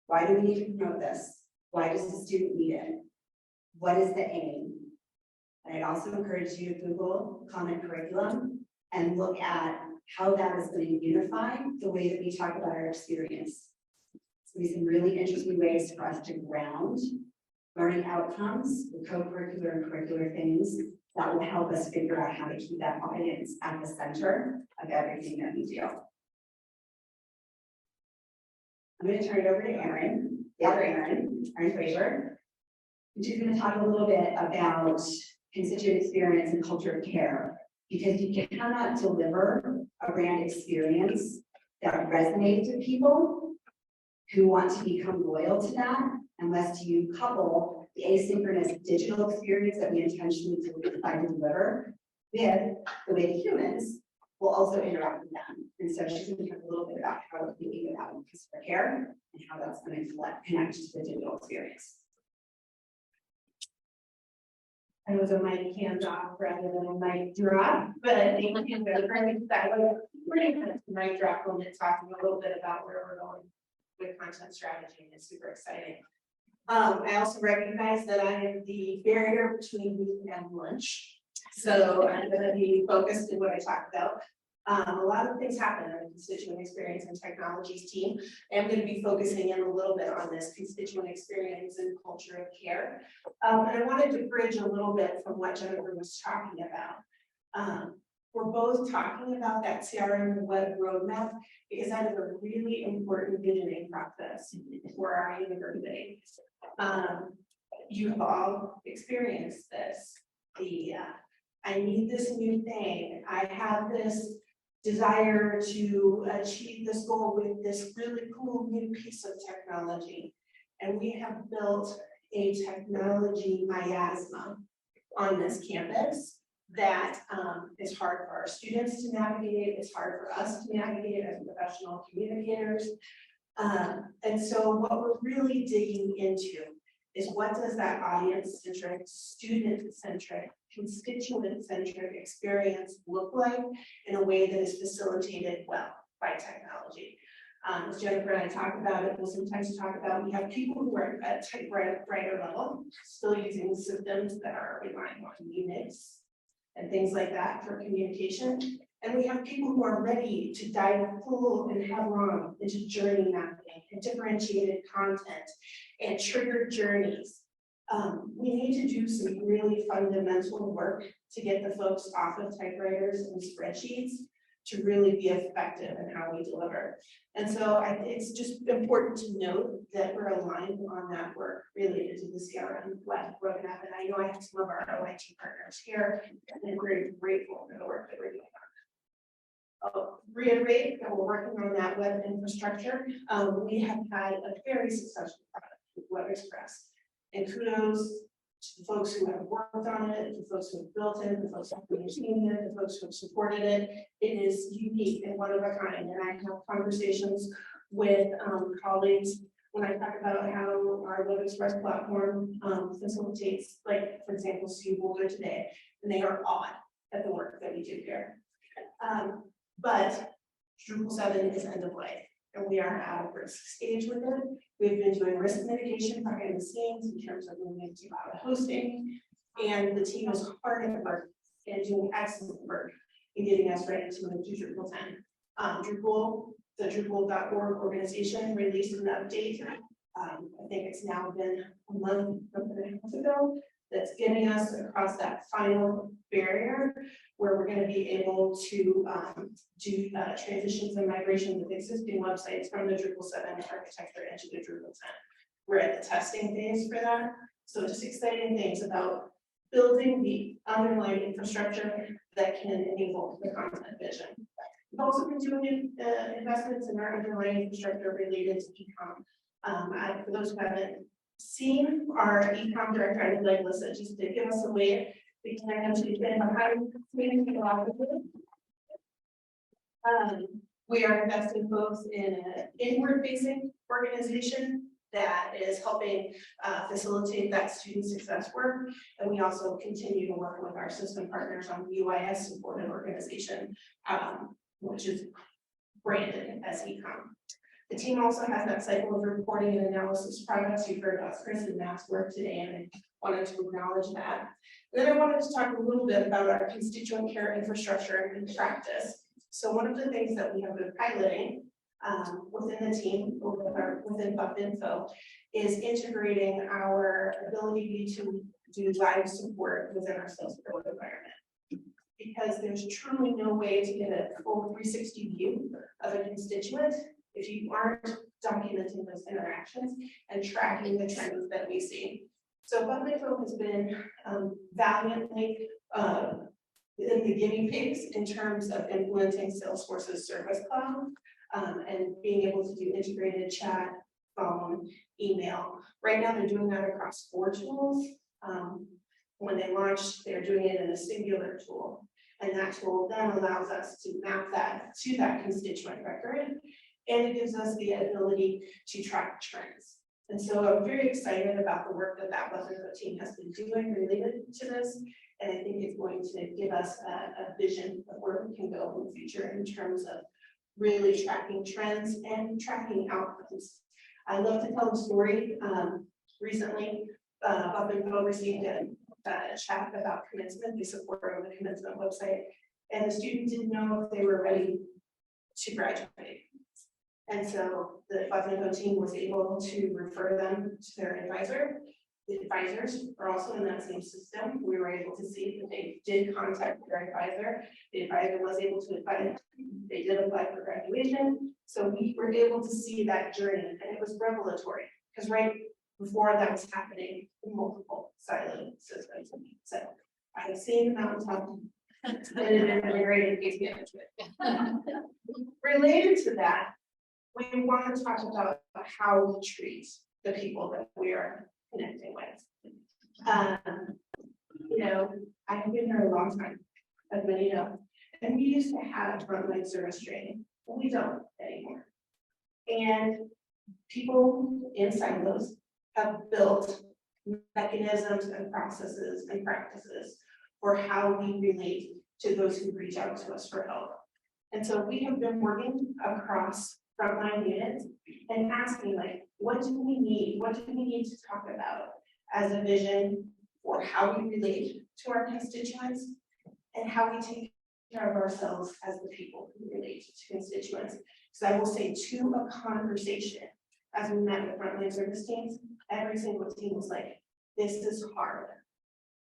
Why do we need to promote this? Why does the student need it? What is the aim? And I'd also encourage you to Google Common Curriculum and look at how that is going to unify the way that we talk about our experience. It's going to be some really interesting ways for us to ground learning outcomes with co-curricular and curricular things that will help us figure out how to keep that audience at the center of everything that we do. I'm going to turn it over to Erin, the other Erin Fraser. And she's going to talk a little bit about constituent experience and culture of care, because you cannot deliver a brand experience that resonates with people who want to become loyal to that unless you couple the asynchronous digital experience that we intentionally decide to deliver with the way the humans will also interact with them. And so she's going to talk a little bit about how we're thinking about customer care and how that's going to connect to the digital experience. I was a mic hands off rather than a mic drop, but I think that was pretty good mic drop when it's talking a little bit about where we're going with content strategy, and it's super exciting. I also recognize that I am the barrier between me and lunch. So I'm going to be focused in what I talk about. A lot of things happen on the constituent experience and technologies team. I'm going to be focusing in a little bit on this constituent experience and culture of care. And I wanted to bridge a little bit from what Jennifer was talking about. We're both talking about that CRM web roadmap because that is a really important visioning process for our university. You've all experienced this. I need this new thing. I have this desire to achieve this goal with this really cool new piece of technology. And we have built a technology miasma on this campus that is hard for our students to navigate. It's hard for us to navigate as professional communicators. And so what we're really digging into is what does that audience-centric, student-centric, constituent-centric experience look like in a way that is facilitated well by technology. As Jennifer and I talk about it, we'll sometimes talk about, we have people who are at typewriter level, still using systems that are relying on Unix and things like that for communication. And we have people who are ready to dive full and headlong into journey mapping and differentiated content and triggered journeys. We need to do some really fundamental work to get the folks off of typewriters and spreadsheets to really be effective in how we deliver. And so it's just important to note that we're aligned on that work related to the CRM web roadmap. And I know I have some of our OIT partners here, and we're very grateful for the work that we're doing. I'll reiterate that we're working on that web infrastructure. We have had a very successful product with Web Express, and kudos to the folks who have worked on it, the folks who have built it, the folks who have maintained it, the folks who have supported it. It is unique and one of a kind, and I have conversations with colleagues when I talk about how our Web Express platform facilitates, like, for example, CU Boulder today, and they are awed at the work that we do here. But Drupal 7 is end of life. and we are at a risk stage with it. We've been doing risk mitigation behind the scenes in terms of moving to cloud hosting. And the team is hard at work and doing excellent work in getting us ready to move to Drupal 10. Drupal, the Drupal.org organization released an update. I think it's now been a month ago, that's getting us across that final barrier where we're going to be able to do transitions and migrations of existing websites from the Drupal 7 architecture into the Drupal 10. We're at the testing phase for that. So just exciting things about building the underlying infrastructure that can enable the content vision. We've also been doing investments in our underlying infrastructure related to e-com. For those who haven't seen our e-com director, I'd like Lisa just to give us a wave. We can actually get behind we are investing both in an inward-facing organization that is helping facilitate that student success work. And we also continue to work with our system partners on the UIS supported organization, which is branded as e-com. The team also has that cycle of reporting and analysis products. You've heard about Chris and Matt's work today, and I wanted to acknowledge that. And then I wanted to talk a little bit about our constituent care infrastructure and practice. So one of the things that we have been piloting within the team, within BuffInfo, is integrating our ability to do live support within our Salesforce environment. Because there's truly no way to get a full 360 view of a constituent if you aren't documenting those interactions and tracking the trends that we see. So BuffInfo has been valiantly in the guinea pigs in terms of implementing Salesforce's Service Cloud and being able to do integrated chat, phone, email. Right now, they're doing that across 4 tools. When they launch, they're doing it in a singular tool. And that tool then allows us to map that to that constituent record. And it gives us the ability to track trends. And so I'm very excited about the work that BuffInfo team has been doing related to this. And I think it's going to give us a vision of where we can go in the future in terms of really tracking trends and tracking outcomes. I love to tell a story. Recently, BuffInfo received a chat about commencement. They support the commencement website, and the student didn't know if they were ready to graduate. And so the BuffInfo team was able to refer them to their advisor. The advisors are also in that same system. We were able to see that they did contact their advisor. The advisor was able to advise, they did apply for graduation. So we were able to see that journey, and it was revelatory because right before that was happening in multiple siloed systems. So I have seen the mountaintop and integrated case management. Related to that, we want to talk about how we treat the people that we are connecting with. You know, I've been here a long time, as many know, and we used to have frontline service training, but we don't anymore. And people in silos have built mechanisms and processes and practices for how we relate to those who reach out to us for help. And so we have been working across frontline units and asking, like, what do we need? What do we need to talk about as a vision for how we relate to our constituents and how we take care of ourselves as the people who relate to constituents? Because I will say, to a conversation, as we met with frontline service teams, every single team was like, this is hard.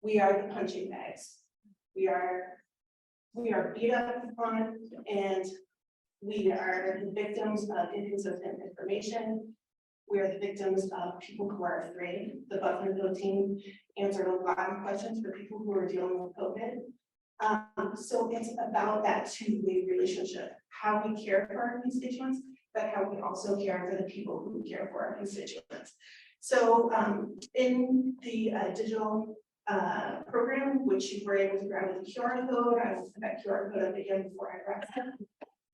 We are the punching bags. We are beat up on, and we are the victims of inconsistent information. We are the victims of people who are afraid. The BuffInfo team answered a lot of questions for people who are dealing with COVID. So it's about that two-way relationship, how we care for our constituents, but how we also care for the people who care for our constituents. So in the digital program, which you were able to grab with the QR code, I will put that QR code up again before I wrap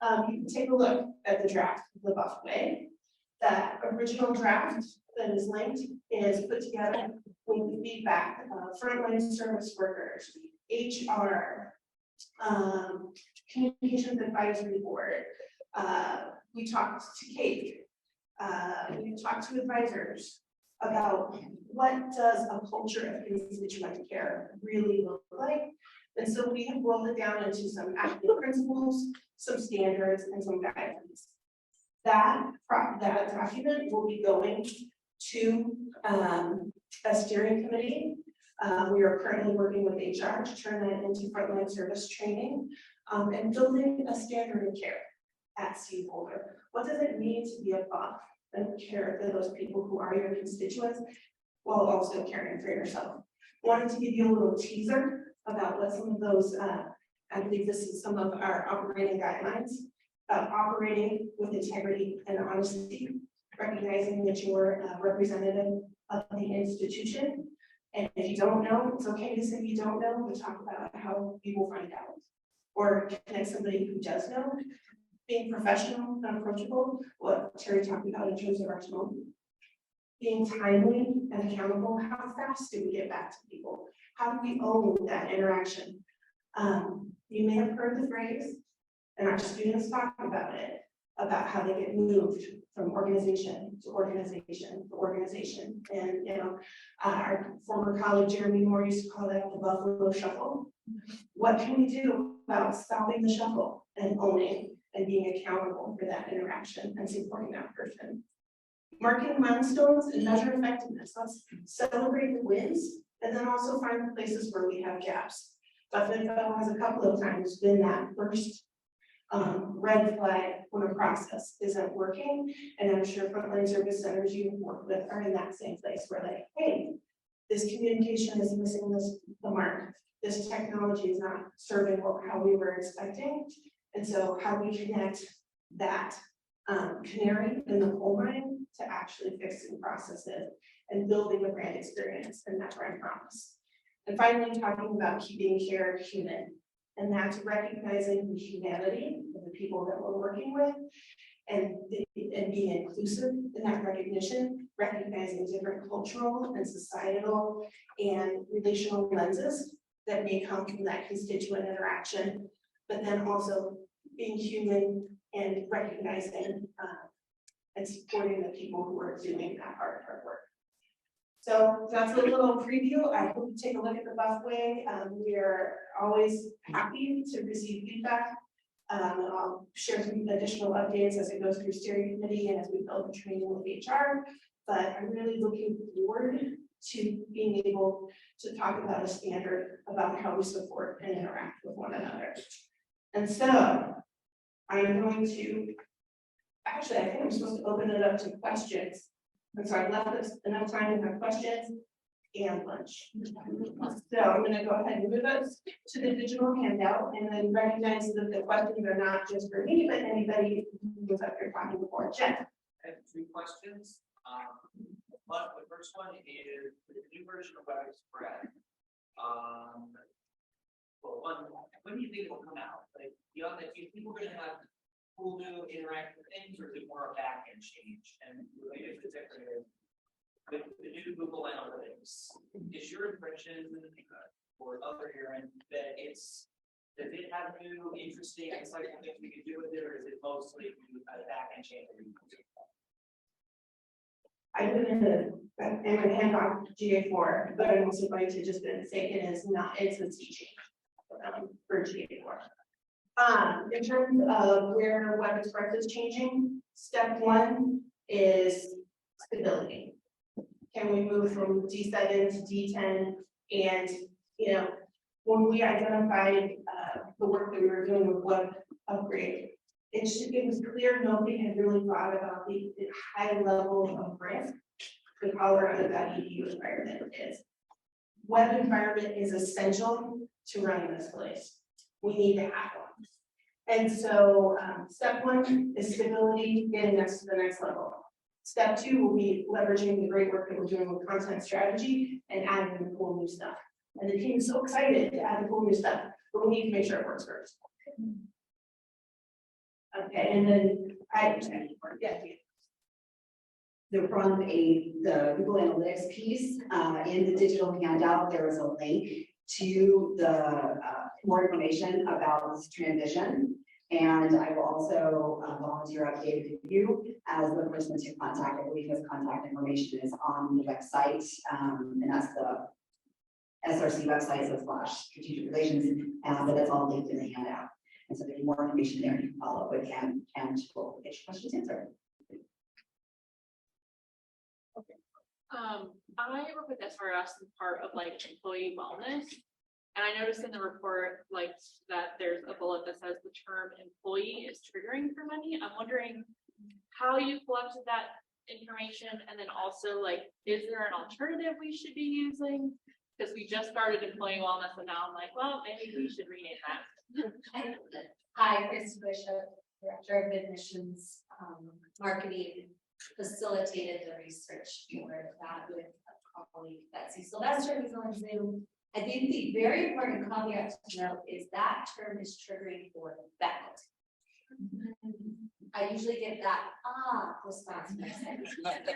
up. You can take a look at the draft of the Buff Way. That original draft that is linked is put together with the feedback of frontline service workers, HR, communications advisory board, We talked to Kate. We talked to advisors about what does a culture of constituent care really look like. And so we have boiled it down into some active principles, some standards, and some guidelines. That document will be going to a steering committee. We are currently working with HR to turn that into frontline service training and building a standard of care at CU Boulder. What does it mean to be above and care for those people who are your constituents while also caring for yourself? Wanted to give you a little teaser about what some of those, I believe this is some of our operating guidelines, operating with integrity and honesty, recognizing that you're a representative of the institution. And if you don't know, it's okay to say you don't know, but talk about how you will find out. Or connect somebody who does know. Being professional and approachable, what Terry talked about in terms of our tone. Being timely and accountable, how fast do we get back to people? How do we own that interaction? You may have heard the phrase, and our students talk about it, about how they get moved from organization to organization to organization. And you know, our former colleague Jeremy Moore used to call that the Buffalo Shuffle. What can we do about stopping the shuffle and owning and being accountable for that interaction and supporting that person? Marking milestones and measure effectiveness. Let's celebrate the wins and then also find the places where we have gaps. Buffalo has a couple of times been that first red flag when a process isn't working. And I'm sure frontline service centers you work with are in that same place where like, hey, this communication is missing the mark. This technology is not serving how we were expecting. And so how do we connect that canary in the coal mine to actually fixing processes and building a brand experience and that brand promise. And finally, talking about keeping care human. And that's recognizing the humanity of the people that we're working with and being inclusive in that recognition, recognizing different cultural and societal and relational lenses that may come from that constituent interaction, but then also being human and recognizing and supporting the people who are doing that hard work. So that's a little preview. I hope you take a look at the busway. We are always happy to receive feedback. I'll share some additional updates as it goes through steering committee and as we build the training with HR. But I'm really looking forward to being able to talk about a standard about how we support and interact with one another. And so I'm going to, actually, I think I'm supposed to open it up to questions. And so I've left us enough time to have questions and lunch. So I'm going to go ahead and move us to the digital handout and then recognize that the questions are not just for me, but anybody who was up here talking before. Jen. I have 3 questions. But the first one is the new version of Web Express. Well, when do you think it will come out? Like beyond that, do you think we're going to have cool new interactive things, or is it more a back-end change? And related to that, with the new Google Analytics, is your impression or other hearing that does it have new interesting exciting things we can do with it, or is it mostly a back-end change? I'm going to hand off GA4, but I'm also going to just say it is not, it's a teaching for GA4. In terms of where Web Express is changing, step 1 is stability. Can we move from D7 to D10? And, you know, when we identified the work that we were doing with Web Upgrade, it was clear nobody had really thought about the high level of risk the Colorado .edu environment is. Web environment is essential to running this place. We need to have one. And so step 1 is stability, getting us to the next level. Step 2 will be leveraging the great work that we're doing with content strategy and adding the cool new stuff. And the team is so excited to add the cool new stuff, but we need to make sure it works first. Okay, and then from the Google Analytics piece, in the digital handout, there is a link to the more information about this transition. And I will also volunteer updated with you as the person to contact. I believe his contact information is on the website, and that's the SRC website, so / strategic relations, but that's all linked in the handout. And so there's more information there. You can follow up with him and we'll get your questions answered. I work with SRS as part of like employee wellness. And I noticed in the report, like, that there's a bullet that says the term employee is triggering for many. I'm wondering how you collected that information, and then also, like, is there an alternative we should be using? Because we just started employee wellness, and now I'm like, well, maybe we should rename that. Hi, Chris Bishop, Director of Admissions, Marketing, facilitated the research for that with a colleague, Betsy Sylvester, who's on Zoom. I think the very important caveat to note is that term is triggering for the faculty. I usually get that response.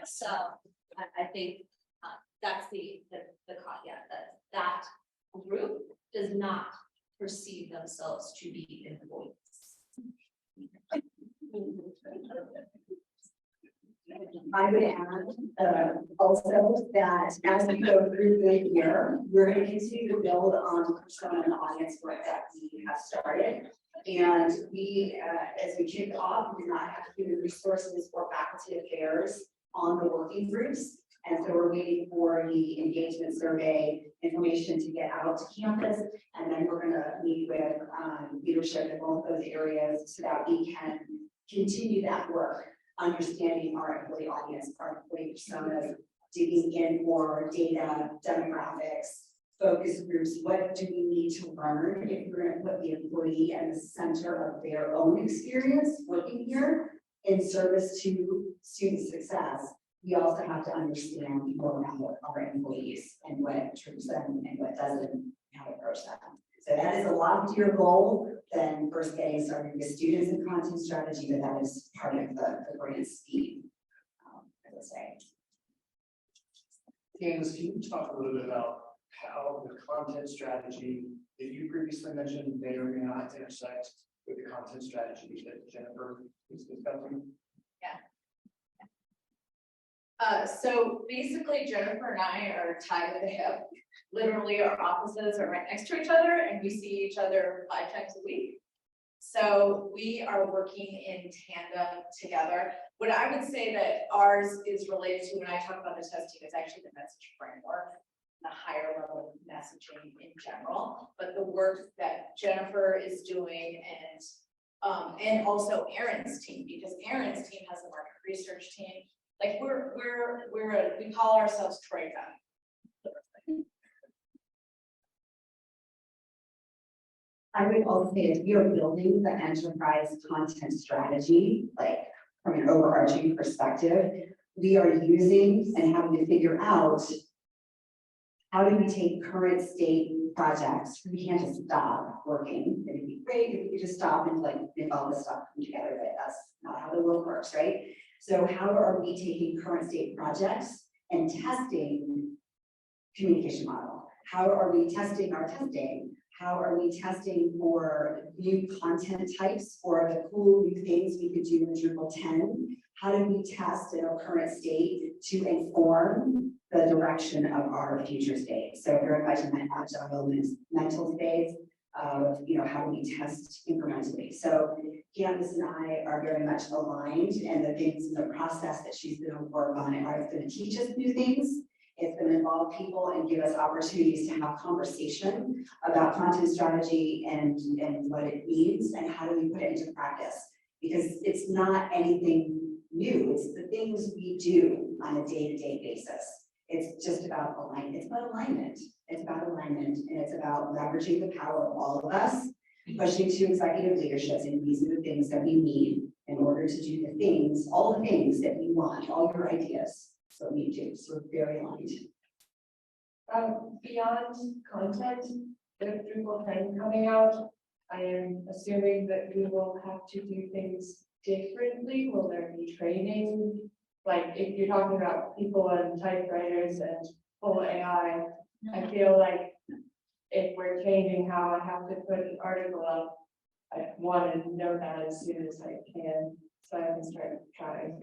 So I think that's the caveat, that group does not perceive themselves to be employees. I would add also that as we go through the year, we're going to continue to build on the persona and audience work that we have started. And we, as we kick off, we do not have human resources or faculty affairs on the working groups. And so we're waiting for the engagement survey information to get out to campus. And then we're going to meet with leadership in both those areas so that we can continue that work, understanding our employee audience, our employee personas, digging in more data, demographics, focus groups. What do we need to learn if we're going to put the employee at the center of their own experience working here in service to student success? We also have to understand more about our employees and what triggers them and what doesn't, and how to approach that. So that is a loftier goal than first getting started with students and content strategy, but that is part of the grand scheme, as I say. Candace, can you talk a little bit about how the content strategy that you previously mentioned may or may not intersect with the content strategy that Jennifer is discussing? Yeah. So basically Jennifer and I are tied at the hip. Literally our offices are right next to each other and we see each other 5 times a week. So we are working in tandem together. What I would say that ours is related to when I talk about the testing, it's actually the message framework, the higher level of messaging in general, but the work that Jennifer is doing and also Erin's team, because Erin's team has a market research team. Like we call ourselves Troika. I would also say if we are building the enterprise content strategy, like from an overarching perspective, we are using and having to figure out how do we take current state projects. We can't just stop working. It'd be great if we could just stop and like make all this stuff come together, but that's not how the world works, right? So how are we taking current state projects and testing communication model? How are we testing our testing? How are we testing for new content types or the cool new things we could do in Drupal 10? How do we test in our current state to inform the direction of our future state? So very much in that agile mental space of, how do we test incrementally? So Candace and I are very much aligned, and the things in the process that she's going to work on are going to teach us new things. It's going to involve people and give us opportunities to have conversation about content strategy and what it means and how do we put it into practice. Because it's not anything new, it's the things we do on a day-to-day basis. It's just about alignment. It's about alignment. It's about alignment, and it's about leveraging the power of all of us, pushing to executive leadership, and these are the things that we need in order to do the things, all the things that we want, all your ideas. So we do. So we're very aligned. Beyond content, with Drupal 10 coming out, I am assuming that we will have to do things differently. Will there be training? Like if you're talking about people and typewriters and full AI, I feel like if we're changing how I have to put an article up, I want to know that as soon as I can, so I can start trying.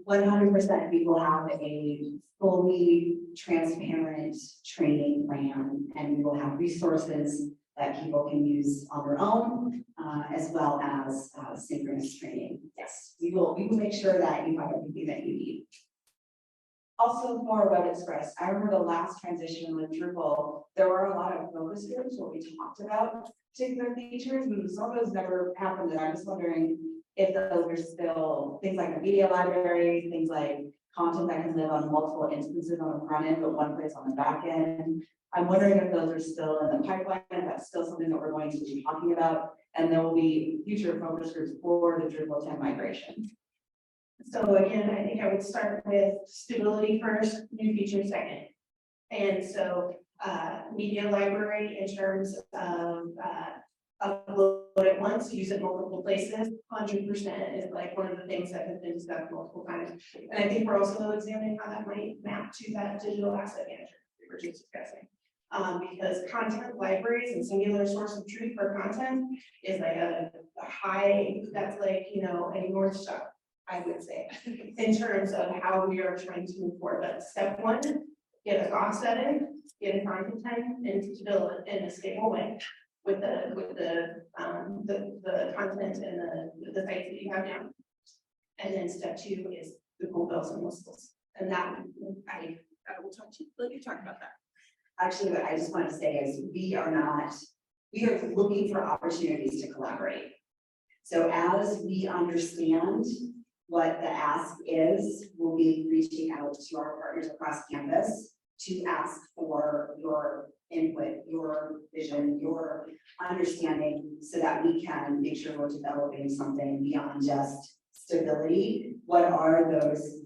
100%, we will have a fully transparent training plan, and we will have resources that people can use on their own, as well as synchronous training. Yes, we will make sure that you have everything that you need. Also for Web Express, I remember the last transition with Drupal, there were a lot of focus groups where we talked about particular features, and some of those never happened, and I'm just wondering if those are still things like a media library, things like content that can live on multiple instances on the front end, but one place on the back end. I'm wondering if those are still in the pipeline, if that's still something that we're going to be talking about, and there will be future focus groups for the Drupal 10 migration. So again, I think I would start with stability first, new features second. And so media library in terms of upload it once, use it multiple places, 100% is like one of the things that has been discussed multiple times. And I think we're also examining how that might map to that digital asset manager we were just discussing. Because content libraries and singular source of truth for content is like a high, that's like, you know, a North Star, I would say, in terms of how we are trying to move forward. But step one, get a cost set in, get a content type, and to build it in a stable way with the content and the sites that you have now. And then step two is the cool bells and whistles. And that I will talk to you, let you talk about that. Actually, what I just wanted to say is we are looking for opportunities to collaborate. So as we understand what the ask is, we'll be reaching out to our partners across campus to ask for your input, your vision, your understanding, so that we can make sure we're developing something beyond just stability. What are those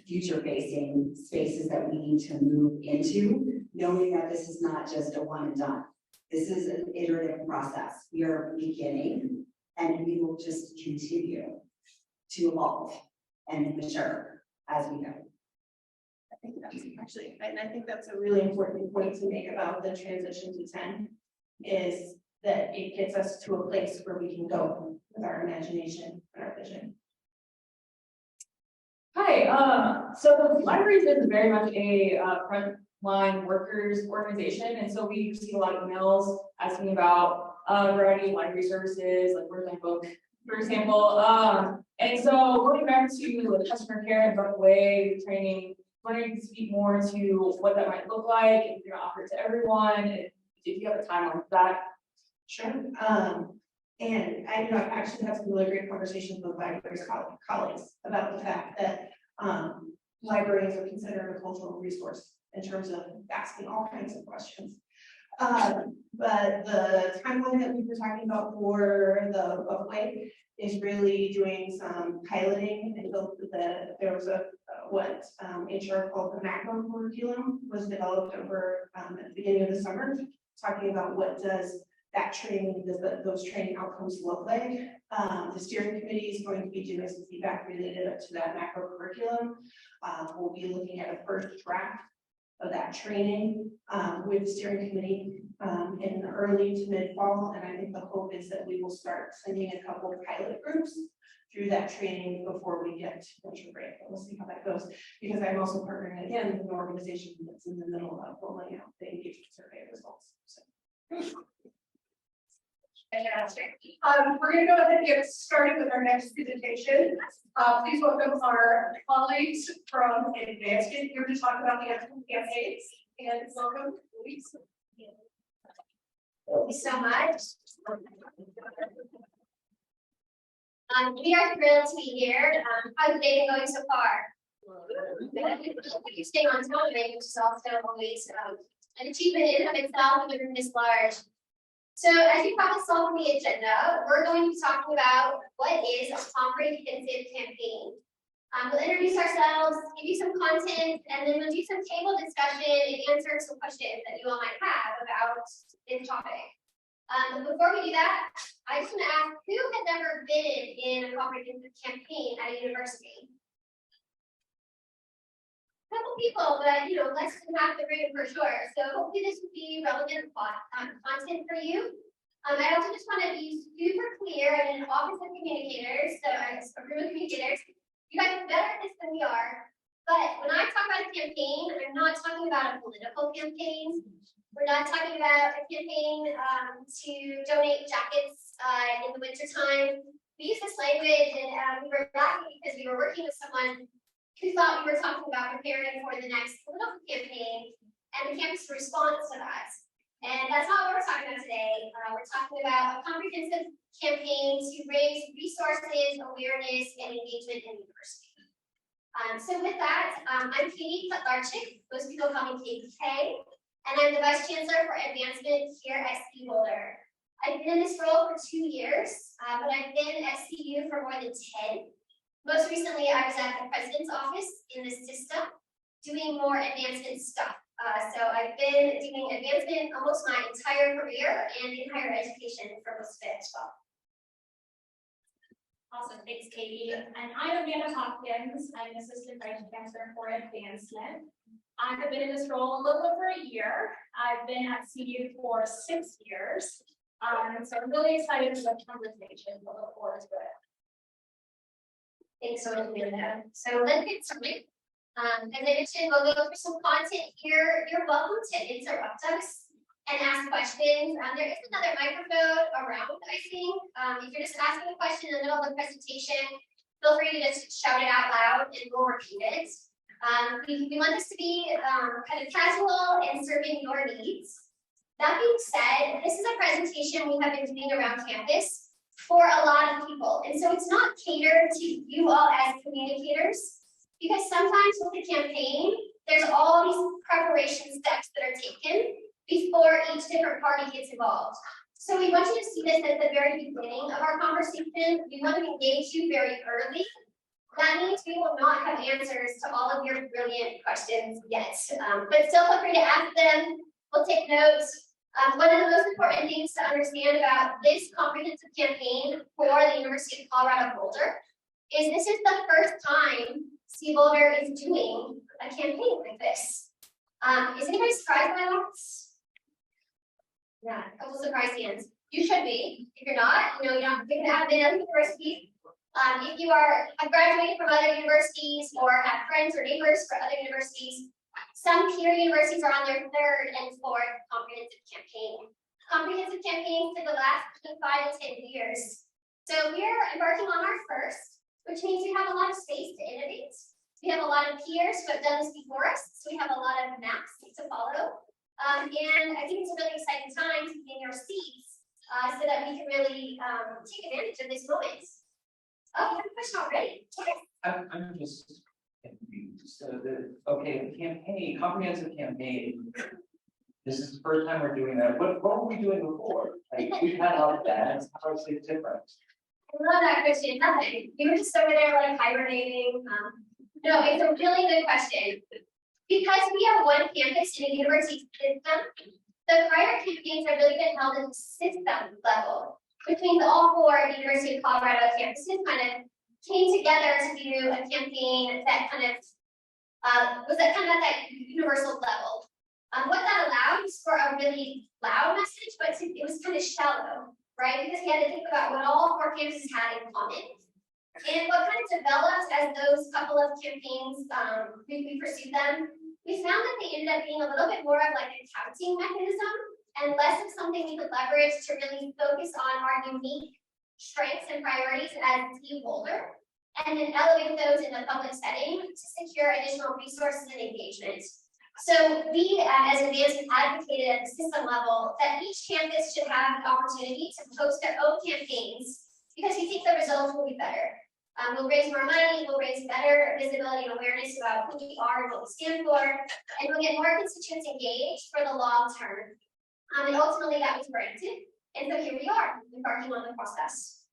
future-facing spaces that we need to move into, knowing that this is not just a one and done. This is an iterative process. We are beginning, and we will just continue to evolve and mature as we go. I think that's actually, and I think that's a really important point to make about the transition to 10, is that it gets us to a place where we can go with our imagination and our vision. Hi, so the libraries is very much a frontline workers organization, and so we receive a lot of emails asking about a variety of library services, like where's my book, for example. And so going back to the customer care and the way training, wondering to speak more to what that might look like, if you're gonna offer it to everyone, if you have a timeline for that. Sure. And I know I've actually had some really great conversations with libraries colleagues about the fact that librarians are considered a cultural resource in terms of asking all kinds of questions. But the timeline that we were talking about for the booklet is really doing some piloting, and there was what HR called the macro curriculum was developed over at the beginning of the summer, talking about what does that training, those training outcomes look like. The steering committee is going to be doing some feedback related to that macro curriculum. We'll be looking at a first draft of that training with the steering committee in the early to mid fall. And I think the hope is that we will start sending a couple of pilot groups through that training before we get to winter break. We'll see how that goes, because I'm also partnering again with an organization that's in the middle of rolling out the engagement survey results. So. Fantastic. We're going to go ahead and get started with our next presentation. Please welcome our colleagues from Advancement here to talk about the ethical campaigns. And welcome, please. Thank you so much. We are thrilled to be here. How's the day been going so far? You're staying on top of it, which is also always an achievement in and of itself, when a room this large. So as you probably saw on the agenda, we're going to be talking about what is a comprehensive campaign. We'll introduce ourselves, give you some content, and then we'll do some table discussion and answer some questions that you all might have about this topic. Before we do that, I just want to ask, who has ever been in a comprehensive campaign at a university? A couple people, but less than half the room for sure. So hopefully this will be relevant content for you. I also just want to be super clear, and in Office of Communicators, so I'm a group of communicators, you guys are better at this than we are. But when I talk about a campaign, I'm not talking about a political campaign. We're not talking about a campaign to donate jackets in the wintertime. We use this language, and we were laughing because we were working with someone who thought we were talking about preparing for the next political campaign and the campus response to that. And that's not what we're talking about today. We're talking about a comprehensive campaign to raise resources, awareness, and engagement in the university. So with that, I'm Katie Kutlarczyk. Most people call me KK, and I'm the Vice Chancellor for Advancement here at CU Boulder. I've been in this role for 2 years, but I've been at CU for more than 10. Most recently, I was at the President's office in the system doing more advancement stuff. So I've been doing advancement almost my entire career and in higher education for most of it as well. Awesome, thanks, Katie. And I'm Amanda Hopkins. I'm Assistant Vice Chancellor for Advancement. I have been in this role a little over a year. I've been at CU for 6 years. So I'm really excited for the conversation. We'll look forward to it. Thanks so much, Amanda. So let's get started. As I mentioned, we'll go through some content here. You're welcome to interrupt us and ask questions. There is another microphone around, I think. If you're just asking a question in the middle of the presentation, feel free to just shout it out loud and we'll repeat it. We want this to be kind of casual and serving your needs. That being said, this is a presentation we have been doing around campus for a lot of people. And so it's not catered to you all as communicators, because sometimes with the campaign, there's all these preparation steps that are taken before each different party gets involved. So we want you to see this at the very beginning of our conversation. We want to engage you very early. That means we will not have answers to all of your brilliant questions yet, but still feel free to ask them. We'll take notes. One of the most important things to understand about this comprehensive campaign for the University of Colorado Boulder is this is the first time CU Boulder is doing a campaign like this. Is anybody surprised by that? Yeah, a couple surprise hands. You should be. If you're not, you can have been at other universities. If you have graduated from other universities or have friends or neighbors for other universities, some peer universities are on their 3rd and 4th comprehensive campaign. Comprehensive campaigns for the last 5 to 10 years. So we're embarking on our first, which means we have a lot of space to innovate. We have a lot of peers who have done this before us, so we have a lot of maps to follow. And I think it's a really exciting time to be in your seats so that we can really take advantage of this moment. Oh, you have a question already? Yes. I'm just confused. So the campaign, comprehensive campaign, this is the first time we're doing that. What were we doing before? Like, we've had all of that. How is it different? I love that question. Nothing. You were just over there like hibernating. No, it's a really good question. Because we have one campus in a university system, the prior campaigns have really been held at the system level, which means all 4 of the University of Colorado campuses kind of came together to do a campaign that kind of was at that universal level. What that allowed was for a really loud message, but it was kind of shallow, right? Because we had to think about what all 4 campuses had in common. And what kind of developed as those couple of campaigns, we pursued them, we found that they ended up being a little bit more of like a counting mechanism and less of something we could leverage to really focus on our unique strengths and priorities as CU Boulder, and then elevate those in the public setting to secure additional resources and engagement. So we, as Advancement, advocated at the system level that each campus should have the opportunity to host their own campaigns because we think the results will be better. We'll raise more money, we'll raise better visibility and awareness about who we are and what we stand for, and we'll get more constituents engaged for the long term. And ultimately that was granted. And so here we are, embarking on the process.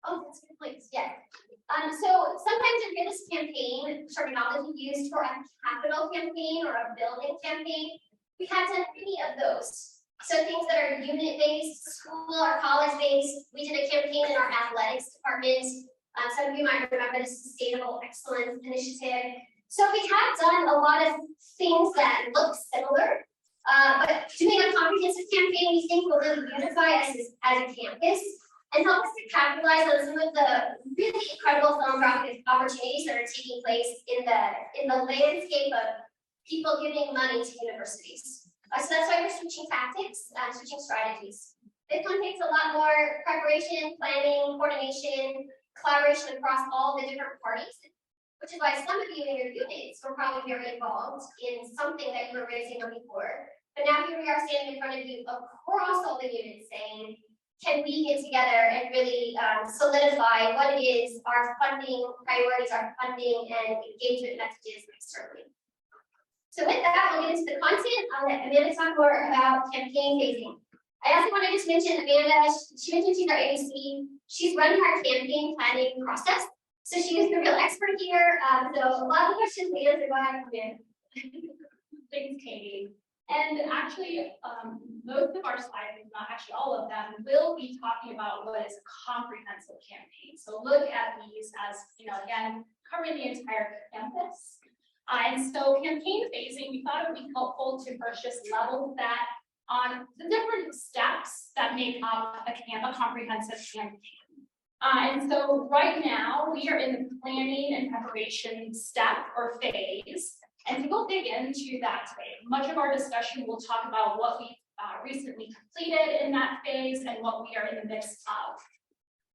Oh, that's a good point. Yeah. So sometimes you hear this campaign terminology used for a capital campaign or a building campaign. We have done many of those. So things that are unit-based, school or college-based. We did a campaign in our athletics department. Some of you might remember the Sustainable Excellence Initiative. So we have done a lot of things that look similar But doing a comprehensive campaign, we think will really unify us as a campus and help us to capitalize on some of the really incredible philanthropic opportunities that are taking place in the landscape of people giving money to universities. So that's why we're switching tactics, switching strategies. This one takes a lot more preparation, planning, coordination, collaboration across all the different parties, which is why some of you in your units were probably very involved in something that you were raising money for. But now here we are standing in front of you across all the units saying, can we get together and really solidify what it is our funding priorities, our funding and engagement messages externally. So with that, we'll get into the content. I'll let Amanda talk more about campaign phasing. I also wanted to mention Amanda, she mentioned she's our ADC. She's running our campaign planning process. So she is the real expert here. So a lot of questions to answer by Amanda. Thanks, Katie. And actually, most of our slides, not actually all of them, will be talking about what is a comprehensive campaign. So look at these as, again, covering the entire campus. And so campaign phasing, we thought it would be helpful to first just level that on the different steps that make up a comprehensive campaign. And so right now we are in the planning and preparation step or phase, and we'll dig into that today. Much of our discussion will talk about what we recently completed in that phase and what we are in the midst of.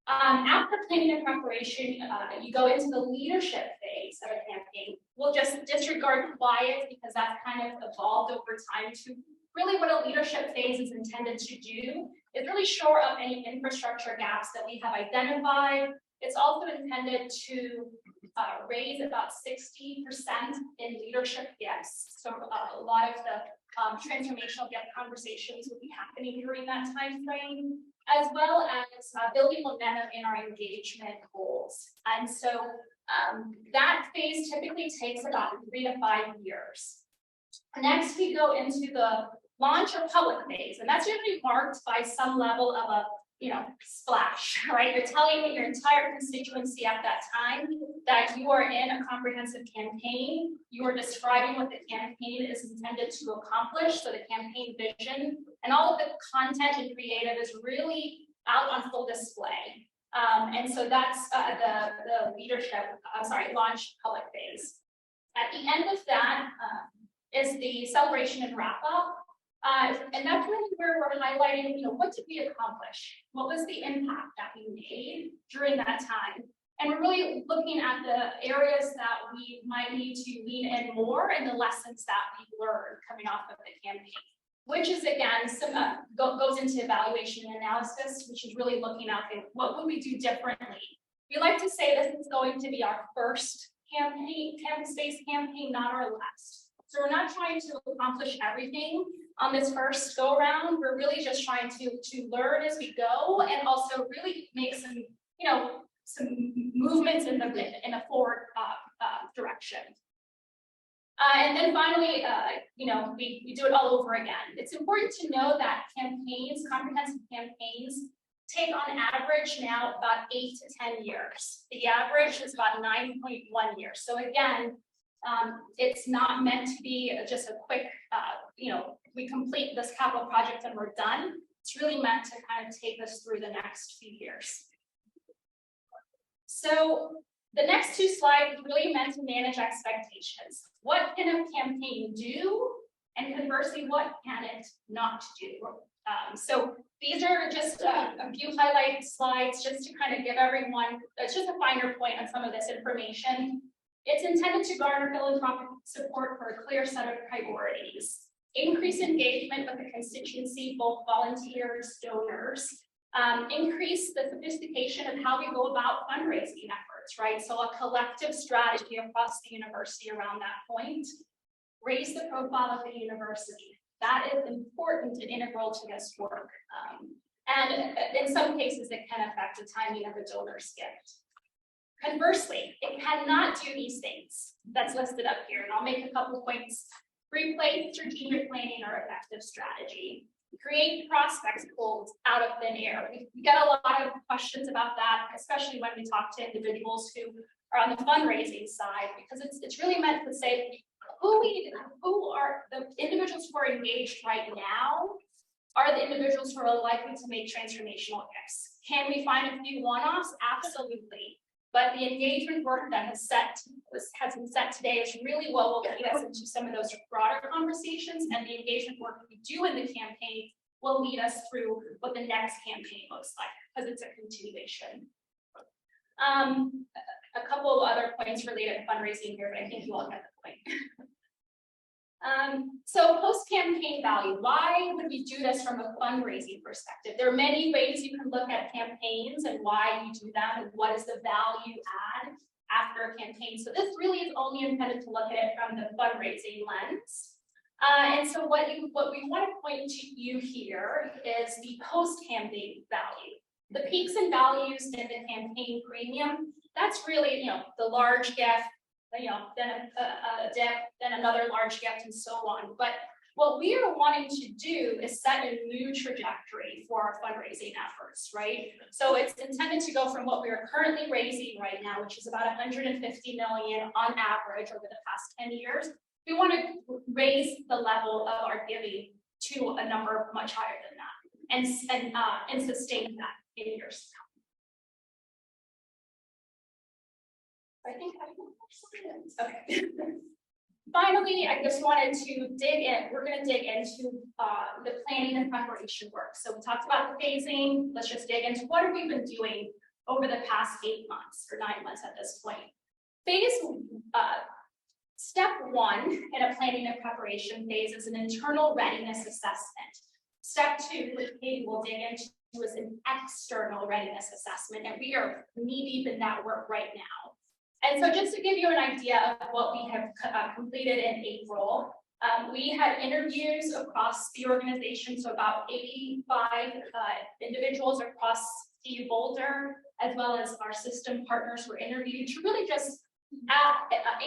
After planning and preparation, you go into the leadership phase of a campaign. We'll just disregard quiet because that's kind of evolved over time to really what a leadership phase is intended to do is really shore up any infrastructure gaps that we have identified. It's also intended to raise about 60% in leadership gifts. So a lot of the transformational gift conversations will be happening during that time frame, as well as building momentum in our engagement goals. And so that phase typically takes about 3 to 5 years. Next, we go into the launch or public phase, and that's usually marked by some level of a splash, right? You're telling your entire constituency at that time that you are in a comprehensive campaign. You are describing what the campaign is intended to accomplish, so the campaign vision and all of the content and creative is really out on full display. And so that's the launch public phase. At the end of that is the celebration and wrap up. And that's really where we're highlighting, what did we accomplish? What was the impact that we made during that time? And we're really looking at the areas that we might need to lean in more and the lessons that we've learned coming off of the campaign, which is again, goes into evaluation and analysis, which is really looking at what would we do differently? We like to say this is going to be our first campaign, campus-based campaign, not our last. So we're not trying to accomplish everything on this first go around. We're really just trying to learn as we go and also really make some, some movements in a forward direction. And then finally, we do it all over again. It's important to know that campaigns, comprehensive campaigns, take on average now about 8 to 10 years. The average is about 9.1 years. So again, it's not meant to be just a quick, we complete this capital project and we're done. It's really meant to kind of take us through the next few years. So the next 2 slides are really meant to manage expectations. What can a campaign do? And conversely, what can it not do? So these are just a few highlight slides just to kind of give everyone, it's just a finer point on some of this information. It's intended to garner philanthropic support for a clear set of priorities. Increase engagement with the constituency, both volunteers, donors. Increase the sophistication of how we go about fundraising efforts, right? So a collective strategy across the university around that point. Raise the profile of the university. That is important and integral to this work. And in some cases, it can affect the timing of a donor's gift. Conversely, it cannot do these things that's listed up here. And I'll make a couple points. Replace strategic planning or effective strategy. Create prospects pools out of thin air. We get a lot of questions about that, especially when we talk to individuals who are on the fundraising side, because it's really meant to say, who are the individuals who are engaged right now are the individuals who are likely to make transformational gifts. Can we find a few one-offs? Absolutely. But the engagement work that has been set today is really what will lead us into some of those broader conversations, and the engagement work we do in the campaign will lead us through what the next campaign looks like, because it's a continuation. A couple of other points related to fundraising here, but I think you all get the point. So post-campaign value, why would we do this from a fundraising perspective? There are many ways you can look at campaigns and why you do them and what is the value add after a campaign. So this really is only intended to look at it from the fundraising lens. And so what we want to point to you here is the post-campaign value. The peaks and values in the campaign premium, that's really, the large gift, then a dip, then another large gift, and so on. But what we are wanting to do is set a new trajectory for our fundraising efforts, right? So it's intended to go from what we are currently raising right now, which is about 150 million on average over the past 10 years. We want to raise the level of our giving to a number much higher than that, and sustain that in years to come. I think okay. Finally, I just wanted to dig in. We're going to dig into the planning and preparation work. So we talked about the phasing. Let's just dig into what have we been doing over the past 8 months or 9 months at this point. Step 1 in a planning and preparation phase is an internal readiness assessment. Step 2, which Katie will dig into, is an external readiness assessment, and we are knee-deep in that work right now. And so just to give you an idea of what we have completed in April, we had interviews across the organization, so about 85 individuals across CU Boulder, as well as our system partners were interviewed to really just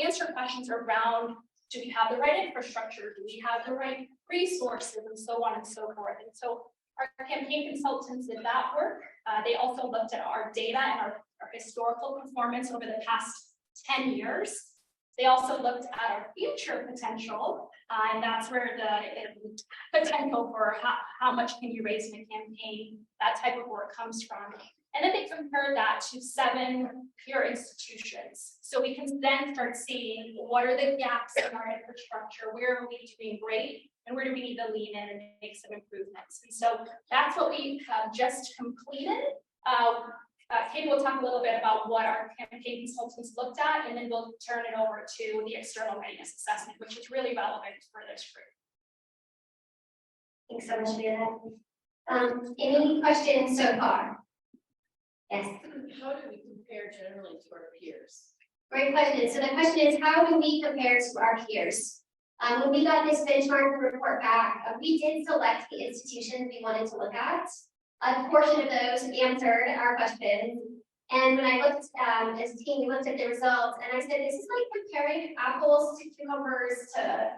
answer questions around, do we have the right infrastructure, do we have the right resources, and so on and so forth. And so our campaign consultants did that work. They also looked at our data and our historical performance over the past 10 years. They also looked at our future potential, and that's where the potential for how much can you raise in a campaign, that type of work comes from. And then they compared that to 7 peer institutions. So we can then start seeing what are the gaps in our infrastructure, where are we doing great, and where do we need to lean in and make some improvements. And so that's what we have just completed. Kate will talk a little bit about what our campaign consultants looked at, and then we'll turn it over to the external readiness assessment, which is really relevant for this group. Thanks so much, Leah. Any questions so far? Yes. How do we compare generally to our peers? Great question. So the question is, how do we compare to our peers? When we got this benchmark report back, we did select the institutions we wanted to look at. A portion of those answered our questions. And when I looked as a team, we looked at the results, and I said, this is like comparing apples to cucumbers to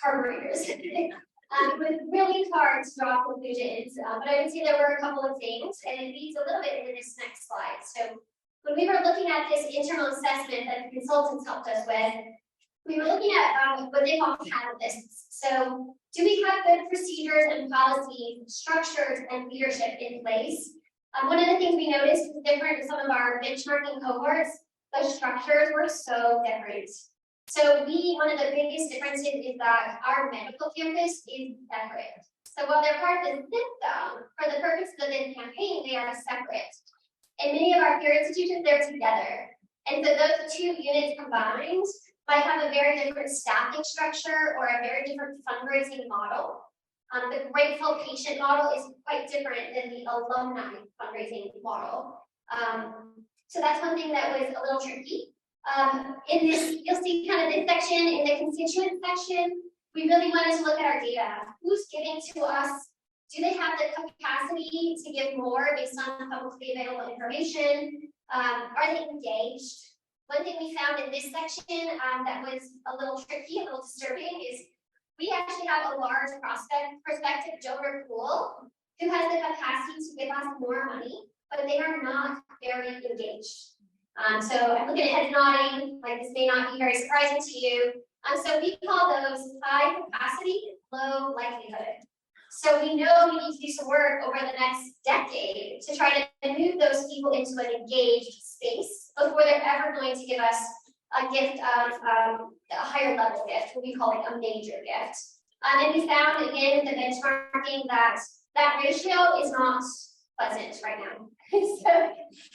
carburetors. It was really hard to draw conclusions, but I would say there were a couple of things, and it leads a little bit into this next slide. So when we were looking at this internal assessment that the consultants helped us with, we were looking at what they call catalysts. So do we have good procedures and policies, structures, and leadership in place? One of the things we noticed was different in some of our benchmarking cohorts, the structures were so different. So one of the biggest differences is that our medical campus is separate. So while they're part of the system, for the purposes of this campaign, they are separate. In many of our peer institutions, they're together. And so those 2 units combined might have a very different staffing structure or a very different fundraising model. The grateful patient model is quite different than the alumni fundraising model. So that's one thing that was a little tricky. In this, you'll see kind of this section, in the constituent section, we really wanted to look at our data. Who's giving to us? Do they have the capacity to give more based on publicly available information? Are they engaged? One thing we found in this section that was a little tricky, a little disturbing, is we actually have a large prospective donor pool who has the capacity to give us more money, but they are not very engaged. So I'm looking at heads nodding, like this may not be very surprising to you. So we call those high capacity, low likelihood. So we know we need to do some work over the next decade to try to move those people into an engaged space before they're ever going to give us a gift of a higher level gift, what we call like a major gift. And we found again in the benchmarking that that ratio is not pleasant right now. so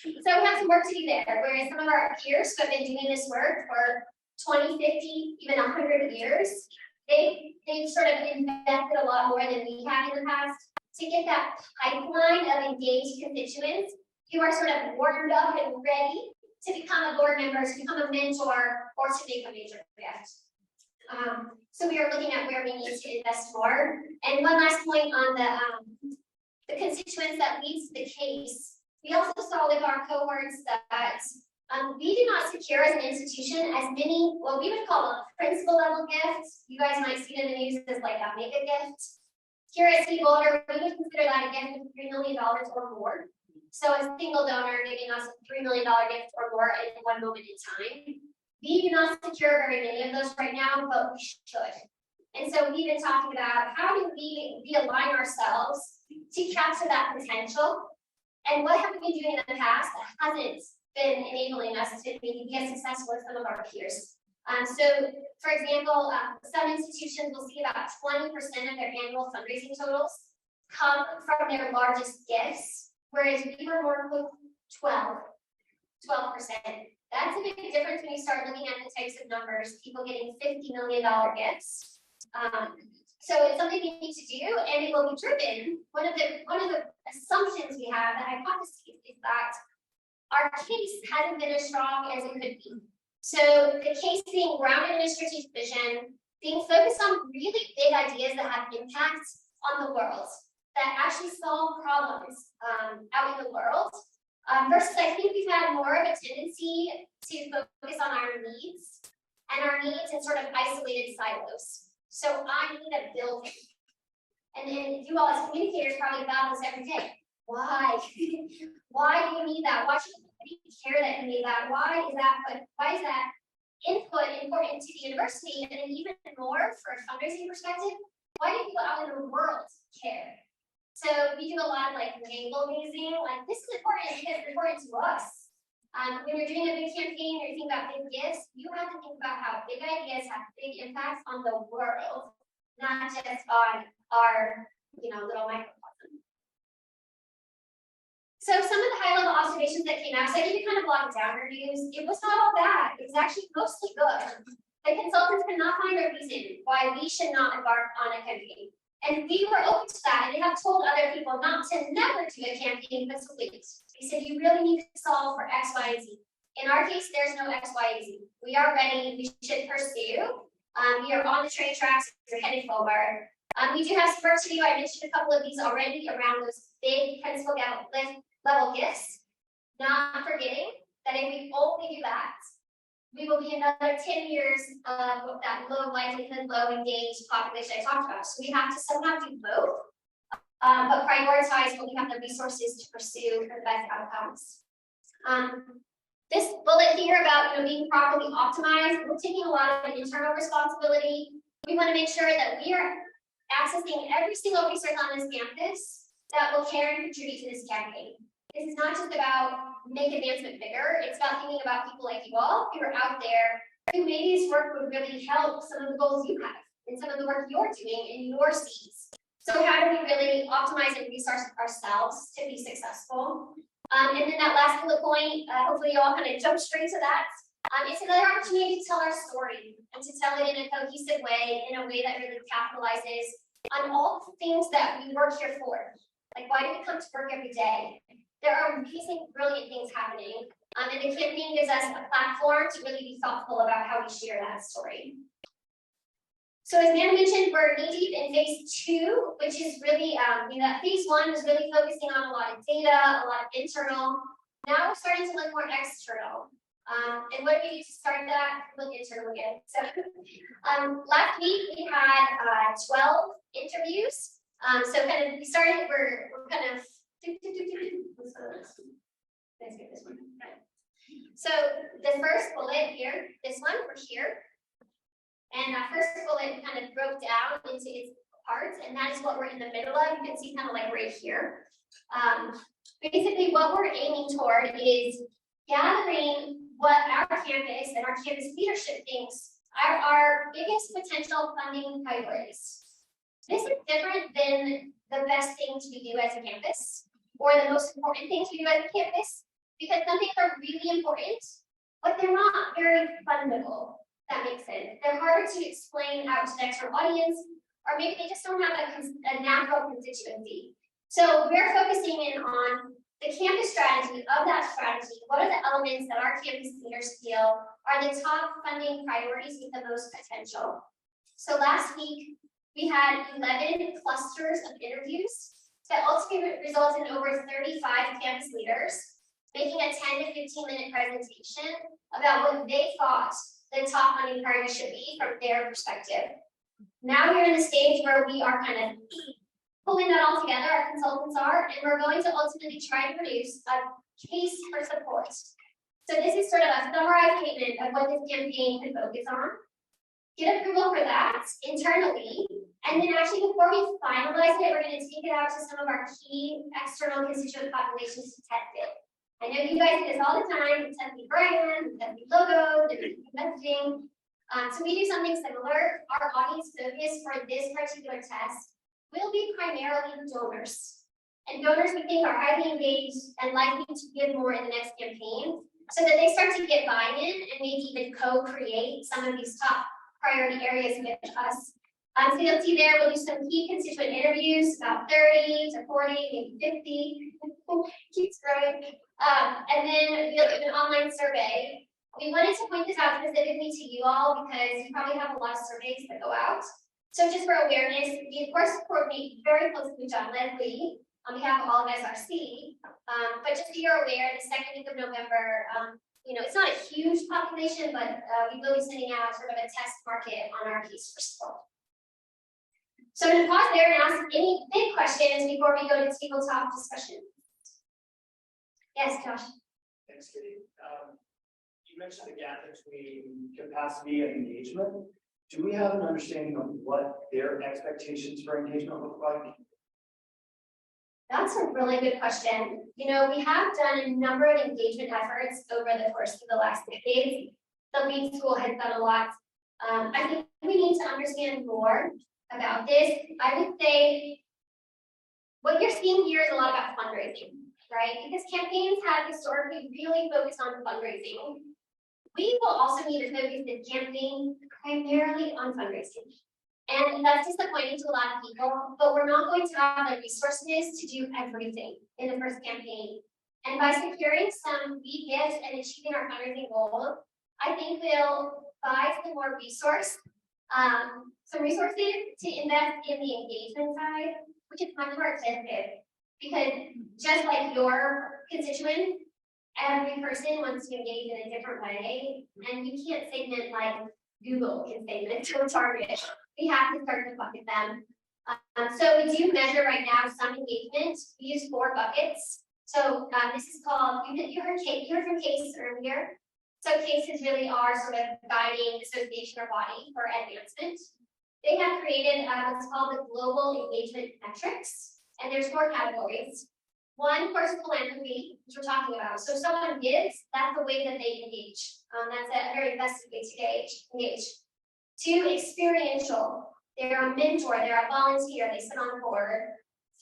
we have some work to do there, whereas some of our peers who have been doing this work for 20, 50, even 100 years, they've sort of invested a lot more than we have in the past to get that pipeline of engaged constituents who are sort of warmed up and ready to become a board member, to become a mentor, or to make a major gift. So we are looking at where we need to invest more. And one last point on the constituents that leads the case. We also saw with our cohorts that we do not secure as an institution as many, what we would call a principal level gifts. You guys might see it in the news as like a mega gift. Here at City Boulder, we would consider that a gift of $3 million or more. So a single donor giving us a $3 million gift or more in one moment in time. We do not secure very many of those right now, but we should. And so we've been talking about how do we realign ourselves to capture that potential, and what have we been doing in the past that hasn't been enabling us to maybe be as successful as some of our peers. So, for example, some institutions will see about 20% of their annual fundraising totals come from their largest gifts, whereas we were more close to 12%. That's a big difference when you start looking at the types of numbers, people getting $50 million gifts. So it's something we need to do, and it will be driven. One of the assumptions we have, the hypothesis, is that our case hasn't been as strong as it could be. So the case being grounded in a strategic vision, being focused on really big ideas that have impact on the world, that actually solve problems out in the world. Versus I think we've had more of a tendency to focus on our needs in sort of isolated silos. So I need a building. And you all as communicators probably about this every day. Why? Why do you need that? Why should you care that you need that? Why is that input important to the university? And then even more for a fundraising perspective, why do people out in the world care? So we do a lot of like navel gazing, like this is important because it's important to us. When you're doing a big campaign, you're thinking about big gifts, you have to think about how big ideas have big impacts on the world, not just on our, little microcosm. So some of the high-level observations that came out, so I give you kind of block down reviews. It was not all bad. It was actually mostly good. The consultants could not find a reason why we should not embark on a campaign. And we were open to that, and they have told other people not to never do a campaign, but to wait. They said you really need to solve for X, Y, and Z. In our case, there's no X, Y, and Z. We are ready. We should pursue. We are on the train tracks. We're headed forward. We do have some work to do. I mentioned a couple of these already around those big principal level gifts. Not forgetting that if we only do that, we will be another 10 years of that low likelihood, low engaged population I talked about. So we have to somehow do both, but prioritize when we have the resources to pursue the best outcomes. This bullet here about being properly optimized, we're taking a lot of internal responsibility. We want to make sure that we are accessing every single resource on this campus that will care and contribute to this campaign. This is not just about make advancement bigger. It's about thinking about people like you all who are out there who maybe this work would really help some of the goals you have and some of the work you're doing in your seats. So how do we really optimize and resource ourselves to be successful? And then that last bullet point, hopefully you all kind of jump straight to that. It's another opportunity to tell our story and to tell it in a cohesive way, in a way that really capitalizes on all the things that we work here for. Like, why do we come to work every day? There are amazing, brilliant things happening. And the campaign gives us a platform to really be thoughtful about how we share that story. So as Amanda mentioned, we're knee-deep in phase 2, which is really, phase 1 was really focusing on a lot of data, a lot of internal. Now we're starting to look more external. And what do we do to start that? Look internal again. So last week we had 12 interviews. So kind of we started, we're kind of let's get this one. So the first bullet here, this one, we're here. And that first bullet kind of broke down into its parts, and that is what we're in the middle of. You can see kind of like right here. Basically, what we're aiming toward is gathering what our campus and our campus leadership thinks are our biggest potential funding priorities. This is different than the best thing to do as a campus or the most important thing to do as a campus, because some things are really important, but they're not very fundable. That makes sense. They're harder to explain out to the external audience, or maybe they just don't have a natural constituency. So we're focusing in on the campus strategy of that strategy. What are the elements that our campus leaders feel are the top funding priorities with the most potential? So last week, we had 11 clusters of interviews that ultimately resulted in over 35 campus leaders making a 10 to 15 minute presentation about what they thought the top funding priority should be from their perspective. Now we're in the stage where we are kind of pulling that all together, our consultants are, and we're going to ultimately try to produce a case for support. So this is sort of a summarized statement of what this campaign could focus on. Get approval for that internally, and then actually before we finalize it, we're going to take it out to some of our key external constituent populations to test it. I know you guys do this all the time, you test the brand, you test the logo, the messaging. So we do something similar. Our audience focus for this particular test will be primarily donors. And donors we think are highly engaged and likely to give more in the next campaign, so that they start to get buy-in and maybe even co-create some of these top priority areas with us. So you'll see there, we'll do some key constituent interviews, about 30 to 40, maybe 50, keeps growing. And then we'll do an online survey. We wanted to point this out specifically to you all because you probably have a lot of surveys that go out. So just for awareness, we of course coordinate very closely with John Leslie on behalf of all of SRC. But just so you're aware, the second week of November, you know, it's not a huge population, but we will be sending out sort of a test market on our piece for support. So I'm going to pause there and ask any big questions before we go to tabletop discussion. Yes, Josh. Thanks, Kitty. You mentioned the gap between capacity and engagement. Do we have an understanding of what their expectations for engagement look like? That's a really good question. You know, we have done a number of engagement efforts over the course of the last decade. The lead school has done a lot. I think we need to understand more about this. I would say what you're seeing here is a lot about fundraising, right? Because campaigns have historically really focused on fundraising. We will also need to focus the campaign primarily on fundraising. And that's disappointing to a lot of people, but we're not going to have the resources to do everything in the first campaign. And by securing some lead gifts and achieving our fundraising goal, I think we'll buy some more resources to invest in the engagement side, which is much more expensive. Because just like your constituent, every person wants to engage in a different way, and you can't segment like Google can segment to a target. We have to start to bucket them. So we do measure right now some engagement. We use 4 buckets. So this is called, you heard from Case earlier. So cases really are sort of guiding association or body for advancement. They have created what's called the global engagement metrics, and there's 4 categories. 1, of course, philanthropy, which we're talking about. So if someone gives, that's the way that they engage. That's a very vested way to engage. 2, experiential. They're a mentor, they're a volunteer, they sit on the board.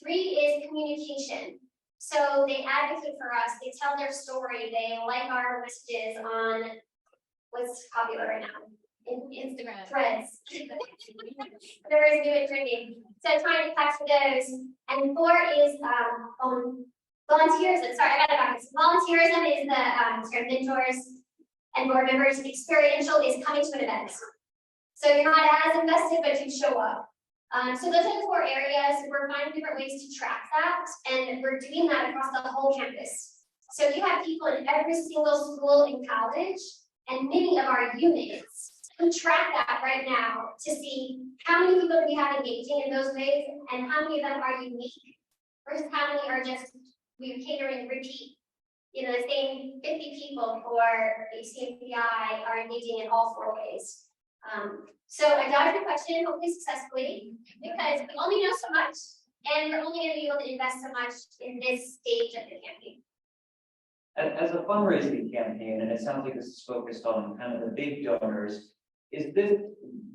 3 is communication. So they advocate for us, they tell their story, they like our messages on what's popular right now. Instagram. Threads. There is new and trending. So trying to catch those. And 4 is volunteerism. Sorry, I got it backwards. Volunteerism is the sort of mentors and board members. Experiential is coming to an event. So you're not as invested, but you show up. So those are the 4 areas. We're finding different ways to track that, and we're doing that across the whole campus. So you have people in every single school in college, and many of our units who track that right now to see how many people do we have engaging in those ways, and how many of them are unique, versus how many are just we're catering repeat. You know, the same 50 people for HCMPI are engaging in all 4 ways. So I dodged your question, hopefully successfully, because we only know so much, and we're only gonna be able to invest so much in this stage of the campaign. As a fundraising campaign, and it sounds like this is focused on kind of the big donors,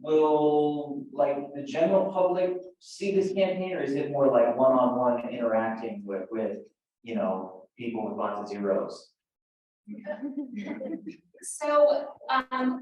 will like the general public see this campaign, or is it more like one-on-one interacting with, you know, people with lots of zeros? So,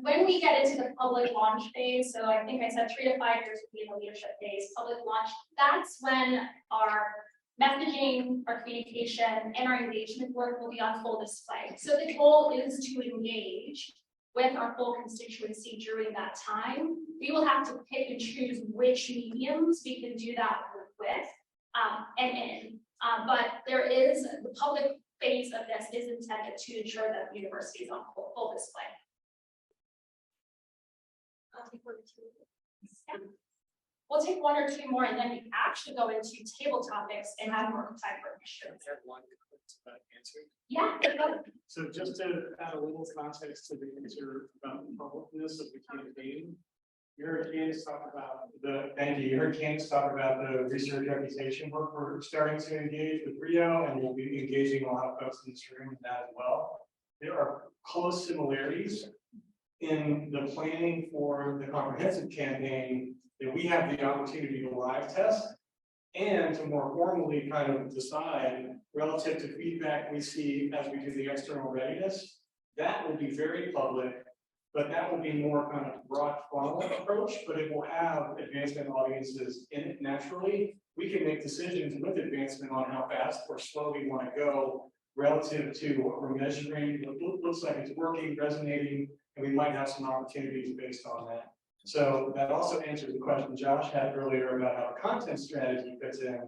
when we get into the public launch phase, so I think I said 3 to 5 years would be in the leadership phase, public launch, that's when our messaging, our communication, and our engagement work will be on full display. So the goal is to engage with our full constituency during that time. We will have to pick and choose which mediums we can do that with, but there is the public phase of this is intended to ensure that the university is on full display. I'll take 1 or 2. Yeah. We'll take 1 or 2 more, and then we actually go into table topics and have more time for questions. Answer. Yeah. So just to add a little context to the answer about the publicness of the campaign, you heard Candace talk about you heard Candace talk about the research reputation work we're starting to engage with Rio, and we'll be engaging a lot of folks in this room in that as well. There are close similarities in the planning for the comprehensive campaign that we have the opportunity to live test and to more formally kind of decide relative to feedback we see as we do the external readiness. That will be very public, but that will be more kind of broad funnel approach, but it will have advancement audiences in it naturally. We can make decisions with advancement on how fast or slow we want to go relative to what we're measuring, what looks like it's working, resonating, and we might have some opportunities based on that. So that also answers the question Josh had earlier about how a content strategy fits in.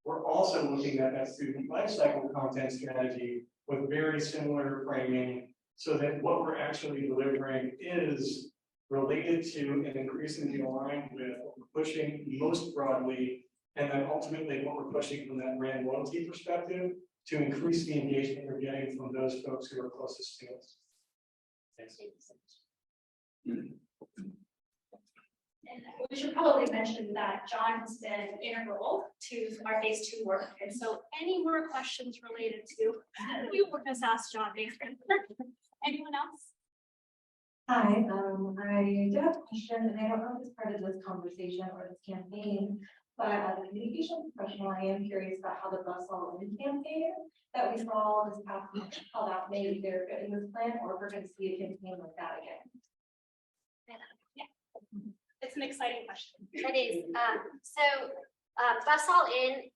We're also looking at that student lifecycle content strategy with very similar framing, so that what we're actually delivering is related to and increasingly aligned with what we're pushing most broadly, and then ultimately what we're pushing from that brand loyalty perspective to increase the engagement we're getting from those folks who are closest to us. Thanks. And we should probably mention that John has been integral to our phase 2 work. And so any more questions related to, you would just ask John. Anyone else? Hi, I do have a question, and I don't know if it's part of this conversation or this campaign, but as a communication professional, I am curious about how the Bus All In campaign that we saw this past month, how that may either fit in this plan, or if we're going to see a campaign like that again. Yeah. It's an exciting question. It is. Bus All In.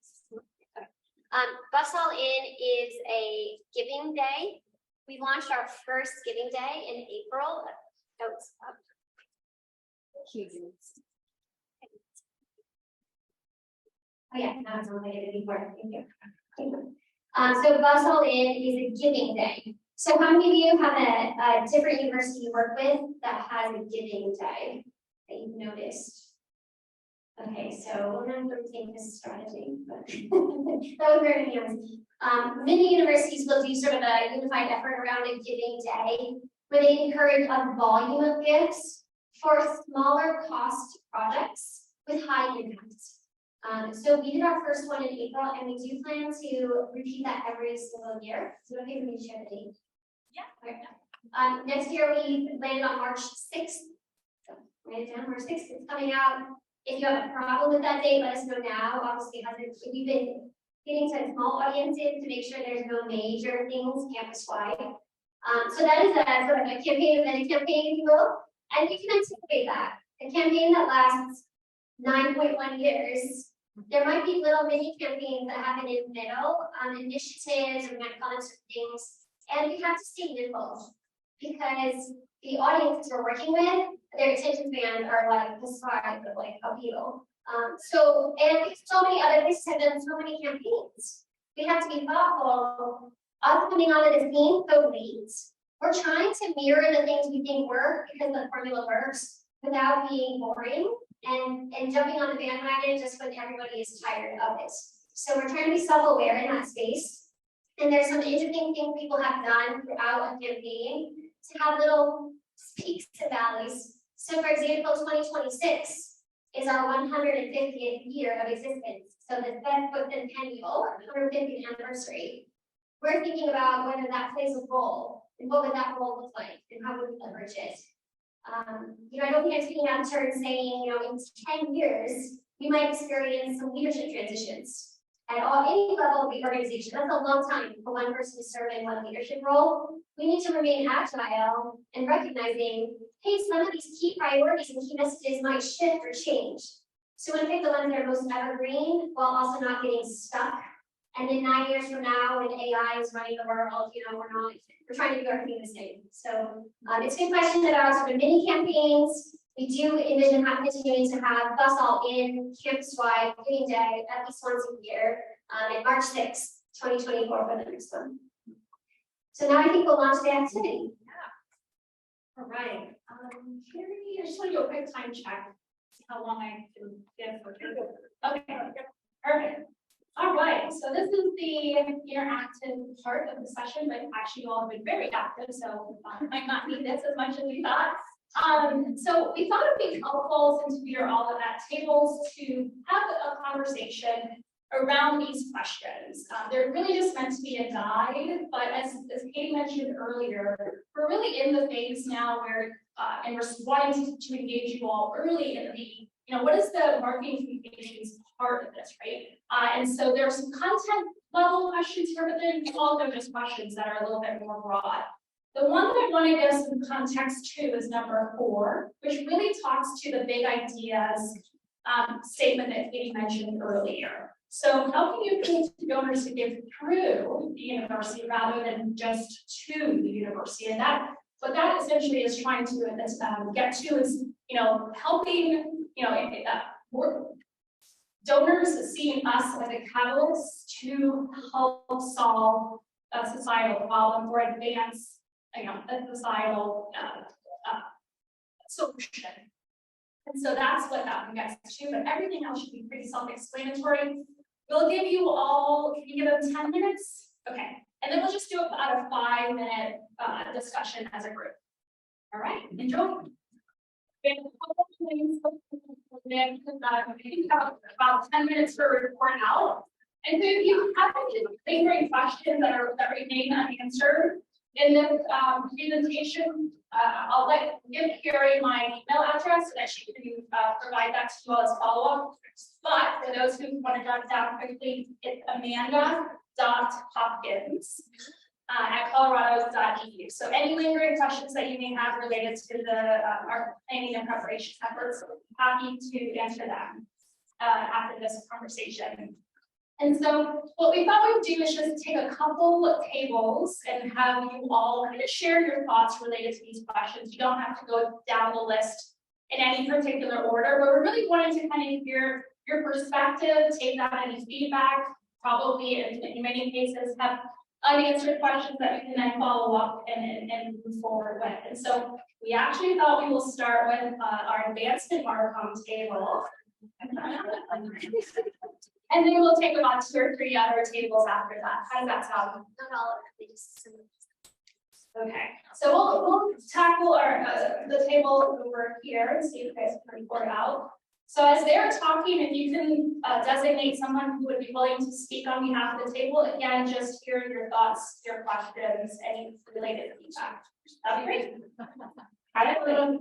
Bus All In is a giving day. We launched our first giving day in April. Oh, it's up. Oh yeah, now it's related before. Thank you. So Bus All In is a giving day. So how many of you have a different university you work with that has a giving day that you've noticed? Okay, so we're going to take this strategy, but that was very interesting. Many universities will do sort of a unified effort around a giving day where they encourage a volume of gifts for smaller cost projects with high impact. So we did our first one in April, and we do plan to repeat that every single year. So okay, we can share the date. Yeah. Okay. Next year we landed on March 6th. So write it down, March 6th. It's coming out. If you have a problem with that date, let us know now. Obviously, we've been getting to small audiences to make sure there's no major things campus-wide. So that is a sort of a campaign within a campaign, if you will. And you can anticipate that. A campaign that lasts 9.1 years, there might be little mini campaigns that happen in the middle, initiatives or comments or things. And we have to stay nimble because the audiences we're working with, their attention spans are like the size of like a beetle. And so many other places have done so many campaigns. We have to be thoughtful. Us coming onto the scene so late, we're trying to mirror the things we think work because the formula works without being boring and jumping on the bandwagon just when everybody is tired of it. So we're trying to be self-aware in that space. And there's some interesting things people have done throughout a campaign to have little peaks and valleys. So for example, 2026 is our 150th year of existence. So the fifth centennial, 150th anniversary. We're thinking about whether that plays a role and what would that role look like and how would we leverage it. I don't think I'm speaking out of turn saying, in 10 years, we might experience some leadership transitions at any level of the organization. That's a long time for one person to serve in one leadership role. We need to remain agile and recognizing, hey, some of these key priorities and key messages might shift or change. So we want to pick the ones that are most evergreen while also not getting stuck. And then 9 years from now, when AI is running the world, we're trying to do everything the same. So it's a good question about sort of mini campaigns. We do envision continuing to have Bus All In campus-wide giving day at least once a year on March 6th, 2024 for the next one. So now I think we'll launch the activity. Yeah. All right. Carrie, I just want to do a quick time check. See how long I can give for. Okay. Perfect. All right. So this is the interactive part of the session, but actually you all have been very active, so might not need this as much as we thought. So we thought it would be helpful, since we are all at tables, to have a conversation around these questions. They're really just meant to be a guide, but as Katie mentioned earlier, we're really in the phase now where, and we're wanting to engage you all early in the, what is the marketing communications part of this, right? And so there are some content level questions here, but then also just questions that are a little bit more broad. The one that I want to give some context to is number 4, which really talks to the big ideas statement that Katie mentioned earlier. So helping you connect donors to give through the university rather than just to the university. And what that essentially is trying to get to is, helping, donors seeing us as a catalyst to help solve a societal problem or advance a societal solution. And so that's what that one gets to, but everything else should be pretty self-explanatory. We'll give you all, can you give them 10 minutes? Okay, and then we'll just do about a 5-minute discussion as a group. All right, enjoy. We have a couple of things about 10 minutes for a report out. And so if you have any lingering questions that remain unanswered, in this presentation, I'll give Carrie my email address so that she can provide that to you all as follow-up. But for those who want to jot down quickly, it's amanda.hopkins at colorado.edu. So any lingering questions that you may have related to our planning and preparation efforts, I'm happy to answer them after this conversation. And so what we thought we'd do is just take a couple of tables and have you all kind of share your thoughts related to these questions. You don't have to go down the list in any particular order, but we're really wanting to kind of hear your perspective, take that any feedback, probably in many cases have unanswered questions that we can then follow up and move forward with. And so we actually thought we will start with our advancement Marcom table. And then we'll take about 2 or 3 other tables after that. How does that sound? Not all of them, just Okay, so we'll tackle the table over here and see if you guys can report out. So as they're talking, if you can designate someone who would be willing to speak on behalf of the table, again, just hear your thoughts, your questions, any related feedback. That'd be great. I'm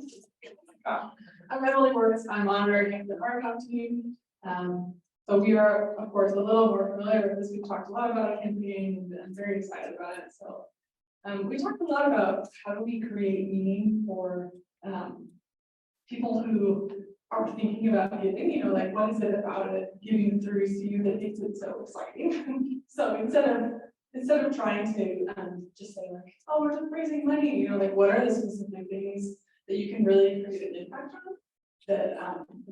Emily Works. I'm honoring the Marcom team. So we are, of course, a little more familiar with this. We've talked a lot about a campaign, and I'm very excited about it. So we talked a lot about how do we create meaning for people who are thinking about giving, like what is it about it giving through to you that makes it so exciting? So instead of trying to just say like, oh, we're just raising money, like what are the specific things that you can really create an impact on that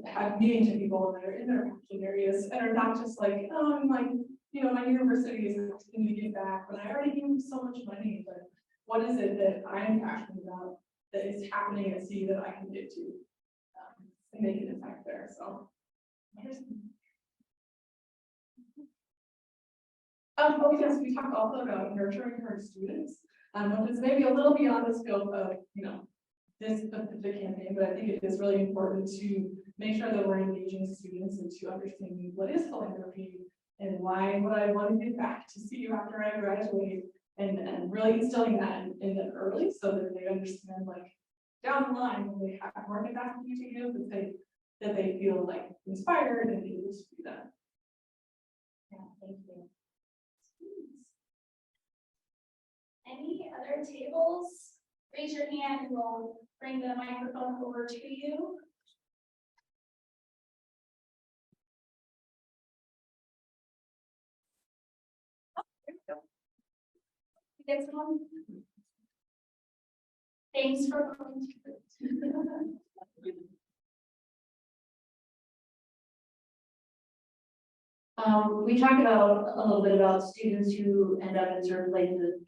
have meaning to people that are in their passion areas and are not just like, oh, I'm like, my university is asking me to give back, but I already give them so much money. But what is it that I'm passionate about that is happening at sea that I can get to and make an impact there? So because we talk also about nurturing current students, which is maybe a little beyond the scope of this specific campaign, but I think it is really important to make sure that we're engaging students into understanding what is philanthropy and why would I want to give back to see you after I graduate, and really instilling that in them early so that they understand, like, down the line when they have more capacity to give, that they feel like inspired and able to do that. Yeah, thank you. Any other tables? Raise your hand and we'll bring the microphone over to you. This one. Thanks for coming. We talked about a little bit about students who end up in certain places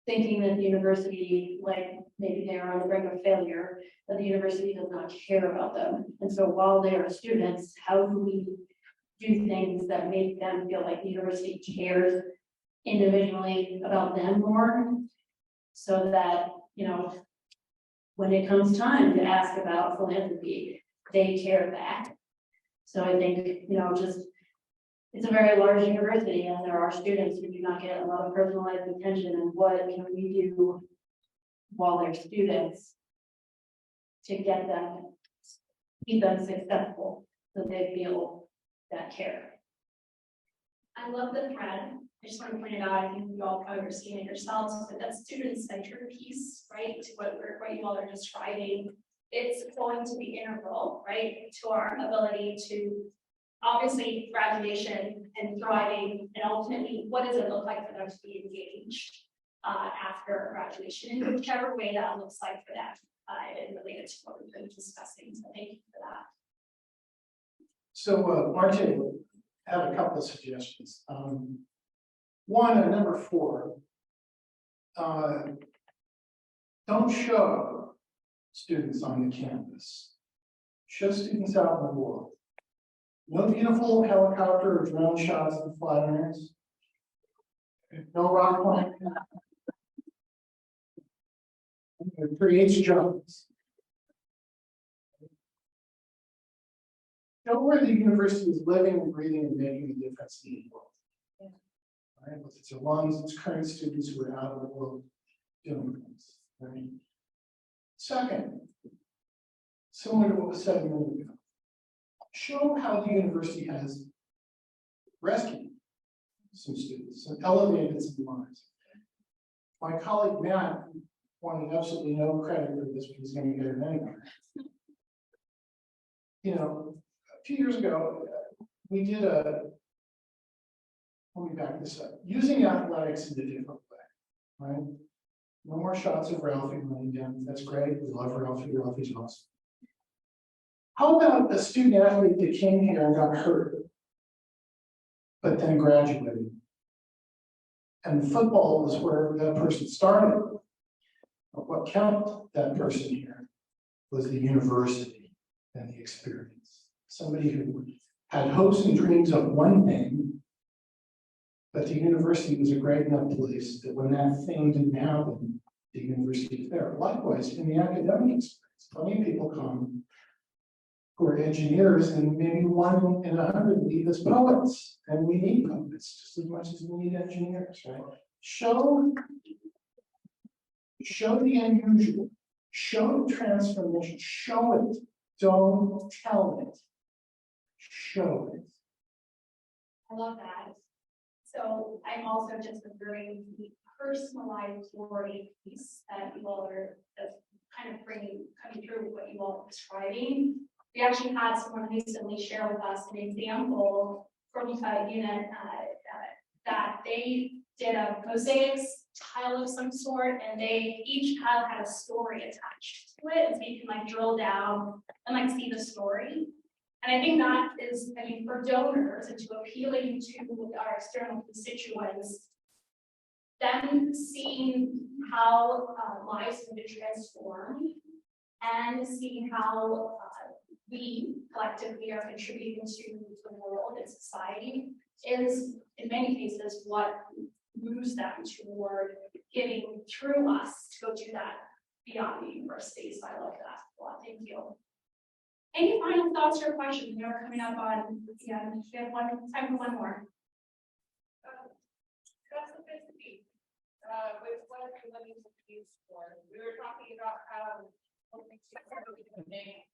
thinking that the university, like maybe they are on the brink of failure, that the university does not care about them. And so while they are students, how do we do things that make them feel like the university cares individually about them more? So that, you know, when it comes time to ask about philanthropy, they care back. So I think, you know, just it's a very large university and there are students who do not get a lot of personalized attention, and what can we do while they're students to get them, keep them successful so they feel that care. I love the thread. I just want to point it out. I think you all probably are seeing it yourselves, but that student-centered piece, right, to what you all are describing, it's going to be integral, right, to our ability to obviously graduation and thriving, and ultimately, what does it look like for them to be engaged after graduation, in whichever way that looks like for them, and related to what we've been discussing. So thank you for that. So, Martin, I have a couple of suggestions. One, number 4, don't show students on the campus. Show students out in the world. No beautiful helicopter or drone shots of Flatirons. No rock climbing. It creates jobs. Show where the university is living and breathing and making a difference in the world. Right? With its alums, its current students who are out of the world doing things. Right? Second, similar to what was said a minute ago, show how the university has rescued some students and elevated some lives. My colleague Matt wanted absolutely no credit for this, but he's going to get it anyway. You know, a few years ago, we did let me back this up, using athletics in a different way, right? No more shots of Ralphie running down. That's great. We love Ralphie. Ralphie's awesome. How about a student athlete that came here and got hurt, but then graduated? And football was where that person started. But what kept that person here was the university and the experience. Somebody who had hopes and dreams of one thing, but the university was a great enough place that when that thing didn't happen, the university was there. Likewise, in the academic experience, plenty of people come who are engineers, and maybe 1 in 100 leave as poets, and we need poets just as much as we need engineers, right? Show the unusual, show the transformation, show it, don't tell it, show it. I love that. So I'm also just observing the personalized story piece that you all are kind of coming through with what you all are describing. We actually had someone recently share with us an example from a unit that they did a mosaics tile of some sort, and each tile had a story attached to it, and so you can like drill down and like see the story. And I think that is, I mean, for donors and to appealing to our external constituents, them seeing how lives have been transformed and seeing how we collectively are contributing to the world and society is, in many cases, what moves them toward giving through us to go do that beyond the university, so I love that a lot, thank you. Any final thoughts or questions? We're coming up on, yeah, we have time for one more. Specificity, with what the money is used for. We were talking about how donate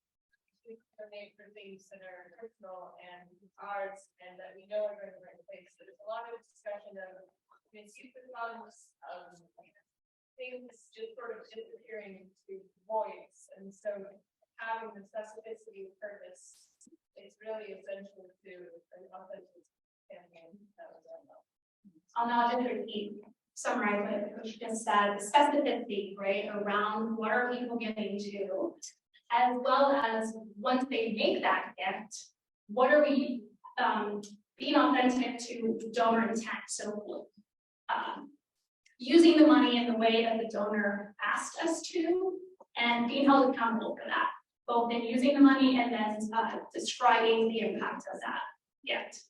for things that are personal and ours, and that we know are going to the right place. So there's a lot of discussion of stupid funds, things just sort of disappearing to voids, and so having the specificity of purpose is really essential to an authentic campaign. I'll now just repeat, summarize what Coach just said, the specificity, right, around what are people giving to, as well as once they make that gift, what are we being authentic to donor intent. So using the money in the way that the donor asked us to, and being held accountable for that, both in using the money and then describing the impact of that gift.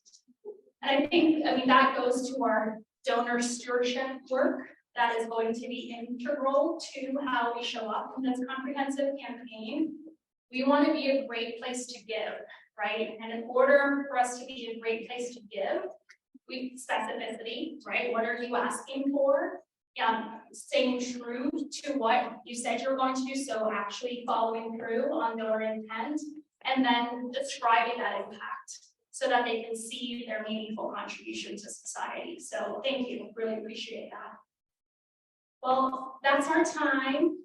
And I think, that goes to our donor stewardship work that is going to be integral to how we show up in this comprehensive campaign. We want to be a great place to give, right? And in order for us to be a great place to give, specificity, right? What are you asking for? Staying true to what you said you were going to do, so actually following through on donor intent, and then describing that impact so that they can see their meaningful contribution to society. So thank you, really appreciate that. Well, that's our time.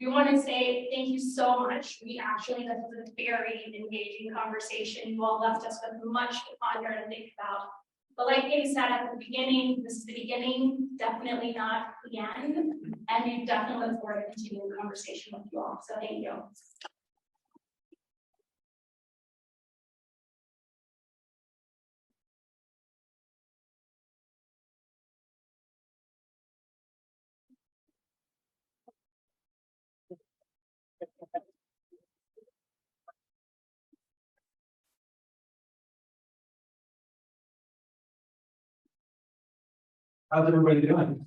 We want to say thank you so much. This was a very engaging conversation. You all left us with much to ponder and think about. But like Katie said at the beginning, this is the beginning, definitely not the end. And we definitely look forward to continuing the conversation with you all. So thank you. How's everybody doing?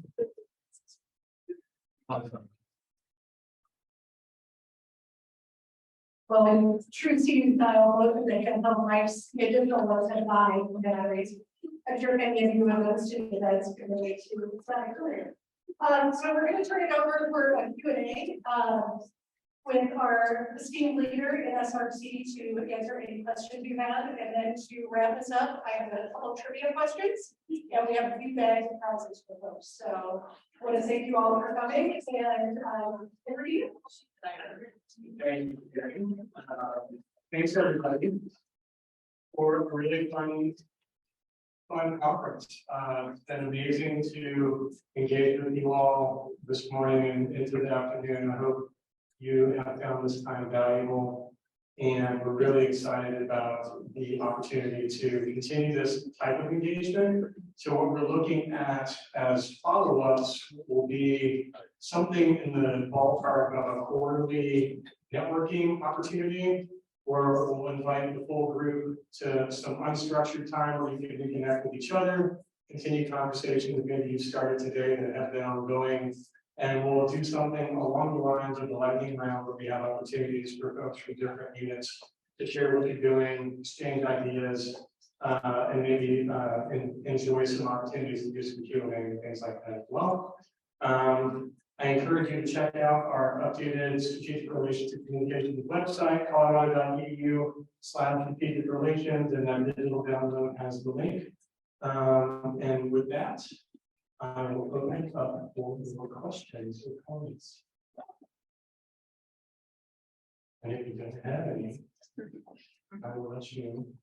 Awesome. Well, in true student style, both of them can help life's digital was and by batteries. I'm sure many of you have those students that's related to that career. So we're going to turn it over for a Q&A with our esteemed leader in SRC to answer any questions you have. And then to wrap this up, I have a couple of trivia questions. And we have a few bags of prizes for folks. So I want to thank you all for coming. And over to you. Thank you. Thanks everybody for a really fun conference. It's been amazing to engage with you all this morning and into the afternoon. I hope you have found this time valuable, and we're really excited about the opportunity to continue this type of engagement. So what we're looking at as follow-ups will be something in the ballpark of a quarterly networking opportunity, where we'll invite the full group to some unstructured time where you can reconnect with each other, continue conversations maybe you started today that have been ongoing. And we'll do something along the lines of the lightning round, where we have opportunities for folks from different units to share what you're doing, exchange ideas, and maybe enjoy some opportunities to do some Q&A and things like that as well. I encourage you to check out our updated strategic relations and communications website, colorado.edu/strategic relations, and that digital download has the link. And with that, I will open it up for your questions or comments. And if you don't have any, I will let you.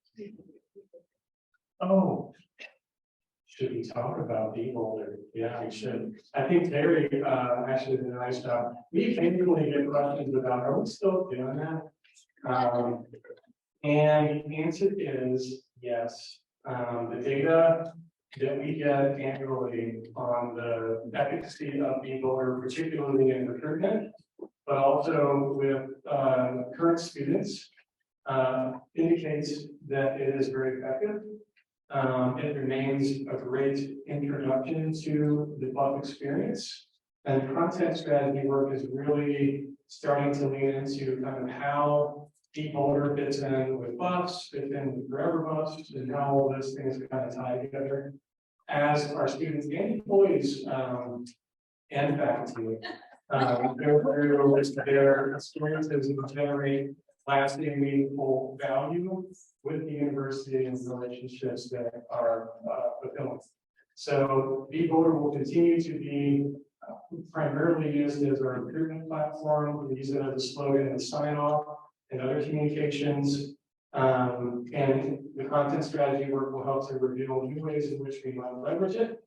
Oh, should we talk about Boulder? Yeah, we should. I think Terry actually did a nice job. We occasionally get questions about, are we still doing that? And the answer is yes. The data that we get annually on the efficacy of Boulder, particularly in recruitment, but also with current students, indicates that it is very effective. It remains a great introduction to the club experience. And content strategy work is really starting to lean into kind of how Boulder fits in with bus, fits in with Forever Bus, and how all those things kind of tie together. As our students and employees and faculty, their experiences and generate lasting, meaningful value with the university and the relationships that are fulfilling. So Boulder will continue to be primarily used as our recruitment platform. We use it as a slogan and sign off and other communications. And the content strategy work will help to reveal new ways in which we might leverage it.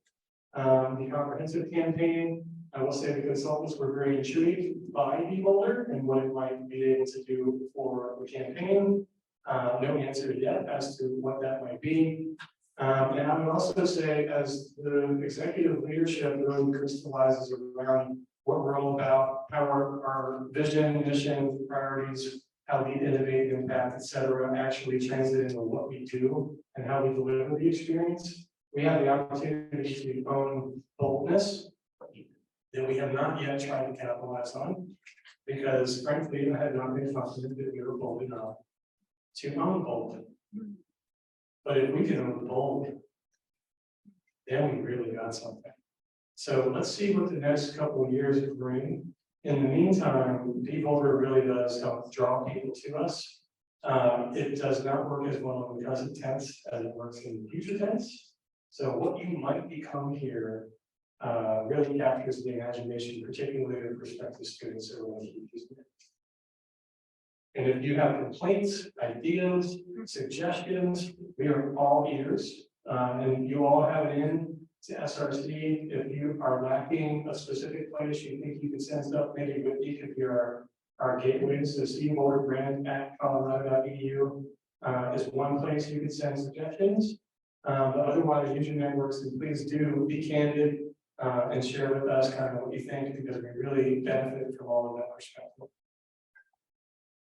The comprehensive campaign, I will say the consultants were very intrigued by Boulder and what it might be able to do for the campaign. No answer yet as to what that might be. And I would also say, as the executive leadership really crystallizes around what we're all about, how our vision, mission, priorities, how we innovate, impact, et cetera, actually translate into what we do and how we deliver the experience. We have the opportunity to own boldness that we have not yet tried to capitalize on, because frankly, I had not been confident that we were bold enough to own bold. But if we can own bold, then we really got something. So let's see what the next couple of years bring. In the meantime, Boulder really does help draw people to us. It does not work as well in the present tense as it works in the future tense. So what you might become here really captures the imagination, particularly of prospective students who are going to use it. And if you have complaints, ideas, suggestions, we are all ears. And you all have it in to SRC. If you are lacking a specific place you think you can send stuff, maybe with each of your our gateways, so steamboardbrand@colorado.edu is one place you can send suggestions. But otherwise, use your networks, and please do be candid and share with us kind of what you think, because we really benefit from all of that perspective.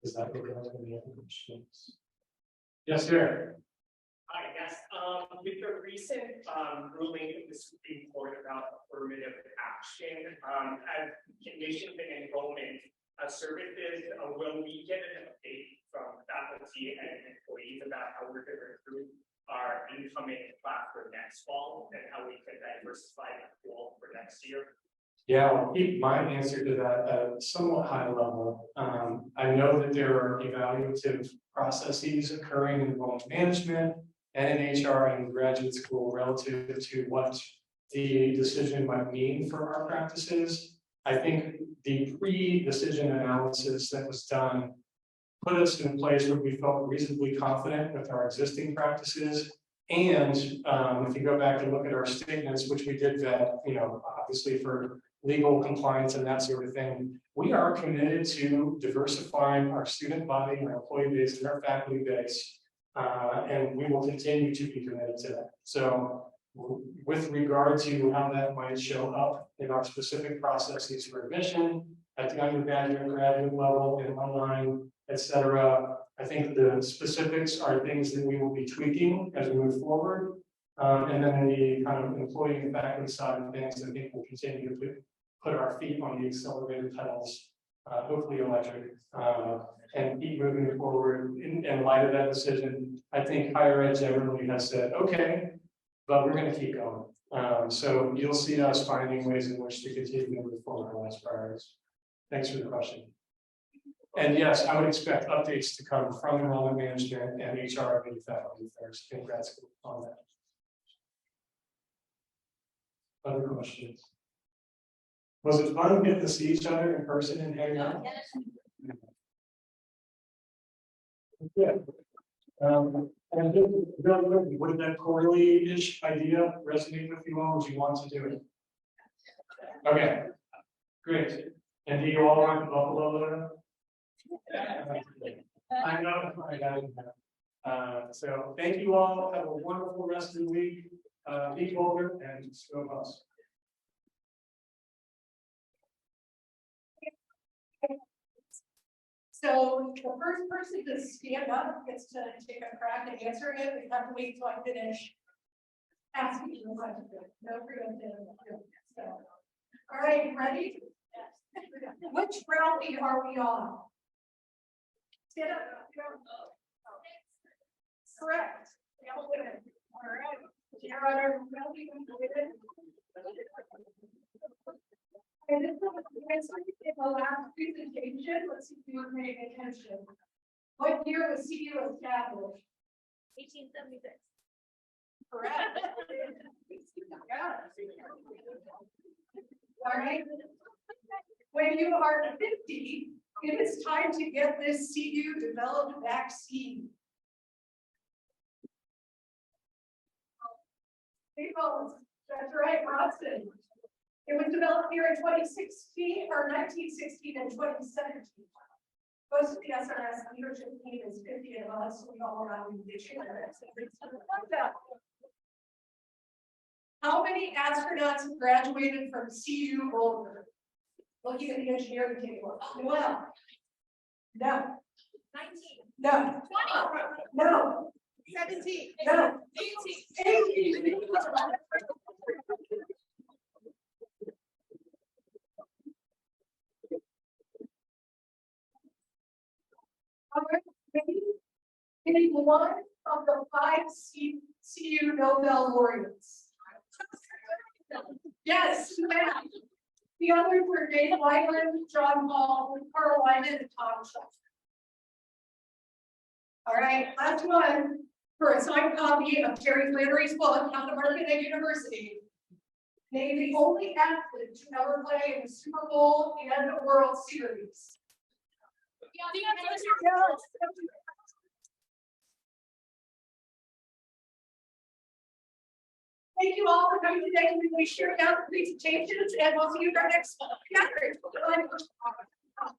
Is that what you're asking the other questions? Yes, sir. Hi, yes, with the recent ruling of the Supreme Court about affirmative action, as conditions and enrollment services, will we get an update from faculty and employees about how we're going to recruit our incoming class for next fall and how we can diversify the pool for next year? Yeah, I'll keep my answer to that at a somewhat high level. I know that there are evaluative processes occurring in enrollment management and in HR and graduate school relative to what the decision might mean for our practices. I think the pre-decision analysis that was done put us in a place where we felt reasonably confident with our existing practices. And if you go back and look at our statements, which we did vet, obviously for legal compliance and that sort of thing, we are committed to diversifying our student body, our employee base, and our faculty base. And we will continue to be committed to that. So with regard to how that might show up in our specific processes for admission at the undergraduate and graduate level and online, et cetera, I think the specifics are things that we will be tweaking as we move forward. And then the kind of employee and faculty side of things, I think we'll continue to put our feet on the accelerator pedals, hopefully electric, and keep moving forward. In light of that decision, I think higher ed generally has said, okay, but we're going to keep going. So you'll see us finding ways in which to continue to move forward on those priorities. Thanks for the question. And yes, I would expect updates to come from enrollment management and HR and faculty affairs in grad school on that. Other questions? Was it fun getting to see each other in person and hang out? Yeah. And would that quarterly-ish idea resonate with you all? Would you want to do it? Okay, great. And do you all want to Buffalo? I know. So thank you all. Have a wonderful rest of the week. Be Boulder and go Bus. So the first person to stand up gets to take a crack at answering it. We have to wait till I finish asking you the question. No preemptive. So All right, ready? Which rally are we on? Stand up. Correct. All right. You're on our rally. And this is in the last presentation. Let's see if you were paying attention. What year was CU established? 1876. Correct. Yeah. All right. When you are 50, it is time to get this CU developed vaccine. People, that's right, Robson. It was developed here in 2016 or 1916 and 2017. Most of the SRS leadership team is 50 and us, so we all around the How many astronauts have graduated from CU Boulder? Looking at the engineering table. Well, no. 19. No. 20. No. 17. No. 18. 18. Maybe one of the 5 CU Nobel laureates. Yes, math. The others were Dave Wyland, John Paul, Carl Wyman, and Tom Schultz. All right, last one for a signed copy of Terry Flannery's book, How to Market at University. Named the only athlete to ever play in the Super Bowl and the World Series. Thank you all for coming today. We shared out the presentations and we'll see you in our next gathering.